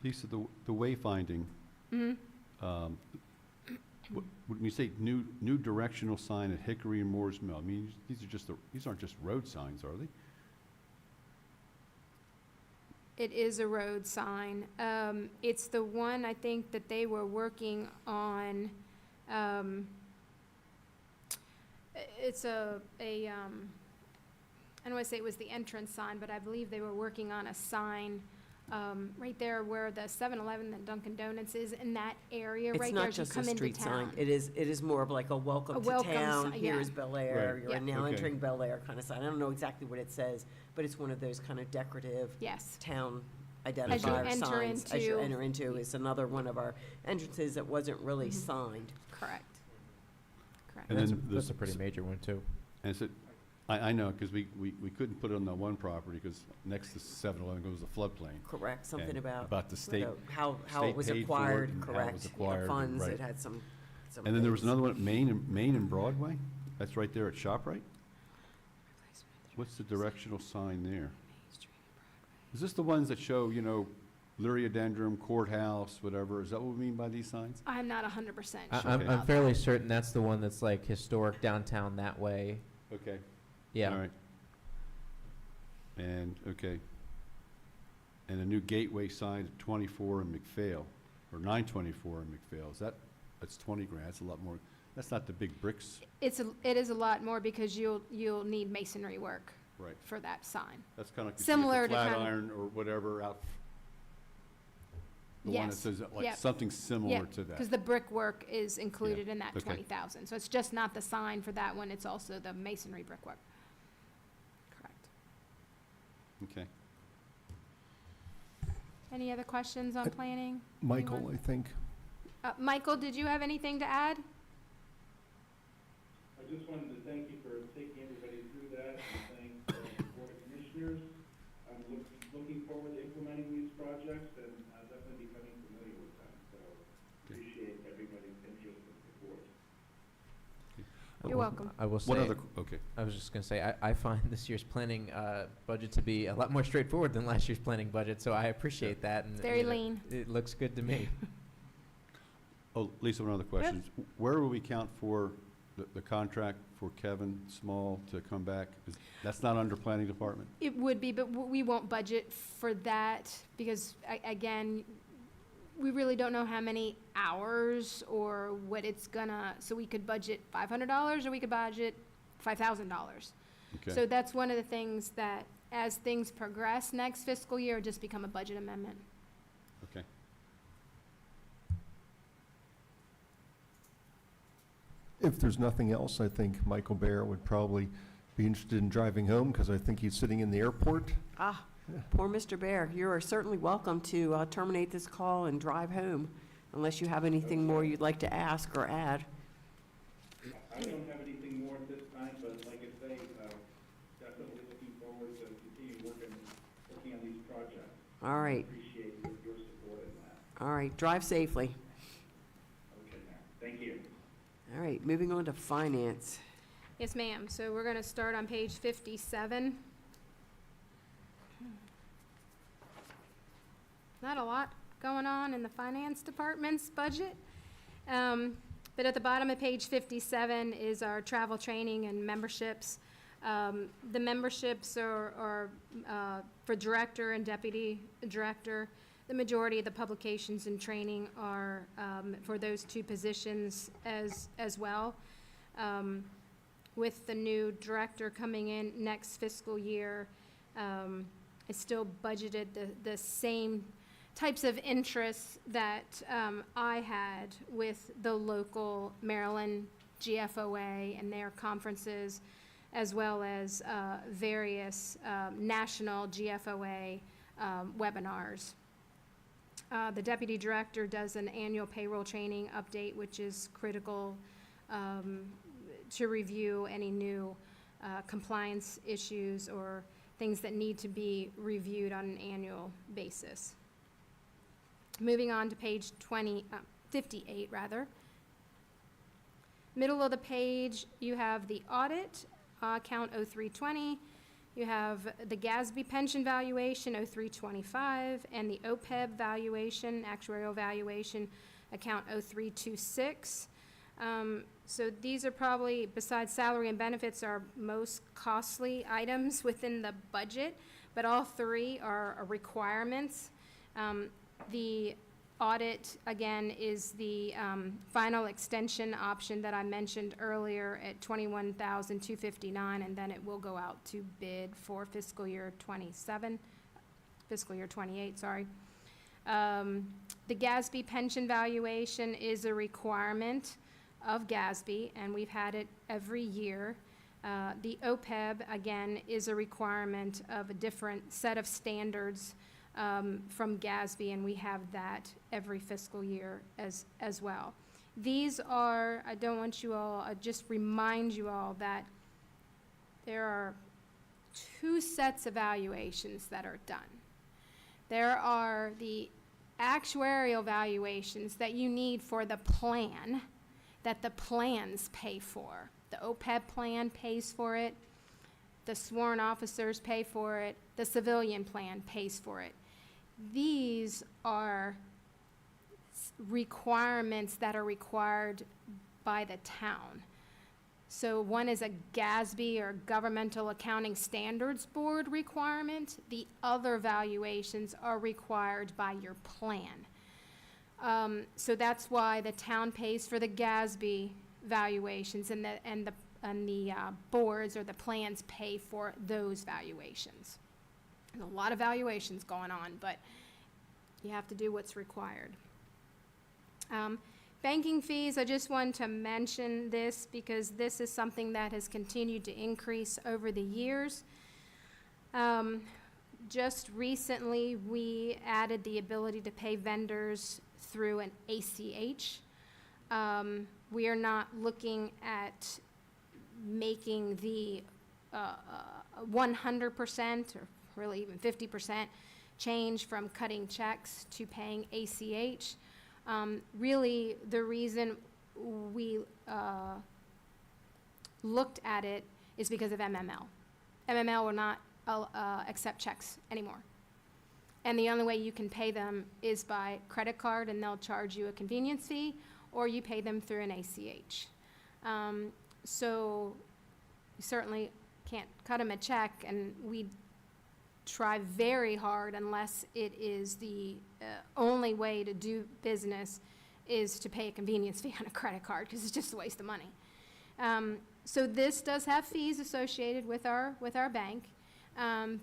Lisa, the wayfinding, when you say new directional sign at Hickory and Moore's Mill, I mean, these aren't just road signs, are they? It is a road sign. It's the one I think that they were working on. It's a I don't want to say it was the entrance sign, but I believe they were working on a sign right there where the 7-Eleven and Dunkin' Donuts is, in that area It's right there not as you just a come into street sign. town. It is more of like a welcome A to welcome town, si- here yeah. is Bel Air, Right. you're Yeah. now Okay. entering Bel Air kind of sign. I don't know exactly what it says, but it's one of those kind of decorative Yes. town As you identifier enter signs. As you into- enter into, it's another one of our entrances that wasn't really Mhm. signed. Correct. Correct. And That's, then that's this- a pretty major one, too. And is it, I know, because we couldn't put it on the one property, because next to 7-Eleven goes the floodplain. Correct, something And about. About the state, How state it was paid for it acquired, and how it correct. was The acquired, funds, right. it had some and then there was things. another one at Main and Broadway? That's right there at ShopRite? What's the directional sign there? Is this the ones that show, Luriadendrum, courthouse, whatever? Is that what we mean by these signs? I'm not 100% sure I'm about fairly that. certain that's the one that's like historic downtown that way. Okay. Yeah. All right. And, okay. And a new gateway sign at 24 in McPhail, or 924 in McPhail. That's 20 grand, that's a lot more. That's not the big bricks. It is a lot more because you'll need masonry work Right. for that sign. That's kind of Similar like to a kind of- Flatiron or whatever out. The one that Yes. says, like, Yep. something similar to that. Because the brickwork is included in that okay. 20,000. So it's just not the sign for that one, it's also the masonry brickwork. Correct. Okay. Any other questions on planning? Michael, Anyone? I think. Michael, did you have anything to add? I just wanted to thank you for taking everybody through that, and thank the Board of Commissioners. I'm looking forward to implementing these projects and definitely becoming familiar with them, so appreciate everybody's interest and support. You're welcome. I will say. What other, okay. I was just gonna say, I find this year's planning budget to be a lot more straightforward than last year's planning budget, so I appreciate that. And Very lean. It looks good to me. Oh, Lisa, one other question. Where will we count for the contract for Kevin Small to come back? That's not under planning department? It would be, but we won't budget for that because, again, we really don't know how many hours or what it's gonna, so we could budget $500 or we could budget $5,000. Okay. So that's one of the things that, as things progress next fiscal year, just become a budget amendment. Okay. If there's nothing else, I think Michael Bear would probably be interested in driving home, because I think he's sitting in the airport. Ah, poor Mr. Bear. You are certainly welcome to terminate this call and drive home, unless you have anything more you'd like to ask or add. I don't have anything more at this time, but like I say, definitely looking forward to continue working on these projects. All right, Appreciate your support in that. all right. Drive safely. Okay, now, thank you. All right, moving on to finance. Yes, ma'am. So we're gonna start on page 57. Not a lot going on in the finance department's budget. But at the bottom of page 57 is our travel training and memberships. The memberships are for director and deputy director. The majority of the publications and training are for those two positions as well. With the new director coming in next fiscal year, it's still budgeted the same types of interests that I had with the local Maryland GFOA and their conferences, as well as various national GFOA webinars. The deputy director does an annual payroll training update, which is critical to review any new compliance issues or things that need to be reviewed on an annual basis. Moving on to page 58 rather. Middle of the page, you have the audit, account 0320. You have the GASB pension valuation, 0325, and the OPEB valuation, actuarial valuation, account 0326. So these are probably, besides salary and benefits, our most costly items within the budget, but all three are requirements. The audit, again, is the final extension option that I mentioned earlier at $21,259, and then it will go out to bid for fiscal year 28, sorry. The GASB pension valuation is a requirement of GASB, and we've had it every year. The OPEB, again, is a requirement of a different set of standards from GASB, and we have that every fiscal year as well. These are, I don't want you all, I just remind you all that there are 2 sets of valuations that are done. There are the actuarial valuations that you need for the plan, that the plans pay for. The OPEB plan pays for it, the sworn officers pay for it, the civilian plan pays for it. These are requirements that are required by the town. So one is a GASB, or Governmental Accounting Standards Board requirement. The other valuations are required by your plan. So that's why the town pays for the GASB valuations, and the boards or the plans pay for those valuations. There's a lot of valuations going on, but you have to do what's required. Banking fees, I just wanted to mention this because this is something that has continued to increase over the years. Just recently, we added the ability to pay vendors through an ACH. We are not looking at making the 100% or really even 50% change from cutting checks to paying ACH. Really, the reason we looked at it is because of MML. MML will not accept checks anymore. And the only way you can pay them is by credit card, and they'll charge you a convenience fee, or you pay them through an ACH. So you certainly can't cut them a check, and we try very hard, unless it is the only way to do business is to pay a convenience fee on a credit card, because it's just a waste of money. So this does have fees associated with our bank,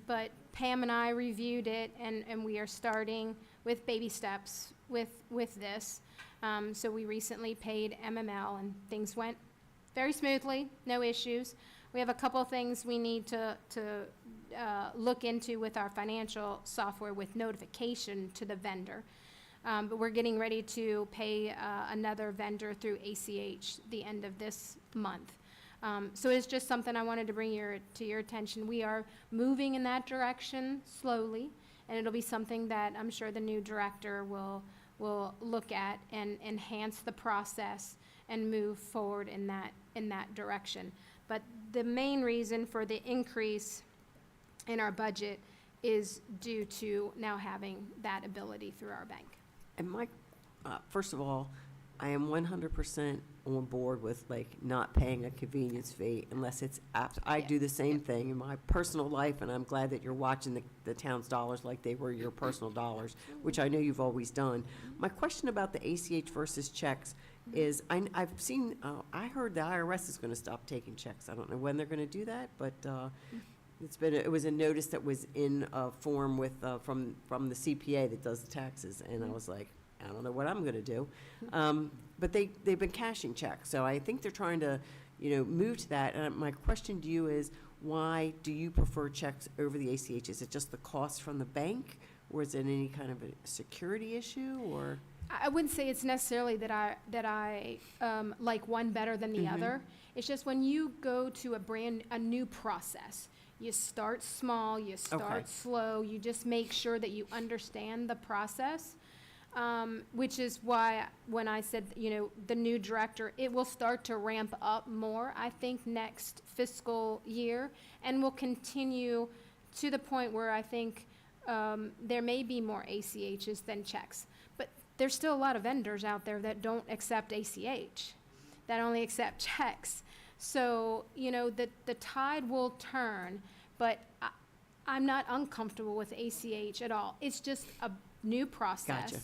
but Pam and I reviewed it, and we are starting with baby steps with this. So we recently paid MML, and things went very smoothly, no issues. We have a couple things we need to look into with our financial software with notification to the vendor. But we're getting ready to pay another vendor through ACH the end of this month. So it's just something I wanted to bring to your attention. We are moving in that direction slowly, and it'll be something that I'm sure the new director will look at and enhance the process and move forward in that direction. But the main reason for the increase in our budget is due to now having that ability through our bank. And Mike, first of all, I am 100% on board with not paying a convenience fee unless it's I do the same thing in my personal life, and I'm glad that you're watching the town's dollars like they were your personal dollars, which I know you've always done. My question about the ACH versus checks is, I've seen, I heard the IRS is going to stop taking checks. I don't know when they're going to do that, but it was a notice that was in a form with from the CPA that does the taxes, and I was like, I don't know what I'm going to do. But they've been cashing checks, so I think they're trying to, move to that. And my question to you is, why do you prefer checks over the ACH? Is it just the cost from the bank, or is it any kind of a security issue, or? I wouldn't say it's necessarily that I like one better than the other. It's just when you go to a new process, you start small, you start slow, you just make sure that you understand the process. Which is why when I said, the new director, it will start to ramp up more, I think, next fiscal year, and will continue to the point where I think there may be more ACHs than checks. But there's still a lot of vendors out there that don't accept ACH, that only accept checks. So, the tide will turn, but I'm not uncomfortable with ACH at all. It's just a new process. Gotcha.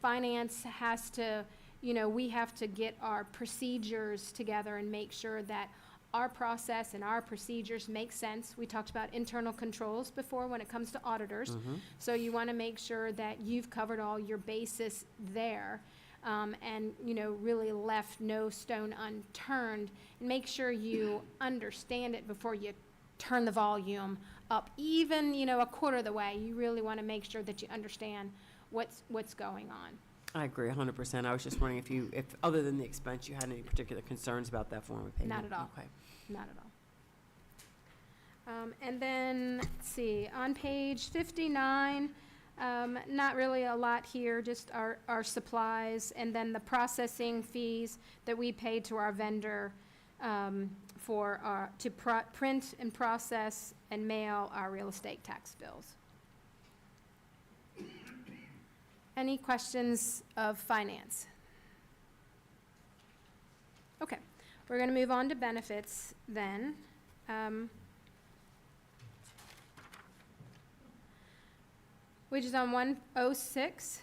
finance has to, we have to get our procedures together and make sure that our process and our procedures make sense. We talked about internal controls before when it comes to auditors. So you want to make sure that you've covered all your bases there, and, really left no stone unturned. And make sure you understand it before you turn the volume up, even, a quarter of the way. You really want to make sure that you understand what's going on. I agree 100%. I was just wondering if other than the expense, you had any particular concerns about that form of payment? Not at all. Okay. Not at all. And then, let's see, on page 59, not really a lot here, just our supplies, and then the processing fees that we paid to our vendor to print and process and mail our real estate tax bills. Any questions of finance? Okay, we're going to move on to benefits then. Which is on 106.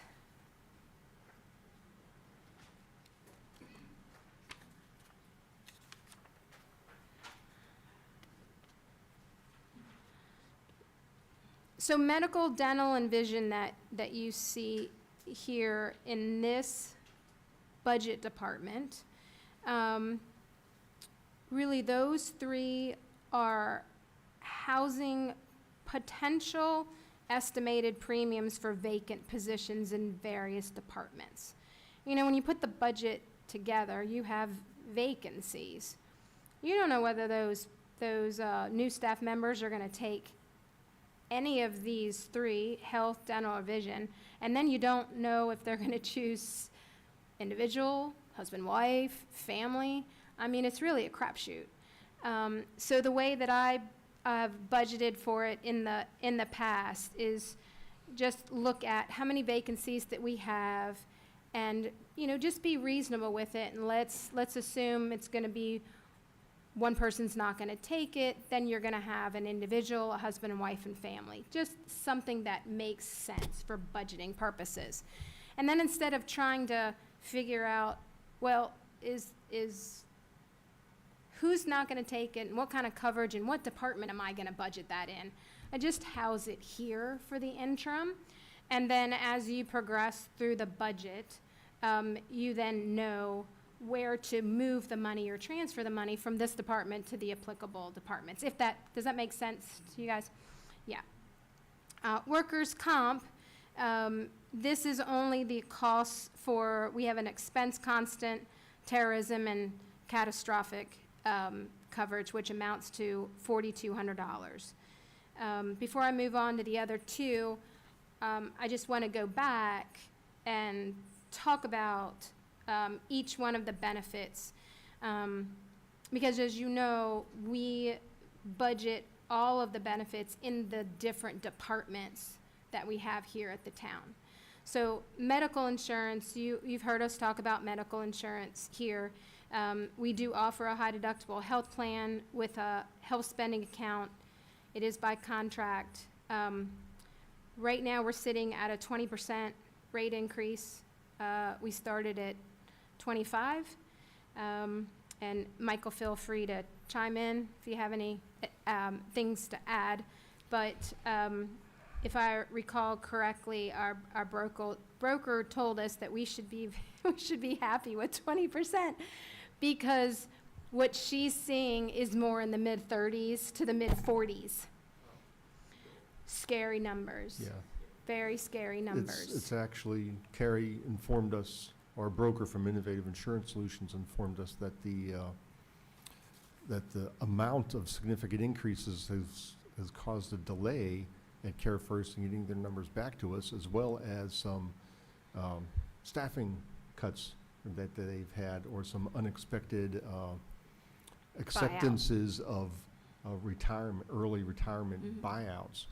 So medical, dental, and vision that you see here in this budget department, really those three are housing potential estimated premiums for vacant positions in various departments. When you put the budget together, you have vacancies. You don't know whether those new staff members are going to take any of these three, health, dental, or vision, and then you don't know if they're going to choose individual, husband, wife, family. It's really a crapshoot. So the way that I've budgeted for it in the past is just look at how many vacancies that we have, and just be reasonable with it, and let's assume it's going to be one person's not going to take it, then you're going to have an individual, a husband and wife and family. Just something that makes sense for budgeting purposes. And then instead of trying to figure out, well, is who's not going to take it, and what kind of coverage, and what department am I going to budget that in, I just house it here for the interim. And then as you progress through the budget, you then know where to move the money or transfer the money from this department to the applicable departments. Does that make sense to you guys? Yeah. Workers' comp, this is only the costs we have an expense constant, terrorism, and catastrophic coverage, which amounts to $4,200. Before I move on to the other two, I just want to go back and talk about each one of the benefits, because as you know, we budget all of the benefits in the different departments that we have here at the town. So medical insurance, you've heard us talk about medical insurance here. We do offer a high deductible health plan with a health spending account. It is by contract. Right now we're sitting at a 20% rate increase. We started at 25. And Michael, feel free to chime in if you have any things to add. But if I recall correctly, our broker told us that we should be happy with 20%, because what she's seeing is more in the mid-30s to the mid-40s. Scary numbers. Yeah. Very scary numbers. It's actually, Carrie informed us, our broker from Innovative Insurance Solutions informed us that the amount of significant increases has caused a delay at Care First in getting their numbers back to us, as well as some staffing cuts that they've had, or some unexpected acceptances of retirement, early retirement buyouts.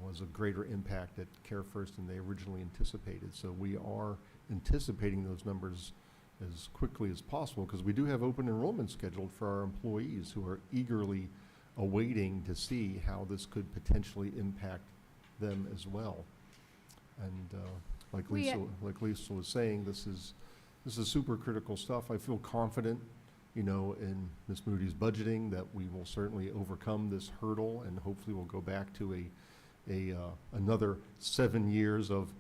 Was a greater impact at Care First than they originally anticipated. So we are anticipating those numbers as quickly as possible, because we do have open enrollment scheduled for our employees who are eagerly awaiting to see how this could potentially impact them as well. And like We, Lisa was saying, this is super critical stuff. I feel confident, in Ms. Moody's budgeting that we will certainly overcome this hurdle and hopefully we'll go back to another 7 years of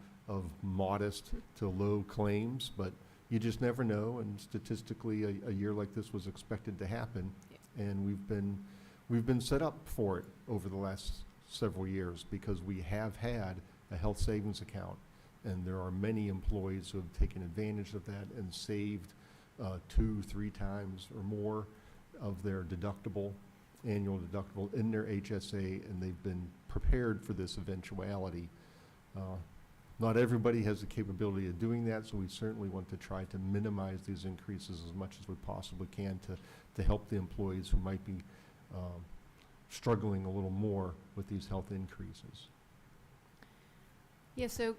modest to low claims, but you just never know, and statistically, a year like this was expected to happen. And we've been set up for it over the last several years because we have had a health savings account. And there are many employees who have taken advantage of that and saved 2-3 times or more of their annual deductible in their HSA, and they've been prepared for this eventuality. Not everybody has the capability of doing that, so we certainly want to try to minimize these increases as much as we possibly can to help the employees who might be struggling a little more with these health increases. Yeah, so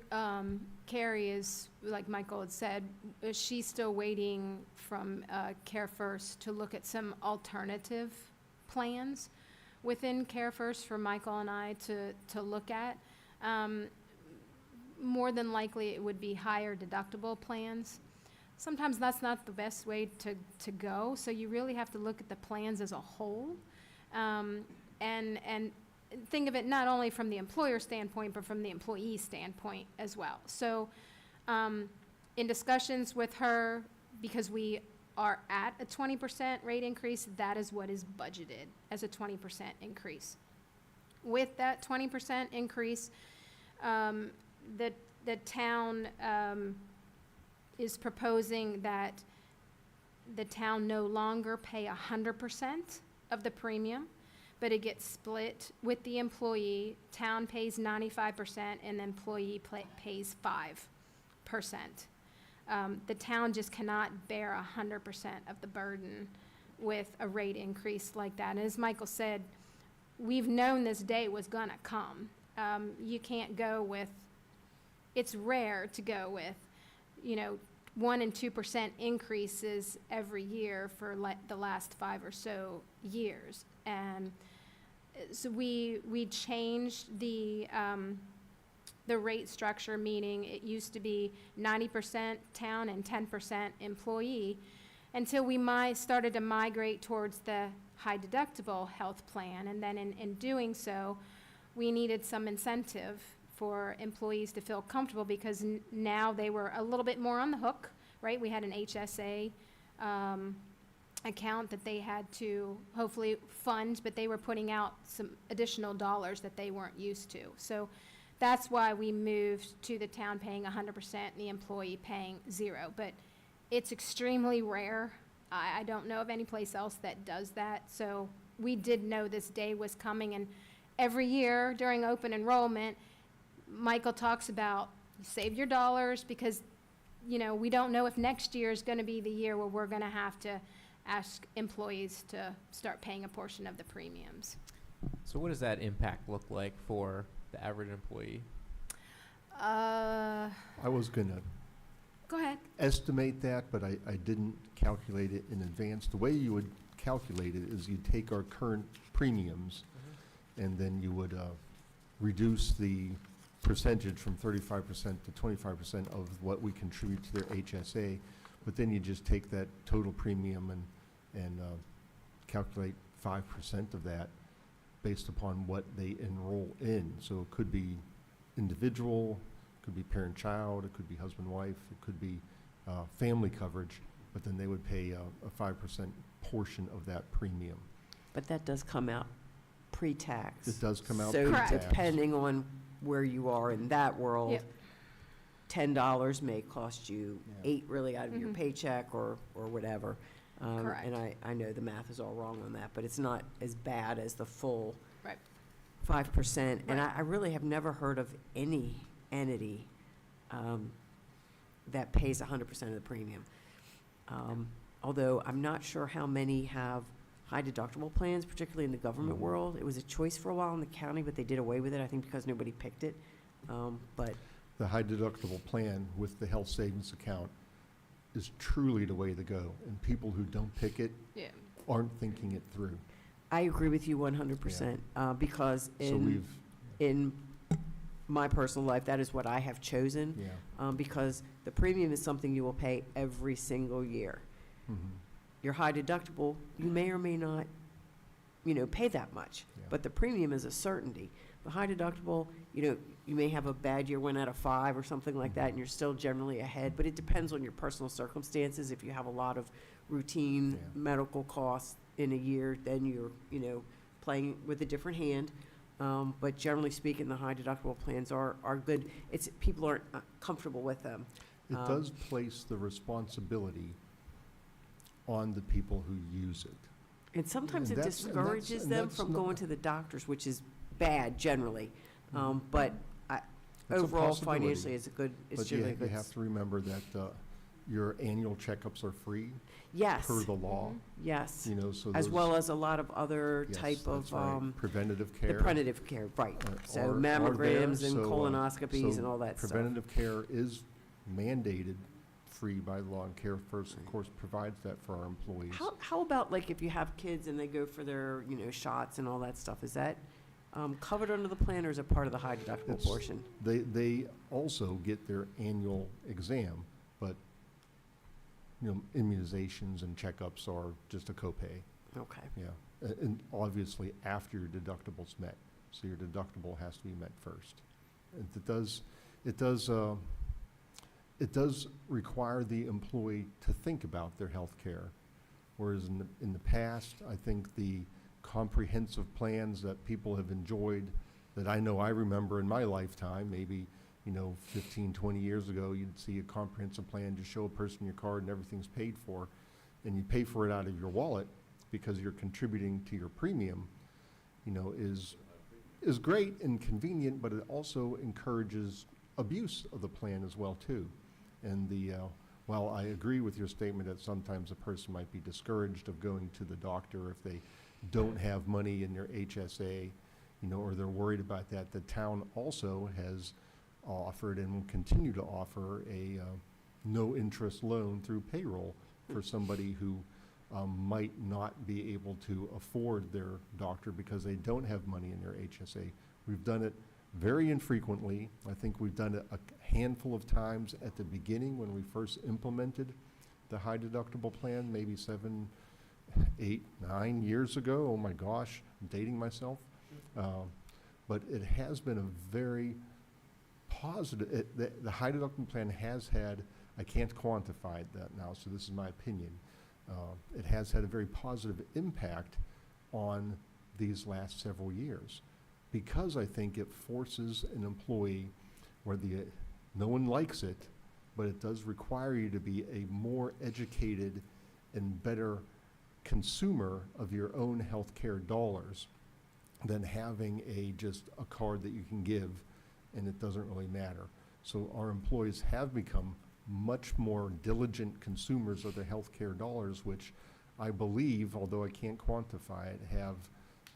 Carrie is, like Michael had said, she's still waiting from Care First to look at some alternative plans within Care First for Michael and I to look at. More than likely, it would be higher deductible plans. Sometimes that's not the best way to go, so you really have to look at the plans as a whole. And think of it not only from the employer standpoint, but from the employee standpoint as well. So in discussions with her, because we are at a 20% rate increase, that is what is budgeted as a 20% increase. With that 20% increase, the town is proposing that the town no longer pay 100% of the premium, but it gets split with the employee. Town pays 95% and the employee pays 5%. The town just cannot bear 100% of the burden with a rate increase like that. And as Michael said, we've known this day was gonna come. You can't go with, it's rare to go with, 1% and 2% increases every year for the last 5 or so years. And so we changed the rate structure, meaning it used to be 90% town and 10% employee, until we started to migrate towards the high deductible health plan. And then in doing so, we needed some incentive for employees to feel comfortable because now they were a little bit more on the hook, right? We had an HSA account that they had to hopefully fund, but they were putting out some additional dollars that they weren't used to. So that's why we moved to the town paying 100% and the employee paying 0%. But it's extremely rare. I don't know of any place else that does that. So we did know this day was coming, and every year during open enrollment, Michael talks about save your dollars because, we don't know if next year is going to be the year where we're going to have to ask employees to start paying a portion of the premiums. So what does that impact look like for the average employee? I was gonna Go ahead. estimate that, but I didn't calculate it in advance. The way you would calculate it is you take our current premiums and then you would reduce the percentage from 35% to 25% of what we contribute to their HSA, but then you just take that total premium and calculate 5% of that based upon what they enroll in. So it could be individual, could be parent-child, it could be husband-wife, it could be family coverage, but then they would pay a 5% portion of that premium. But that does come out pre-tax. It does come out So pre-tax. depending on where you are in that world, Yep. $10 may cost you Yeah. $8 really out of your Mhm. paycheck or whatever. Correct. And I know the math is all wrong on that, but it's not as bad as the full Right. 5%. And Right. I really have never heard of any entity that pays 100% of the premium. Although I'm not sure how many have high deductible plans, particularly in the government Mhm. world. It was a choice for a while in the county, but they did away with it, I think because nobody picked it. But The high deductible plan with the health savings account is truly the way to go. And people who don't pick it Yeah. aren't thinking it through. I agree with you 100%, because So we've, in my personal life, that is what I have chosen, Yeah. because the premium is something you will pay every single year. Mhm. Your high deductible, you may or may not, pay that much, Yeah. but the premium is a certainty. The high deductible, you may have a bad year, 1 out of 5 or something like that, and you're still generally ahead, but it depends on your personal circumstances. If you have a lot of routine Yeah. medical costs in a year, then you're, playing with a different hand. But generally speaking, the high deductible plans are good. People aren't comfortable with them. It does place the responsibility on the people who use it. And sometimes And it that's- and discourages them that's from not- going to the doctors, which is bad generally. But It's a overall, possibility. financially, it's But generally you good. have to remember that your annual checkups are free Yes. per the law, Yes, so as those- well as a lot of other Yes, type of, that's right. Preventative the care. preventative care, right. So are there, mammograms and so, colonoscopies so and all that stuff. Preventative care is mandated free by law, and Care First, of course, provides that for our employees. How about like if you have kids and they go for their, shots and all that stuff, is that covered under the plan or is it part of the high deductible It's- portion? They also get their annual exam, but, immunizations and checkups are just a copay, Okay. yeah. And obviously after your deductible's met, so your deductible has to be met first. And it does require the employee to think about their health care, whereas in the past, I think the comprehensive plans that people have enjoyed, that I know I remember in my lifetime, maybe, 15, 20 years ago, you'd see a comprehensive plan, just show a person your card and everything's paid for, and you pay for it out of your wallet because you're contributing to your premium, is great and convenient, but it also encourages abuse of the plan as well, too. And while I agree with your statement that sometimes a person might be discouraged of going to the doctor if they don't have money in their HSA, or they're worried about that, the town also has offered and will continue to offer a no-interest loan through payroll for somebody who might not be able to afford their doctor because they don't have money in their HSA. We've done it very infrequently. I think we've done it a handful of times at the beginning when we first implemented the high deductible plan, maybe 7, 8, 9 years ago. Oh my gosh, I'm dating myself. But it has been a very positive, the high deductible plan has had, I can't quantify that now, so this is my opinion. It has had a very positive impact on these last several years, because I think it forces an employee where no one likes it, but it does require you to be a more educated and better consumer of your own health care dollars than having just a card that you can give and it doesn't really matter. So our employees have become much more diligent consumers of their health care dollars, which I believe, although I can't quantify it, have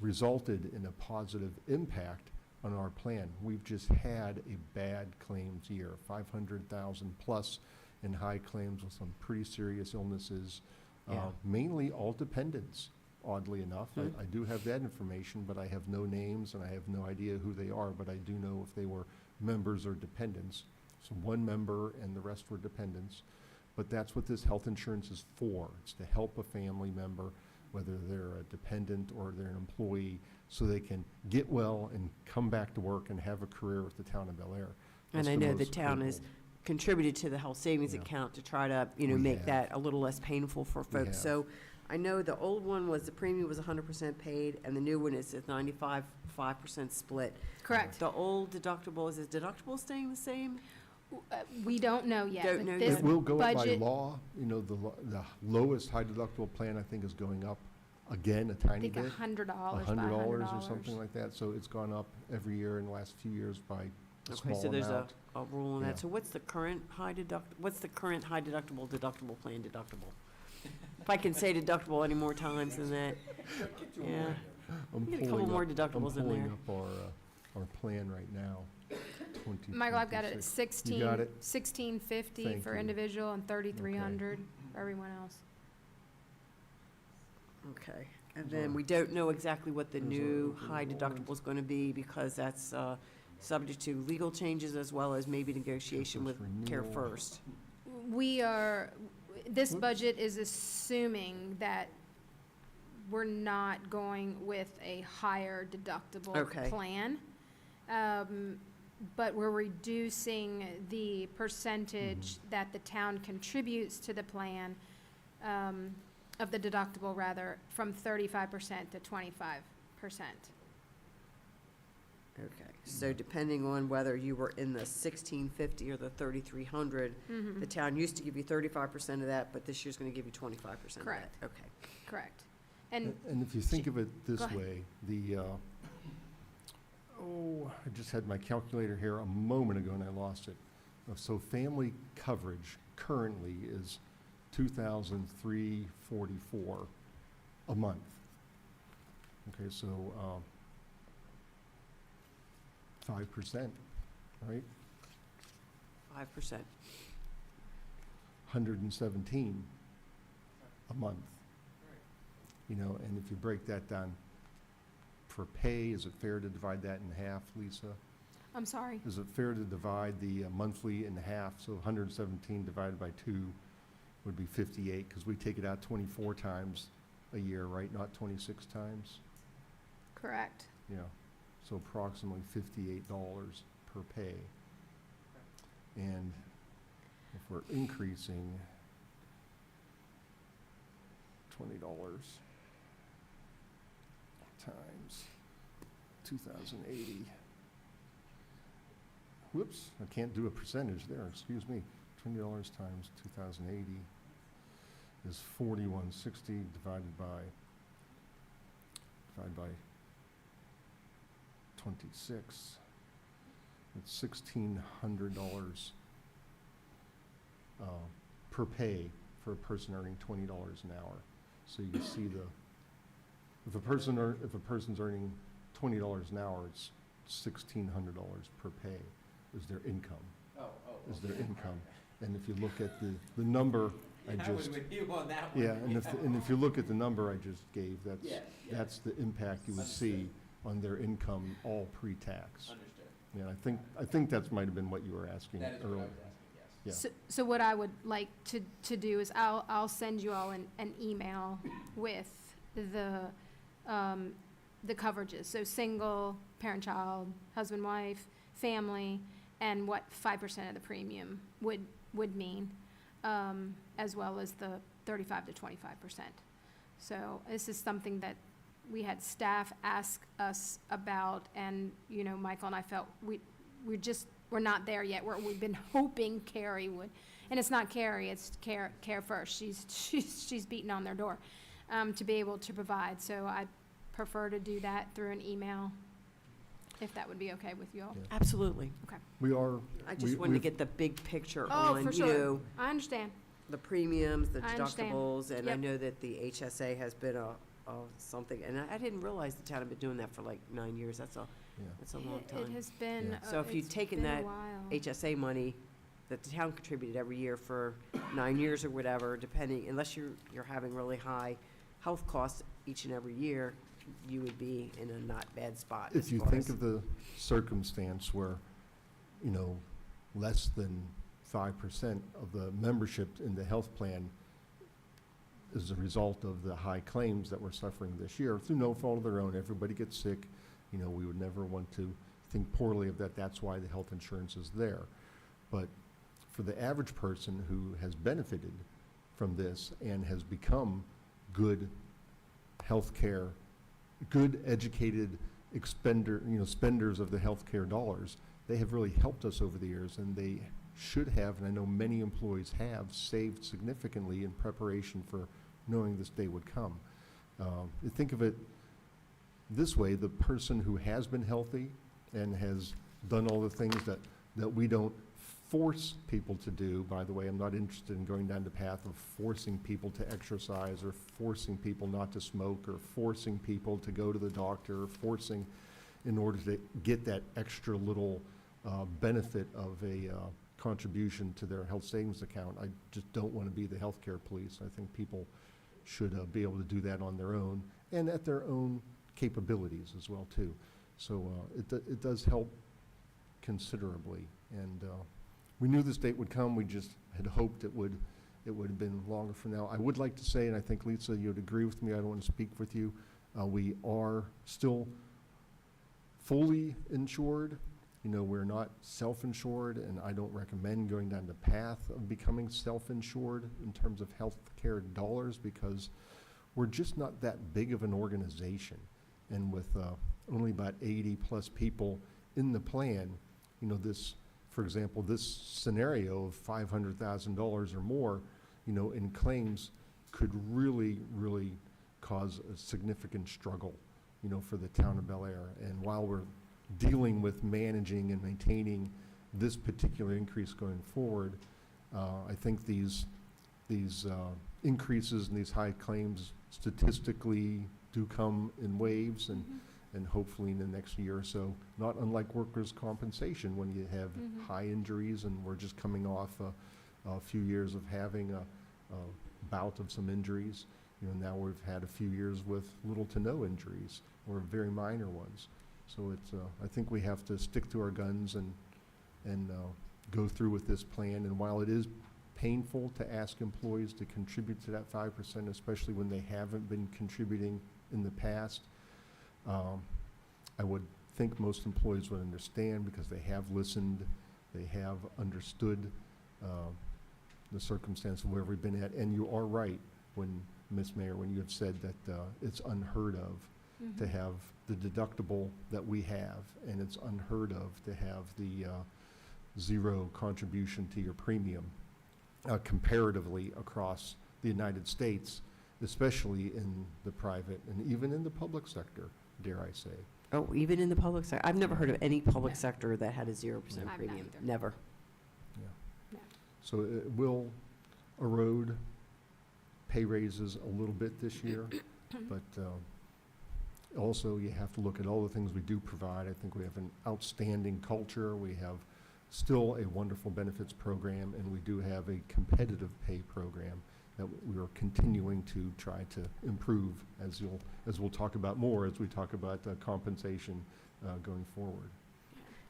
resulted in a positive impact on our plan. We've just had a bad claims year, 500,000 plus in high claims with some pretty serious illnesses, Yeah. mainly all dependents, oddly enough. I do have that information, but I have no names and I have no idea who they are, but I do know if they were members or dependents. So one member and the rest were dependents. But that's what this health insurance is for. It's to help a family member, whether they're a dependent or they're an employee, so they can get well and come back to work and have a career with the town of Bel Air. And That's I the know the most town has critical. contributed to the health savings Yeah. account to try to, We make have. that a little less painful for We folks. have. So I know the old one was, the premium was 100% paid, and the new one is a 95% split. Correct. The old deductible, is the deductible staying the same? We don't know yet. Don't but know this yet. It will go up by budget- law. The lowest high deductible plan, I think, is going up again a I tiny think bit. $100 by $100 or $100. something like that. So it's gone up every year in the last few years by a Okay, small so there's amount. a rule on Yeah. that. So what's the current what's the current high deductible plan deductible? If I can say deductible any more times than that. Yeah. I'm get a couple pulling more up- deductibles in I'm there. pulling up our plan right now. Michael, I've got it at 2026. You got it? 1650 Thank for you. individual and 3300 for everyone else. Okay, and then we don't know exactly what the Those new are high the old. deductible is going to be because that's subject to legal changes as well as maybe negotiation with Care Renewal. First. This budget is assuming that we're not going with a higher deductible Okay. plan. But we're reducing the percentage that the town contributes to the plan, of the deductible rather, from 35% to 25%. Okay, so depending on whether you were in the 1650 or the 3300, Mhm. the town used to give you 35% of that, but this year's gonna give you 25% of that. Correct. Okay. Correct. And And if you think of it this Go ahead. way, I just had my calculator here a moment ago and I lost it. So family coverage currently is $2,344 a month. Okay, so 5%, right? 5%. 117 a month. You know, and if you break that down for pay, is it fair to divide that in half, Lisa? I'm sorry. Is it fair to divide the monthly in half? So 117 divided by 2 would be 58, because we take it out 24 times a year, right? Not 26 times? Correct. Yeah. So approximately $58 per pay. And if we're increasing $20 times 2,080. Whoops, I can't do a percentage there, excuse me. $20 times 2,080 is 4160 divided by 26. It's $1,600 per pay for a person earning $20 an hour. So you can see if a person's earning $20 an hour, it's $1,600 per pay is their income. Is their income. And if you look at the number I just. with you on that Yeah, and if you look at the number I just gave, that's the impact you would see on their income, all pre-tax. Understood. Yeah, I think that might have been what you were asking That is what I earlier. was asking, yes. Yeah. So what I would like to do is I'll send you all an email with the coverages. So single, parent-child, husband-wife, family, and what 5% of the premium would mean, as well as the 35 to 25%. So this is something that we had staff ask us about, and, you know, Michael and I felt we're not there yet. We've been hoping Carrie would, and it's not Carrie, it's Care First. She's beating on their door, to be able to provide. So I prefer to do that through an email, if that would be okay with you all. Yeah. Absolutely. We are. I just wanted to get the big picture Oh, on, for you sure. know, I understand. the premiums, the I understand. deductibles, and I Yep. know that the HSA has been a something, and I didn't realize the town had been doing that for like 9 years. That's a long It time. has been, Yeah. So if you'd it's taken been a that while. HSA money that the town contributed every year for 9 years or whatever, depending, unless you're having really high health costs each and every year, you would be in a not bad spot. If you think of the circumstance where, you know, less than 5% of the membership in the health plan is a result of the high claims that we're suffering this year, through no fault of their own, everybody gets sick, you know, we would never want to think poorly of that, that's why the health insurance is there. But for the average person who has benefited from this and has become good healthcare, good educated spenders of the healthcare dollars, they have really helped us over the years, and they should have, and I know many employees have, saved significantly in preparation for knowing this day would come. Think of it this way, the person who has been healthy and has done all the things that we don't force people to do, by the way, I'm not interested in going down the path of forcing people to exercise or forcing people not to smoke or forcing people to go to the doctor or forcing in order to get that extra little benefit of a contribution to their health savings account. I just don't want to be the healthcare police. I think people should be able to do that on their own and at their own capabilities as well too. So it does help considerably. And we knew this date would come. We just had hoped it would have been longer from now. I would like to say, and I think, Lisa, you'd agree with me, I don't want to speak with you, we are still fully insured. You know, we're not self-insured, and I don't recommend going down the path of becoming self-insured in terms of health care dollars, because we're just not that big of an organization. And with only about 80-plus people in the plan, you know, this, for example, this scenario of $500,000 or more, you know, in claims could really, really cause a significant struggle, you know, for the town of Bel Air. And while we're dealing with managing and maintaining this particular increase going forward, I think these increases and these high claims statistically do come in waves, and hopefully in the next year or so, not unlike workers' compensation when you have high injuries, and we're just coming off a few years of having a bout of some injuries. You know, now we've had a few years with little to no injuries, or very minor ones. So it's, I think we have to stick to our guns and go through with this plan. And while it is painful to ask employees to contribute to that 5%, especially when they haven't been contributing in the past, I would think most employees would understand, because they have listened, they have understood the circumstance of where we've been at. And you are right, when, Ms. Mayor, when you have said that it's unheard of to have the deductible that we have, and it's unheard of to have the zero contribution to your premium comparatively across the United States, especially in the private and even in the public sector, dare I say. Oh, even in the public sector? I've never heard of any public sector that had a 0% I've premium. not either. Never. Yeah. So it will erode pay raises a little bit this year, but also you have to look at all the things we do provide. I think we have an outstanding culture. We have still a wonderful benefits program, and we do have a competitive pay program that we are continuing to try to improve, as we'll talk about more as we talk about compensation going forward.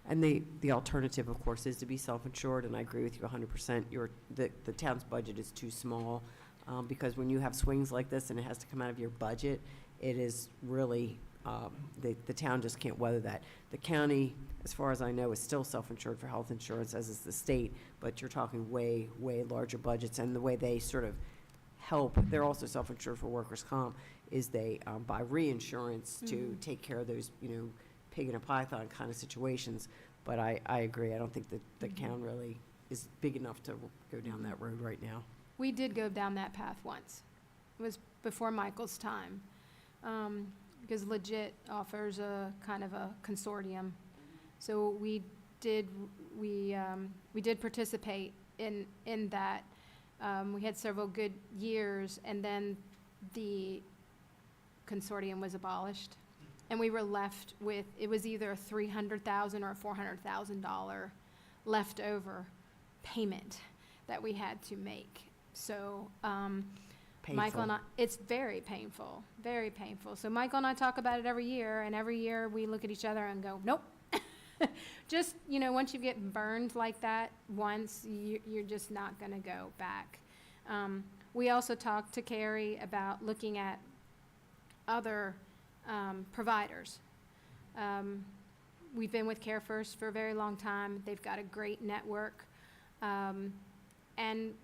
And the alternative, of course, is to be self-insured, and I agree with you 100%. The town's budget is too small, because when you have swings like this and it has to come out of your budget, it is really, the town just can't weather that. The county, as far as I know, is still self-insured for health insurance, as is the state, but you're talking way, way larger budgets. And the way they sort of help, they're also self-insured for workers' comp, is they buy reinsurance to take care of those, you know, pig in a python kind of situations. But I agree. I don't think that the town really is big enough to go down that road right now. We did go down that path once. It was before Michael's time, because Legit offers a kind of a consortium. So we did participate in that. We had several good years, and then the consortium was abolished, and we were left with, it was either a $300,000 or a $400,000 leftover payment that we had to make. So Michael and I, it's very painful, very painful. So Michael and I talk about it every year, and every year we look at each other and go, nope. Just, you know, once you get burned like that once, you're just not going to go back. We also talked to Carrie about looking at other providers. We've been with Care First for a very long time. They've got a great network. And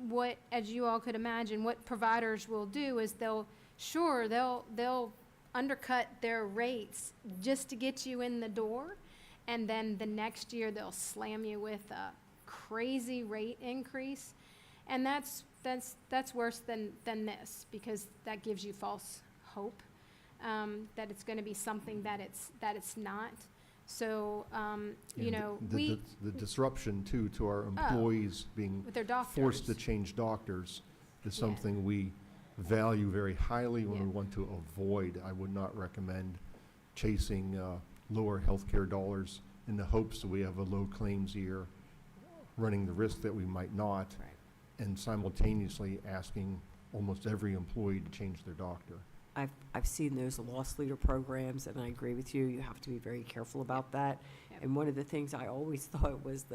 what, as you all could imagine, what providers will do is they'll undercut their rates just to get you in the door. And then the next year they'll slam you with a crazy rate increase. And that's worse than this, because that gives you false hope that it's going to be something that it's not. So, you know, the disruption too to our employees being with their doctors. forced to change doctors is something we value very highly when we want to avoid. I would not recommend chasing lower healthcare dollars in the hopes that we have a low claims year, running the risk that we might not, and simultaneously asking almost every employee to change their doctor. I've seen those loss leader programs, and I agree with you, you have to be very careful about that. Yep. And one of the things I always thought was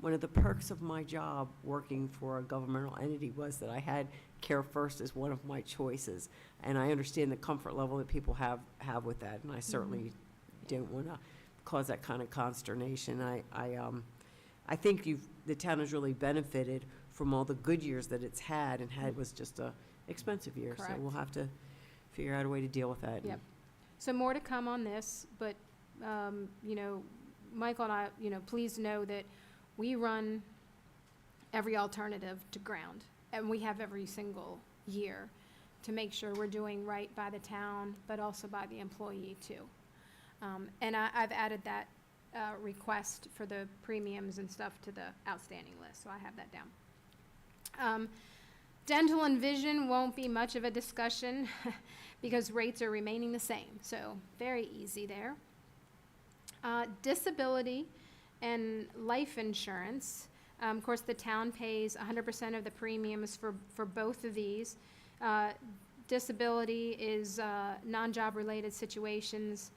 one of the perks of my job working for a governmental entity was that I had Care First as one of my choices. And I understand the comfort level that people have with that, and I certainly don't want to cause that kind of consternation. I think the town has really benefited from all the good years that it's had, and was just a expensive year. So Correct. we'll have to figure out a way to deal with that. Yep. So more to come on this, but, you know, Michael and I, you know, please know that we run every alternative to ground, and we have every single year to make sure we're doing right by the town, but also by the employee too. And I've added that request for the premiums and stuff to the outstanding list, so I have that down. Dental and vision won't be much of a discussion because rates are remaining the same, so very easy there. Disability and life insurance, of course, the town pays 100% of the premiums for both of these. Disability is non-job related situations.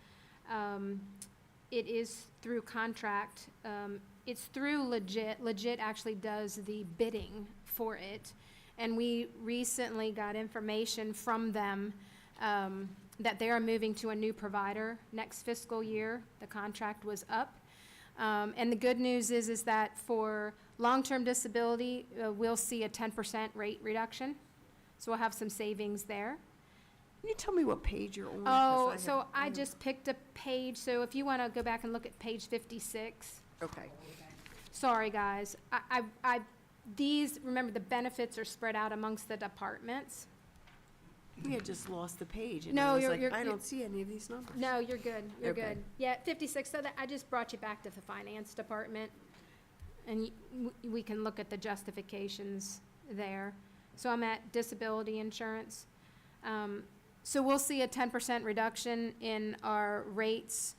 It is through contract. It's through Legit. Legit actually does the bidding for it. And we recently got information from them that they are moving to a new provider next fiscal year. The contract was up. And the good news is that for long-term disability, we'll see a 10% rate reduction. So we'll have some savings there. Can you tell me what page you're on? 'Cause Oh, have- so I just picked a page, so if you want to go back and look at page 56. Okay. Sorry, guys. Remember, the benefits are spread out amongst the departments. We had just lost the page, and No, I was you're- like, you're- I you're- don't see any of these numbers. No, you're good, you're Okay. good. Yeah, 56, so that, I just brought you back to the finance department, and we can look at the justifications there. So I'm at disability insurance. So we'll see a 10% reduction in our rates,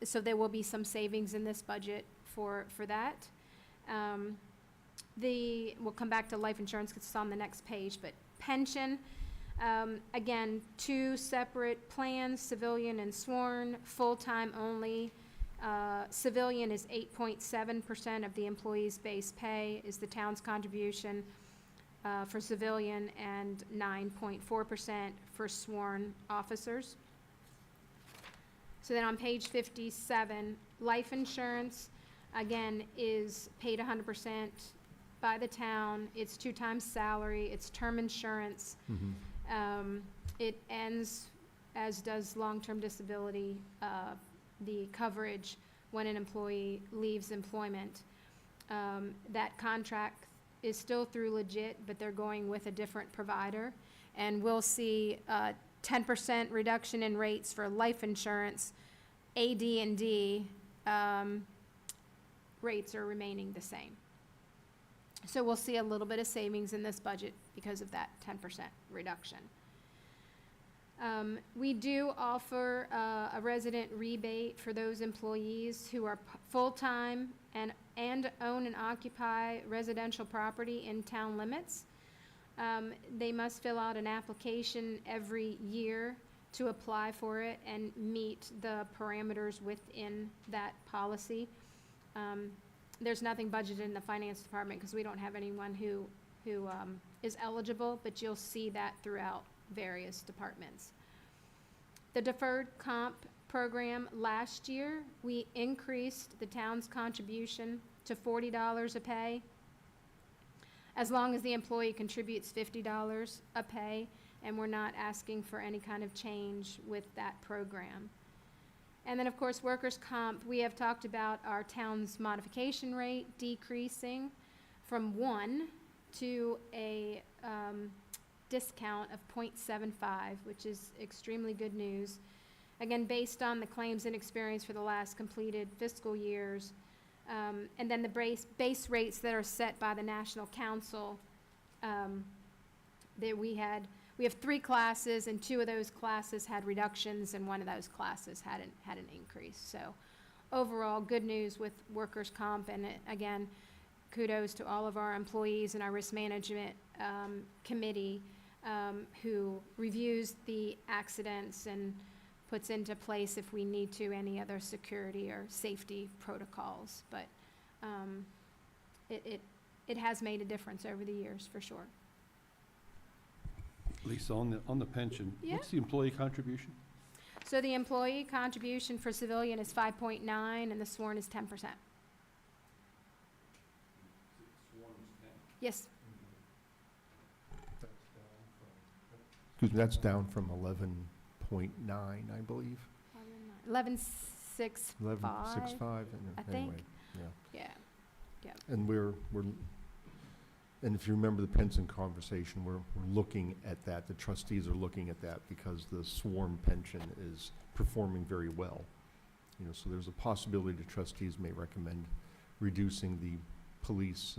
so there will be some savings in this budget for that. We'll come back to life insurance because it's on the next page, but pension, again, 2 separate plans, civilian and sworn, full-time only. Civilian is 8.7% of the employee's base pay is the town's contribution for civilian, and 9.4% for sworn officers. So then on page 57, life insurance, again, is paid 100% by the town. It's 2 times salary. It's term insurance. It ends, as does long-term disability, the coverage when an employee leaves employment. That contract is still through Legit, but they're going with a different provider. And we'll see a 10% reduction in rates for life insurance. AD&D rates are remaining the same. So we'll see a little bit of savings in this budget because of that 10% reduction. We do offer a resident rebate for those employees who are full-time and own and occupy residential property in town limits. They must fill out an application every year to apply for it and meet the parameters within that policy. There's nothing budgeted in the finance department because we don't have anyone who is eligible, but you'll see that throughout various departments. The deferred comp program, last year, we increased the town's contribution to $40 a pay, as long as the employee contributes $50 a pay, and we're not asking for any kind of change with that program. And then, of course, workers' comp, we have talked about our town's modification rate decreasing from 1 to a discount of 0.75, which is extremely good news. Again, based on the claims and experience for the last completed fiscal years. And then the base rates that are set by the National Council, that we have 3 classes, and 2 of those classes had reductions, and 1 of those classes had an increase. So overall, good news with workers' comp, and again, kudos to all of our employees and our risk management committee who reviews the accidents and puts into place, if we need to, any other security or safety protocols. But it has made a difference over the years, for sure. Lisa, on the pension, Yeah. what's the employee contribution? So the employee contribution for civilian is 5.9 and the sworn is 10%. Yes, Excuse me, that's down from 11.9, I believe. 11.65. 11.65, I anyway, think. yeah. Yeah, And and if you remember the pension conversation, we're looking at that, the trustees are looking at that because the sworn pension is performing very well. You know, so there's a possibility the trustees may recommend reducing the police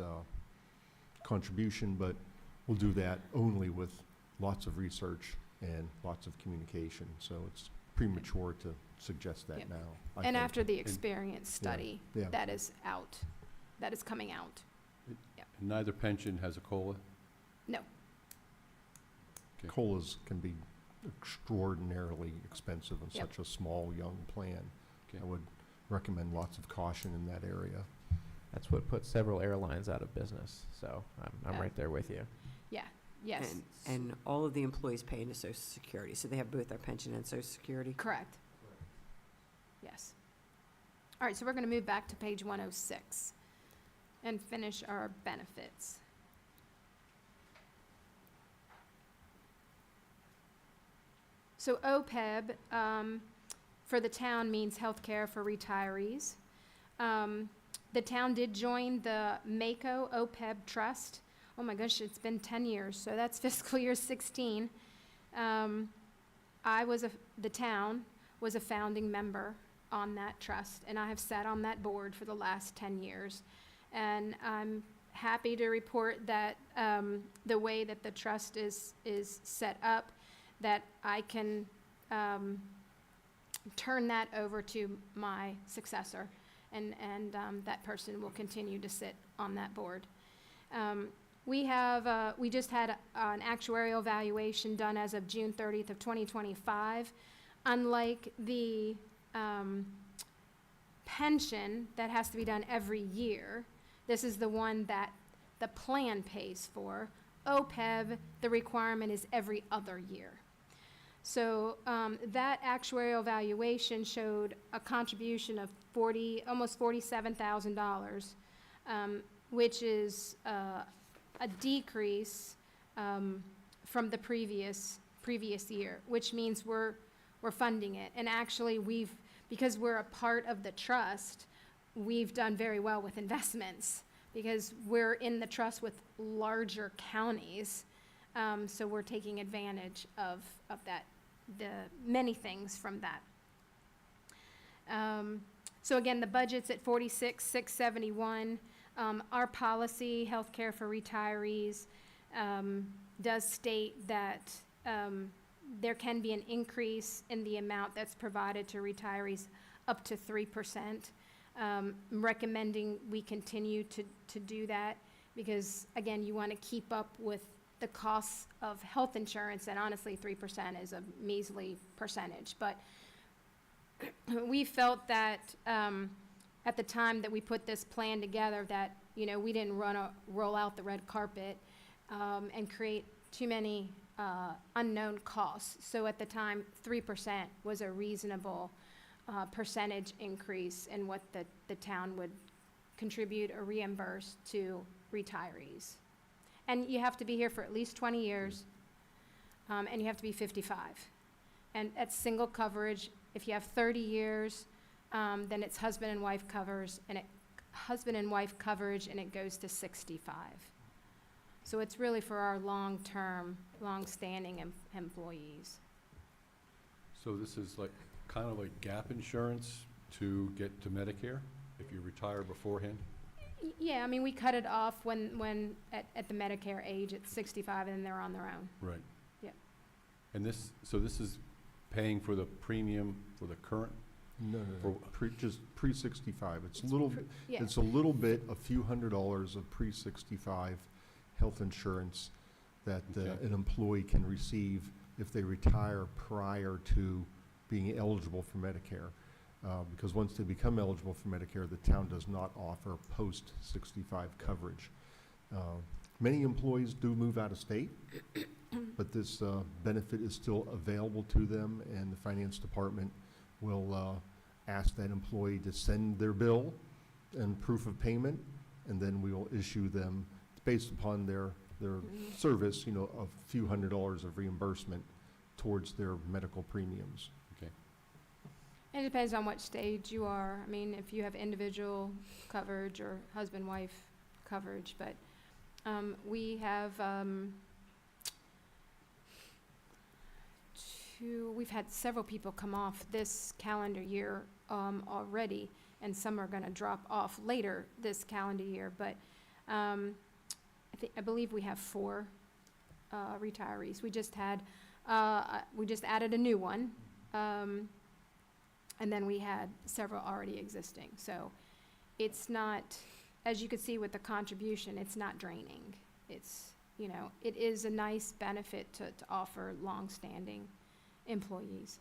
contribution, but we'll do that only with lots of research and lots of communication. So it's premature to suggest that Yeah. now. I and think. after the experience study, yeah. that is out, that is coming out. And neither pension has a COLA? No, Okay. COLAs can be extraordinarily expensive in Yep. such a small, young plan. Okay. I would recommend lots of caution in that area. That's what put several airlines out of business, so I'm Yeah. right there with you. yeah, yes, And all of the employees pay into Social Security, so they have both their pension and Social Security. correct. Yes. All right, so we're going to move back to page 106 and finish our benefits. So OPEB for the town means healthcare for retirees. The town did join the MACO OPEB Trust. Oh my gosh, it's been 10 years, so that's fiscal year 16. The town was a founding member on that trust, and I have sat on that board for the last 10 years. And I'm happy to report that the way that the trust is set up, that I can turn that over to my successor, and that person will continue to sit on that board. We just had an actuarial valuation done as of June 30th of 2025. Unlike the pension that has to be done every year, this is the one that the plan pays for. OPEB, the requirement is every other year. So that actuarial valuation showed a contribution of almost $47,000, which is a decrease from the previous year, which means we're funding it. And actually, because we're a part of the trust, we've done very well with investments because we're in the trust with larger counties. So we're taking advantage of that, the many things from that. So again, the budget's at $46,671. Our policy, healthcare for retirees, does state that there can be an increase in the amount that's provided to retirees up to 3%. Recommending we continue to do that because, again, you want to keep up with the costs of health insurance, and honestly, 3% is a measly percentage. But we felt that at the time that we put this plan together that, we didn't roll out the red carpet and create too many unknown costs. So at the time, 3% was a reasonable percentage increase in what the town would contribute or reimburse to retirees. And you have to be here for at least 20 years, and you have to be 55. And at single coverage, if you have 30 years, then it's husband and wife coverage, and it goes to 65. So it's really for our long-term, long-standing employees. So this is kind of like gap insurance to get to Medicare if you retire beforehand? Yeah, I mean, we cut it off when at the Medicare age at 65, and then they're on their own. Right. Yep. And this is paying for the premium for the current? No, just pre-65. It's Yeah. a little bit, a few $100s of pre-65 health insurance that Okay. an employee can receive if they retire prior to being eligible for Medicare. Because once they become eligible for Medicare, the town does not offer post-65 coverage. Many employees do move out of state, but this benefit is still available to them, and the finance department will ask that employee to send their bill and proof of payment, and then we will issue them, based upon their service, you know, a few $100s of reimbursement towards their medical premiums. Okay. It depends on what stage you are. I mean, if you have individual coverage or husband-wife coverage, but we have we've had several people come off this calendar year already, and some are going to drop off later this calendar year. But I believe we have 4 retirees. We just added a new one, and then we had several already existing. So it's not, as you can see with the contribution, it's not draining. It's, you know, it is a nice benefit to offer longstanding employees,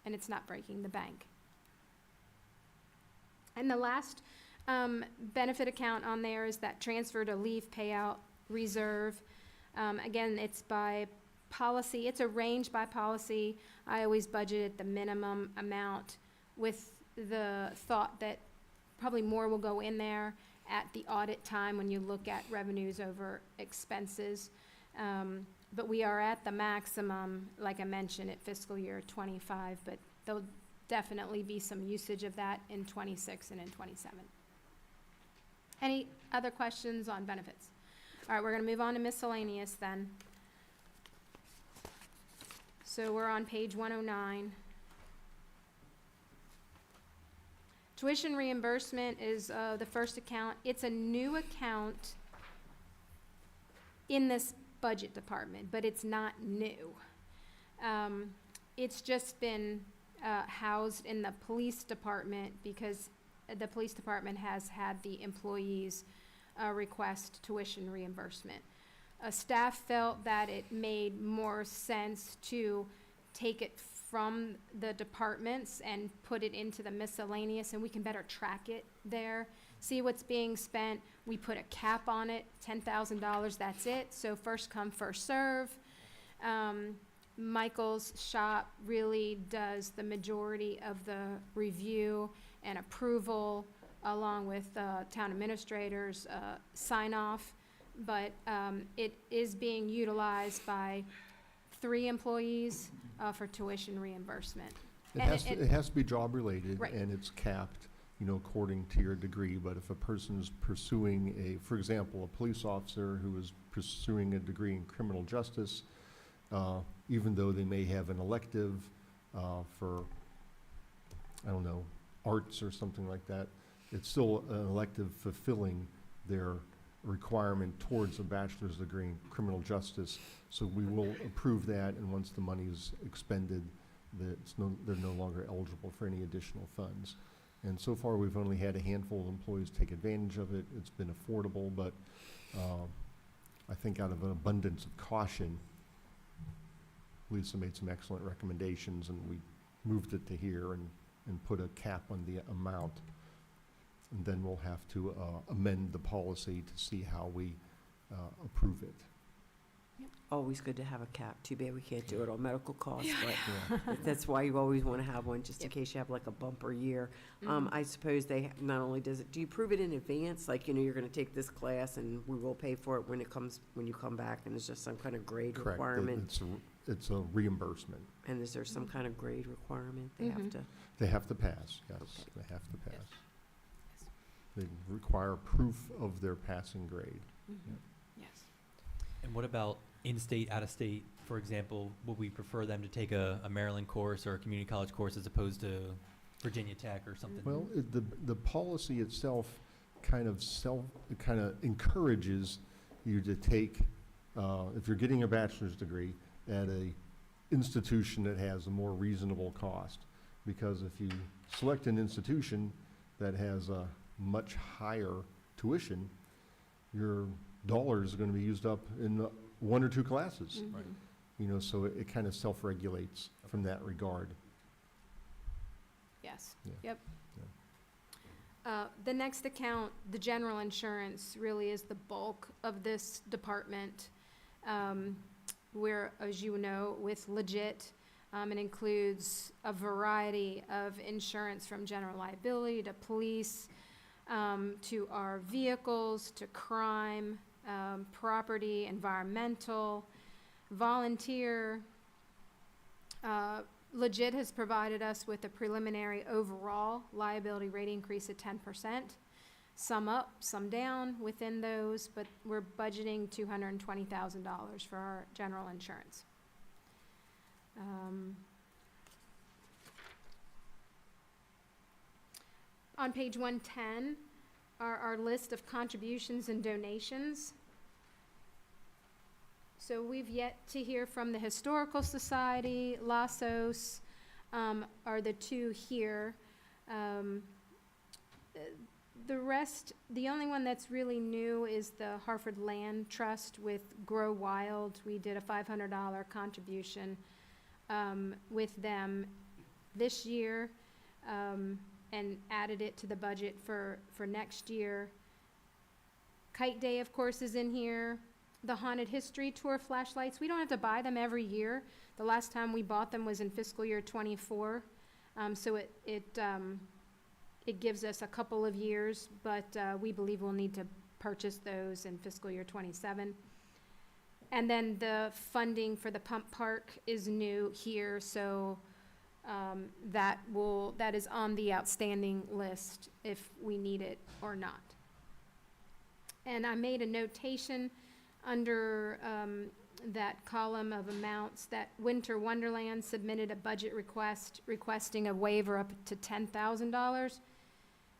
and it's not breaking the bank. And the last benefit account on there is that transfer to leave payout reserve. Again, it's by policy. It's a range by policy. I always budget at the minimum amount with the thought that probably more will go in there at the audit time when you look at revenues over expenses. But we are at the maximum, like I mentioned, at fiscal year '25, but there'll definitely be some usage of that in '26 and in '27. Any other questions on benefits? All right, we're gonna move on to miscellaneous then. So we're on page 109. Tuition reimbursement is the first account. It's a new account in this budget department, but it's not new. It's just been housed in the police department because the police department has had the employees request tuition reimbursement. Staff felt that it made more sense to take it from the departments and put it into the miscellaneous, and we can better track it there, see what's being spent. We put a cap on it, $10,000, that's it, so first come, first serve. Michael's shop really does the majority of the review and approval, along with town administrators' sign-off, but it is being utilized by 3 employees for tuition reimbursement. It has to be job-related, Right. and it's capped, you know, according to your degree. But if a person is pursuing for example, a police officer who is pursuing a degree in criminal justice, even though they may have an elective for, I don't know, arts or something like that, it's still an elective fulfilling their requirement towards a bachelor's degree in criminal justice. So we will approve that, and once the money is expended, they're no longer eligible for any additional funds. And so far, we've only had a handful of employees take advantage of it. It's been affordable, but I think out of an abundance of caution, Lisa made some excellent recommendations, and we moved it to here and put a cap on the amount. And then we'll have to amend the policy to see how we approve it. Always good to have a cap. Too bad we can't do it on medical costs, Yeah. but that's why you always want to have one, just in case you have like a bumper year. I suppose not only do you prove it in advance, like, you know, you're going to take this class and we will pay for it when you come back, and there's just some kind of grade Correct. requirement? It's a reimbursement. And is there some kind of grade requirement they have to? They have to pass, yes, Okay. they have to pass. They require proof of their passing grade. Yes. And what about in-state, out-of-state? For example, would we prefer them to take a Maryland course or a community college course as opposed to Virginia Tech or something? Well, the policy itself kind of encourages you to take, if you're getting a bachelor's degree, at a institution that has a more reasonable cost. Because if you select an institution that has a much higher tuition, your dollars are going to be used up in 1 or 2 classes. Right. You know, so it kind of self-regulates from that regard. Yes, Yeah. yep. The next account, the general insurance, really is the bulk of this department. Where, as you know, with Legit, it includes a variety of insurance from general liability to police, to our vehicles, to crime, property, environmental, volunteer. Legit has provided us with a preliminary overall liability rate increase of 10%. Some up, some down within those, but we're budgeting $220,000 for our general insurance. On page 110 are our list of contributions and donations. So we've yet to hear from the Historical Society. Lassos are the two here. The rest, the only one that's really new is the Hartford Land Trust with Grow Wild. We did a $500 contribution with them this year and added it to the budget for next year. Kite Day, of course, is in here. The Haunted History Tour flashlights, we don't have to buy them every year. The last time we bought them was in fiscal year '24. So it gives us a couple of years, but we believe we'll need to purchase those in fiscal year '27. And then the funding for the pump park is new here, so that is on the outstanding list if we need it or not. And I made a notation under that column of amounts that Winter Wonderland submitted a budget request requesting a waiver up to $10,000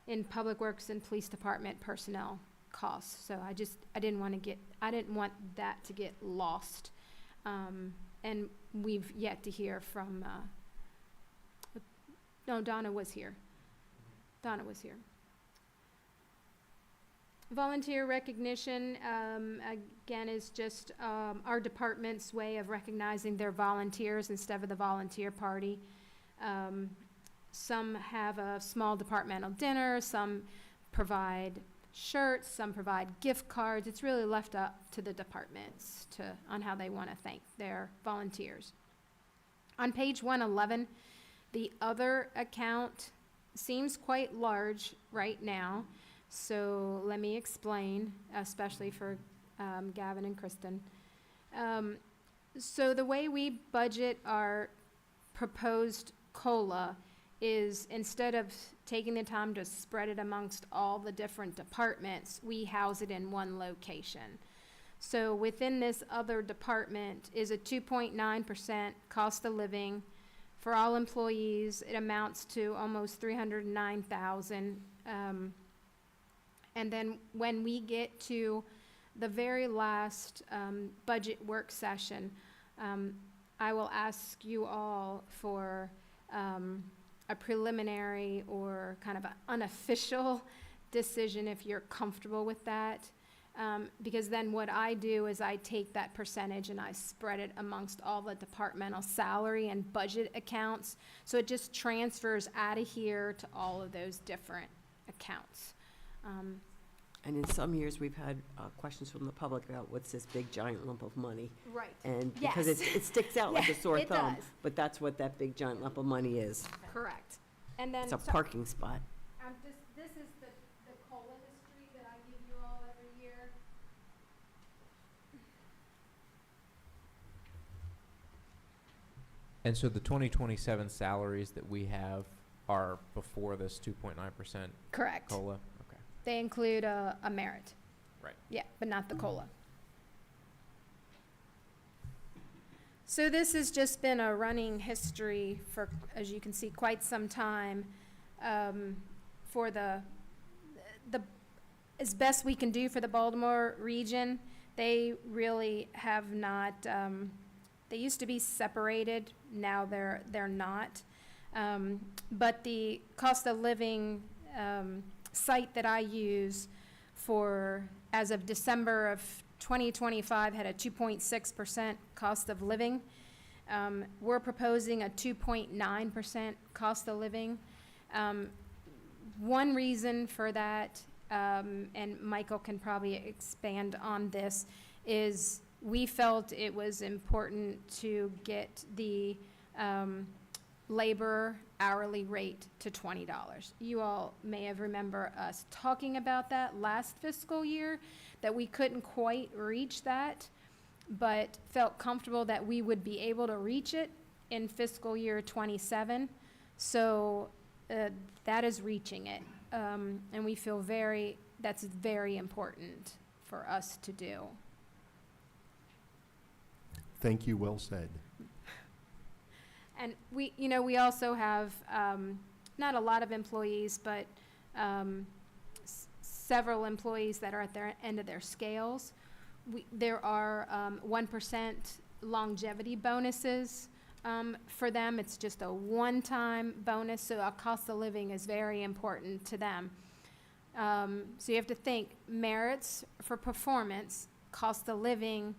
in Public Works and Police Department personnel costs. So I didn't want that to get lost. And we've yet to hear from, Donna was here. Volunteer recognition, again, is just our department's way of recognizing their volunteers instead of the volunteer party. Some have a small departmental dinner, some provide shirts, some provide gift cards. It's really left up to the departments on how they want to thank their volunteers. On page 111, the other account seems quite large right now. So let me explain, especially for Gavin and Kristen. So the way we budget our proposed COLA is instead of taking the time to spread it amongst all the different departments, we house it in one location. So within this other department is a 2.9% cost of living for all employees. It amounts to almost $309,000. And then when we get to the very last budget work session, I will ask you all for a preliminary or kind of an unofficial decision if you're comfortable with that. Because then what I do is I take that percentage and I spread it amongst all the departmental salary and budget accounts. So it just transfers out of here to all of those different accounts. And in some years, we've had questions from the public about what's this big giant lump of money? Right. And because Yes. it sticks out like a Yeah, sore it thumb. does. But that's what that big giant lump of money is. Correct. And then, It's a so- parking spot. this is the COLA history that I give you all every year. And so the 2027 salaries that we have are before this 2.9% Correct. COLA? Okay. They include a merit. Right. Yeah, but not the COLA. So this has just been a running history for, as you can see, quite some time, for as best we can do for the Baltimore region. They really have not, they used to be separated, now they're not. But the cost of living site that I use for, as of December of 2025 had a 2.6% cost of living. We're proposing a 2.9% cost of living. One reason for that, and Michael can probably expand on this, is we felt it was important to get the labor hourly rate to $20. You all may have remember us talking about that last fiscal year, that we couldn't quite reach that, but felt comfortable that we would be able to reach it in fiscal year 27. So that is reaching it. And we feel that's very important for us to do. Thank you, well said. And we also have, not a lot of employees, but several employees that are at their end of their scales. There are 1% longevity bonuses for them. It's just a one-time bonus, so our cost of living is very important to them. So you have to think merits for performance, cost of living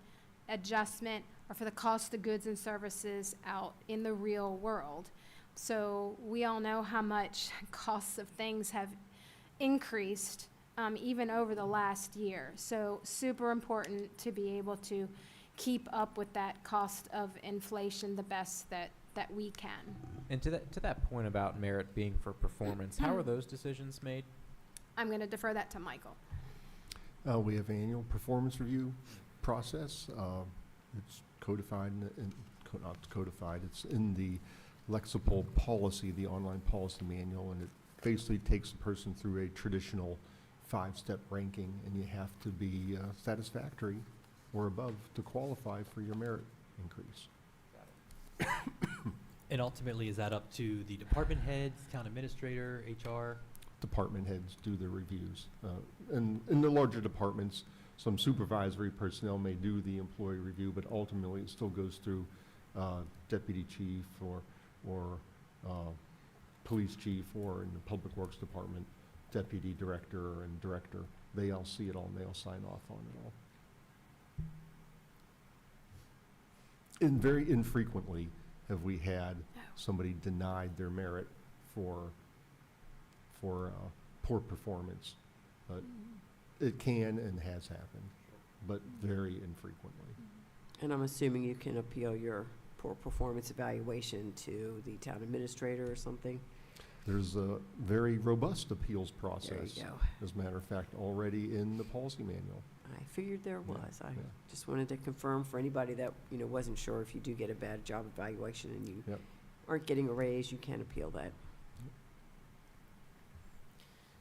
adjustment, or for the cost of goods and services out in the real world. So we all know how much costs of things have increased even over the last year. So super important to be able to keep up with that cost of inflation the best that we can. And to that point about merit being for performance, how are those decisions made? I'm going to defer that to Michael. We have an annual performance review process. It's codified, not codified, it's in the Lexipol policy, the online policy manual, and it basically takes a person through a traditional 5-step ranking, and you have to be satisfactory or above to qualify for your merit increase. And ultimately, is that up to the department heads, town administrator, HR? Department heads do their reviews. And in the larger departments, some supervisory personnel may do the employee review, but ultimately it still goes through deputy chief or police chief, or in the public works department, deputy director and director. They all see it all and they all sign off on it all. And very infrequently have we had somebody denied their merit for poor performance. It can and has happened, but very infrequently. And I'm assuming you can appeal your poor performance evaluation to the town administrator or something? There's a very robust appeals There process, you go. as a matter of fact, already in the policy manual. I figured there Yeah, was. I yeah. just wanted to confirm for anybody that, wasn't sure, if you do get a bad job evaluation and you Yep. aren't getting a raise, you can appeal that.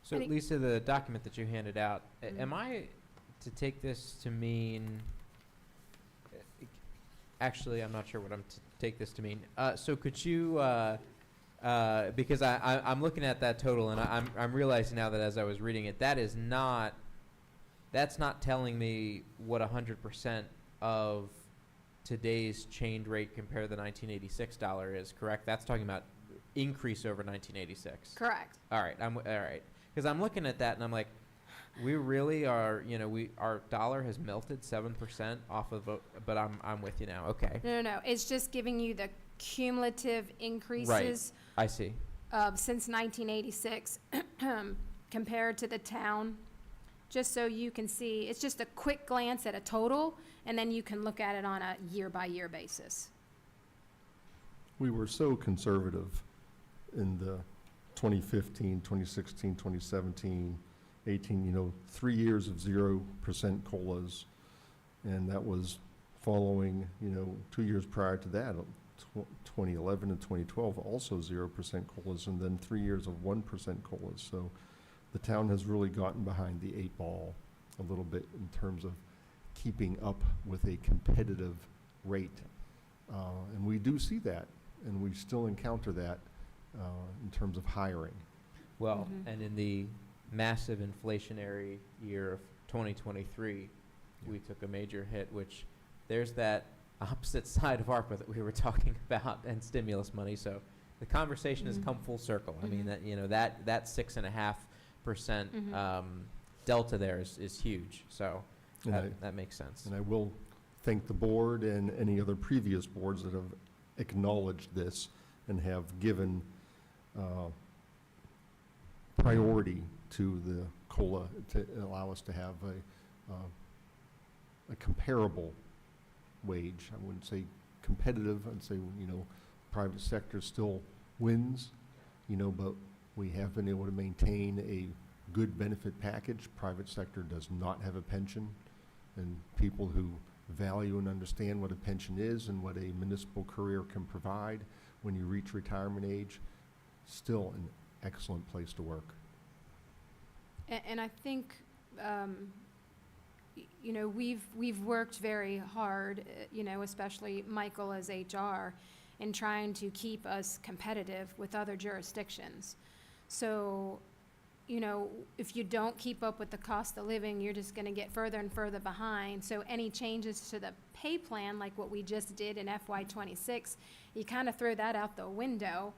So Any- Lisa, the document that you handed out, Mhm. am I to take this to mean, actually, I'm not sure what I'm to take this to mean. So could you, because I'm looking at that total and I'm realizing now that as I was reading it, that's not telling me what 100% of today's change rate compared to the $1986 is, correct? That's talking about increase over 1986. Correct. All right, all right. Because I'm looking at that and I'm like, we really are, our dollar has melted 7% off of, but I'm with you now. Okay. No. It's just giving you the cumulative increases I see. since 1986 compared to the town, just so you can see. It's just a quick glance at a total, and then you can look at it on a year-by-year basis. We were so conservative in the 2015, 2016, 2017, 18, 3 years of 0% COLAs. And that was following, 2 years prior to that, 2011 and 2012, also 0% COLAs, and then 3 years of 1% COLAs. So the town has really gotten behind the 8 ball a little bit in terms of keeping up with a competitive rate. And we do see that, and we still encounter that in terms of hiring. Well, Mhm. and in the massive inflationary year of 2023, we took a major hit, which there's that opposite side of ARPA that we were talking about and stimulus money. So the conversation has come full circle. I mean, that 6.5% Mhm. delta there is huge. So And That makes sense. And I will thank the board and any other previous boards that have acknowledged this and have given priority to the COLA to allow us to have a comparable wage. I wouldn't say competitive, I'd say, private sector still wins, but we have been able to maintain a good benefit package. Private sector does not have a pension, and people who value and understand what a pension is and what a municipal career can provide when you reach retirement age, still an excellent place to work. And I think, we've worked very hard, especially Michael as HR, in trying to keep us competitive with other jurisdictions. So, if you don't keep up with the cost of living, you're just gonna get further and further behind. So any changes to the pay plan, like what we just did in FY '26, you kind of throw that out the window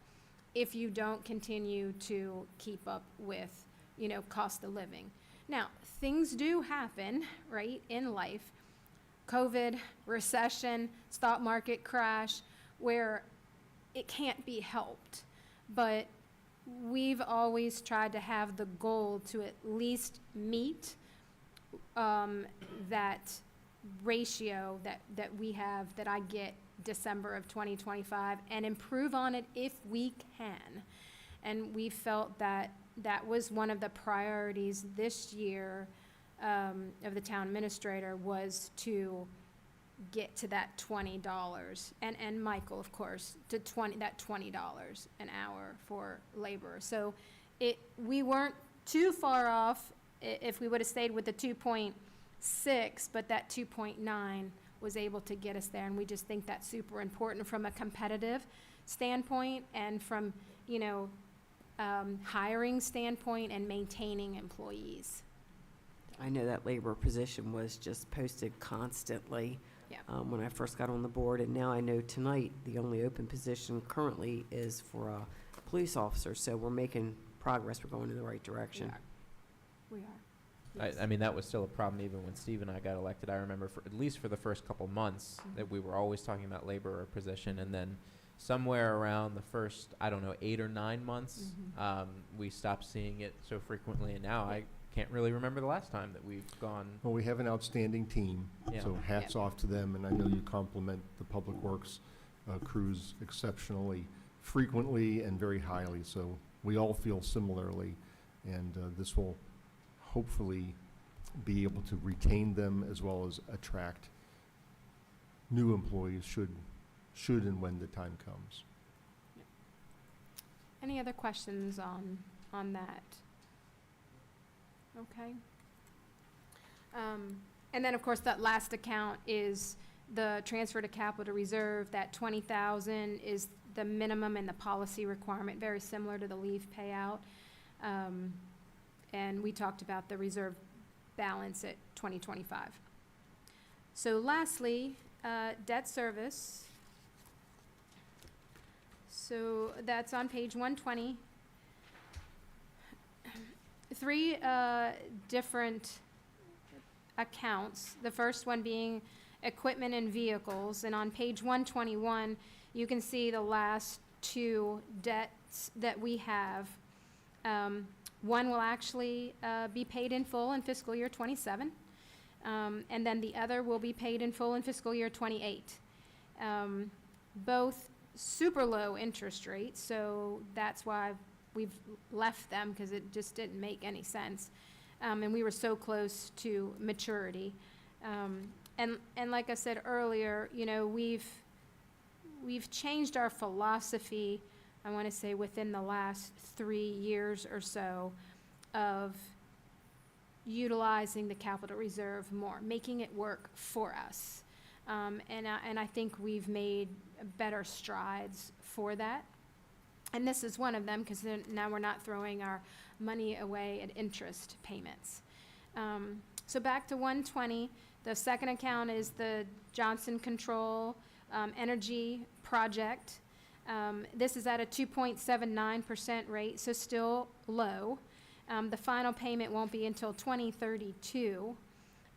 if you don't continue to keep up with, cost of living. Now, things do happen, right, in life. COVID, recession, stock market crash, where it can't be helped. But we've always tried to have the goal to at least meet that ratio that we have, that I get December of 2025, and improve on it if we can. And we felt that that was one of the priorities this year of the town administrator, was to get to that $20, and Michael, of course, to that $20 an hour for labor. So we weren't too far off if we would have stayed with the 2.6, but that 2.9 was able to get us there, and we just think that's super important from a competitive standpoint and from, hiring standpoint and maintaining employees. I know that labor position was just posted constantly. Yeah. When I first got on the board, and now I know tonight the only open position currently is for a police officer, so we're making progress, we're going in the right direction. We are. I mean, that was still a problem even when Steve and I got elected. I remember at least for the first couple months that we were always talking about laborer position, and then somewhere around the first, 8 or 9 months, we stopped seeing it so frequently, and now I can't really remember the last time that we've gone. Well, we have an outstanding team, Yeah. so hats off to them, and I know you compliment the Public Works crews exceptionally frequently and very highly, so we all feel similarly, and this will hopefully be able to retain them as well as attract new employees should and when the time comes. Any other questions on that? Okay. And then, of course, that last account is the transfer to capital reserve. That 20,000 is the minimum and the policy requirement, very similar to the leave payout. And we talked about the reserve balance at 2025. So lastly, debt service. So that's on page 120. 3 different accounts. The first one being equipment and vehicles. And on page 121, you can see the last 2 debts that we have. One will actually be paid in full in fiscal year '27, and then the other will be paid in full in fiscal year '28. Both super low interest rates, so that's why we've left them, because it just didn't make any sense. And we were so close to maturity. And like I said earlier, we've changed our philosophy, I want to say within the last 3 years or so, of utilizing the capital reserve more, making it work for us. And I think we've made better strides for that. And this is one of them, because now we're not throwing our money away at interest payments. So back to 120, the second account is the Johnson Control Energy Project. This is at a 2.79% rate, so still low. The final payment won't be until 2032.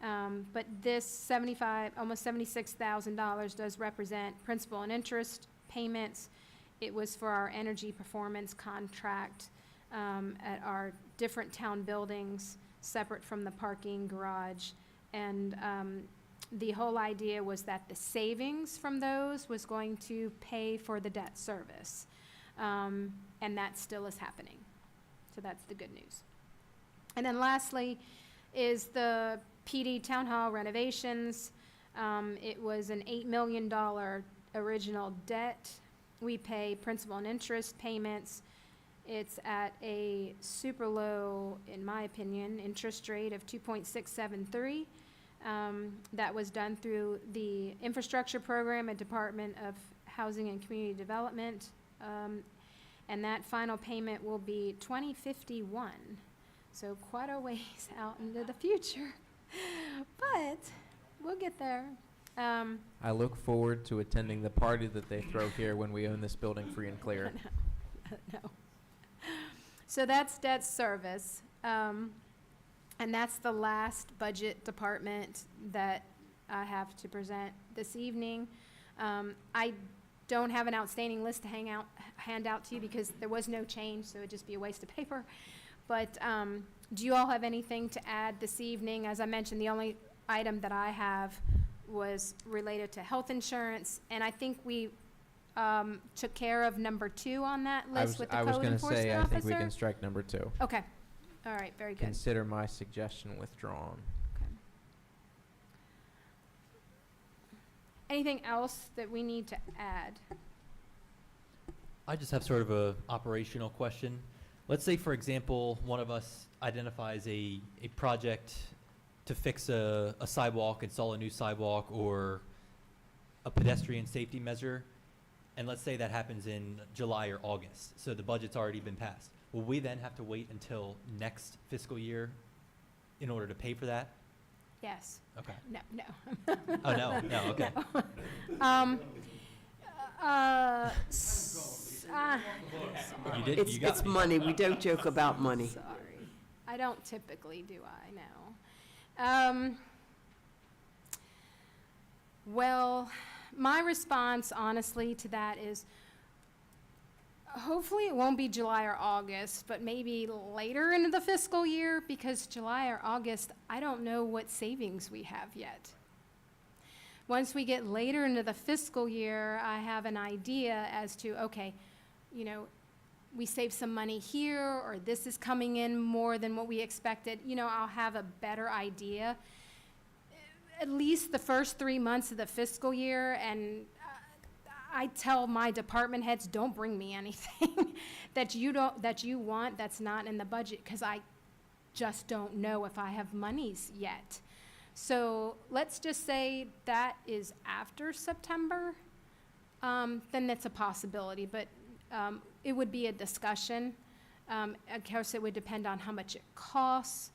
But this almost $76,000 does represent principal and interest payments. It was for our energy performance contract at our different town buildings, separate from the parking garage. And the whole idea was that the savings from those was going to pay for the debt service. And that still is happening. So that's the good news. And then lastly is the PD Town Hall renovations. It was an $8 million original debt. We pay principal and interest payments. It's at a super low, in my opinion, interest rate of 2.673. That was done through the infrastructure program at Department of Housing and Community Development. And that final payment will be 2051. So quite a ways out into the future. But we'll get there. I look forward to attending the party that they throw here when we own this building free and clear. No. So that's debt service. And that's the last budget department that I have to present this evening. I don't have an outstanding list to hand out to you because there was no change, so it'd just be a waste of paper. But do you all have anything to add this evening? As I mentioned, the only item that I have was related to health insurance, and I think we took care of number 2 on that list with the code enforcement officer. I think we can strike number 2. Okay. All right, very good. Consider my suggestion withdrawn. Anything else that we need to add? I just have sort of a operational question. Let's say, for example, one of us identifies a project to fix a sidewalk, install a new sidewalk, or a pedestrian safety measure, and let's say that happens in July or August, so the budget's already been passed. Will we then have to wait until next fiscal year in order to pay for that? Yes. Okay. No. Oh, no, okay. Sorry. It's money. We don't joke about money. Sorry. I don't typically, do I? No. Well, my response, honestly, to that is hopefully it won't be July or August, but maybe later into the fiscal year, because July or August, I don't know what savings we have yet. Once we get later into the fiscal year, I have an idea as to, okay, you know, we save some money here, or this is coming in more than what we expected. You know, I'll have a better idea. At least the first 3 months of the fiscal year, and I tell my department heads, don't bring me anything that you want that's not in the budget, because I just don't know if I have monies yet. So let's just say that is after September, then that's a possibility, but it would be a discussion. Of course, it would depend on how much it costs,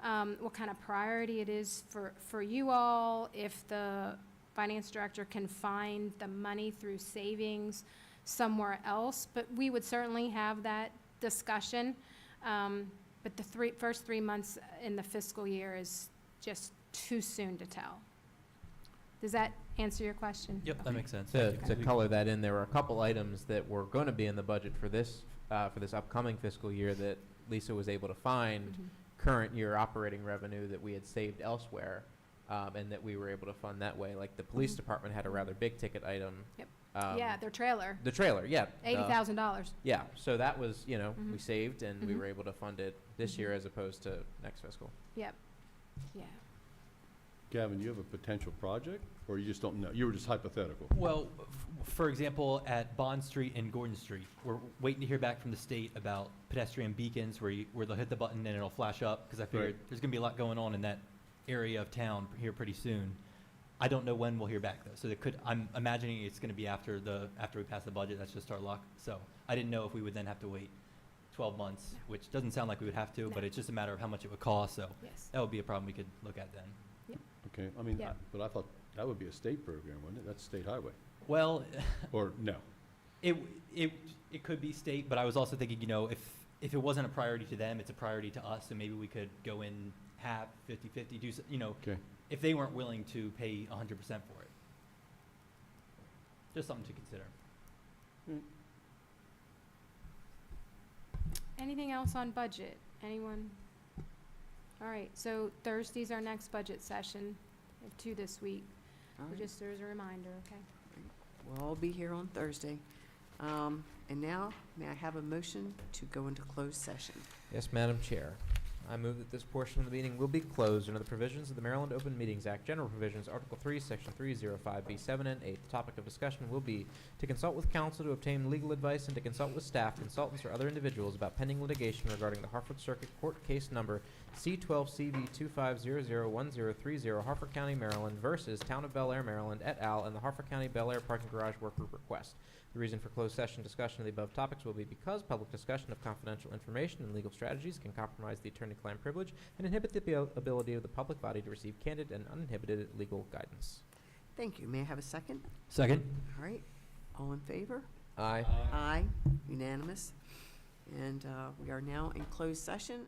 what kind of priority it is for you all, if the finance director can find the money through savings somewhere else, but we would certainly have that discussion. But the first 3 months in the fiscal year is just too soon to tell. Does that answer your question? Yep, that makes sense. To color that in, there were a couple items that were going to be in the budget for this upcoming fiscal year that Lisa was able to find current year operating revenue that we had saved elsewhere, and that we were able to fund that way. Like the police department had a rather big ticket item. Yep. Yeah, their trailer. The trailer, yeah. $80,000. Yeah, so that was, you know, we saved and we were able to fund it this year as opposed to next fiscal. Yep. Yeah. Gavin, you have a potential project, or you just don't know? You were just hypothetical. Well, for example, at Bond Street and Gordon Street, we're waiting to hear back from the state about pedestrian beacons where they'll hit the button and it'll flash up, because I figured there's going to be a lot going on in that area of town here pretty soon. I don't know when we'll hear back though, so I'm imagining it's going to be after we pass the budget. That's just our luck. So I didn't know if we would then have to wait 12 months, which doesn't sound like we would have to, but it's just a matter of how much it would cost. So that would be a problem we could look at then. Okay, I mean, but I thought that would be a state program, wouldn't it? That's state highway. Well, or no? It could be state, but I was also thinking, you know, if it wasn't a priority to them, it's a priority to us, so maybe we could go in half, 50/50, do, you know, Okay. if they weren't willing to pay 100% for it. Just something to consider. Anything else on budget? Anyone? All right, so Thursday's our next budget session. We have 2 this week. All right. Just as a reminder, okay? We'll all be here on Thursday. And now, may I have a motion to go into closed session? Yes, Madam Chair. I move that this portion of the meeting will be closed under the provisions of the Maryland Open Meetings Act, General Provisions, Article 3, Section 305B7 and 8. The topic of discussion will be to consult with counsel to obtain legal advice and to consult with staff, consultants, or other individuals about pending litigation regarding the Hartford Circuit Court Case Number C12CV25001030, Hartford County, Maryland versus Town of Bel Air, Maryland et al. And the Hartford County Bel Air Parking Garage Work Group request. The reason for closed session discussion of the above topics will be because public discussion of confidential information and legal strategies can compromise the attorney-client privilege and inhibit the ability of the public body to receive candid and uninhibited legal guidance. Thank you. May I have a second? Second. All right. All in favor? Aye. Aye. Unanimous. And we are now in closed session.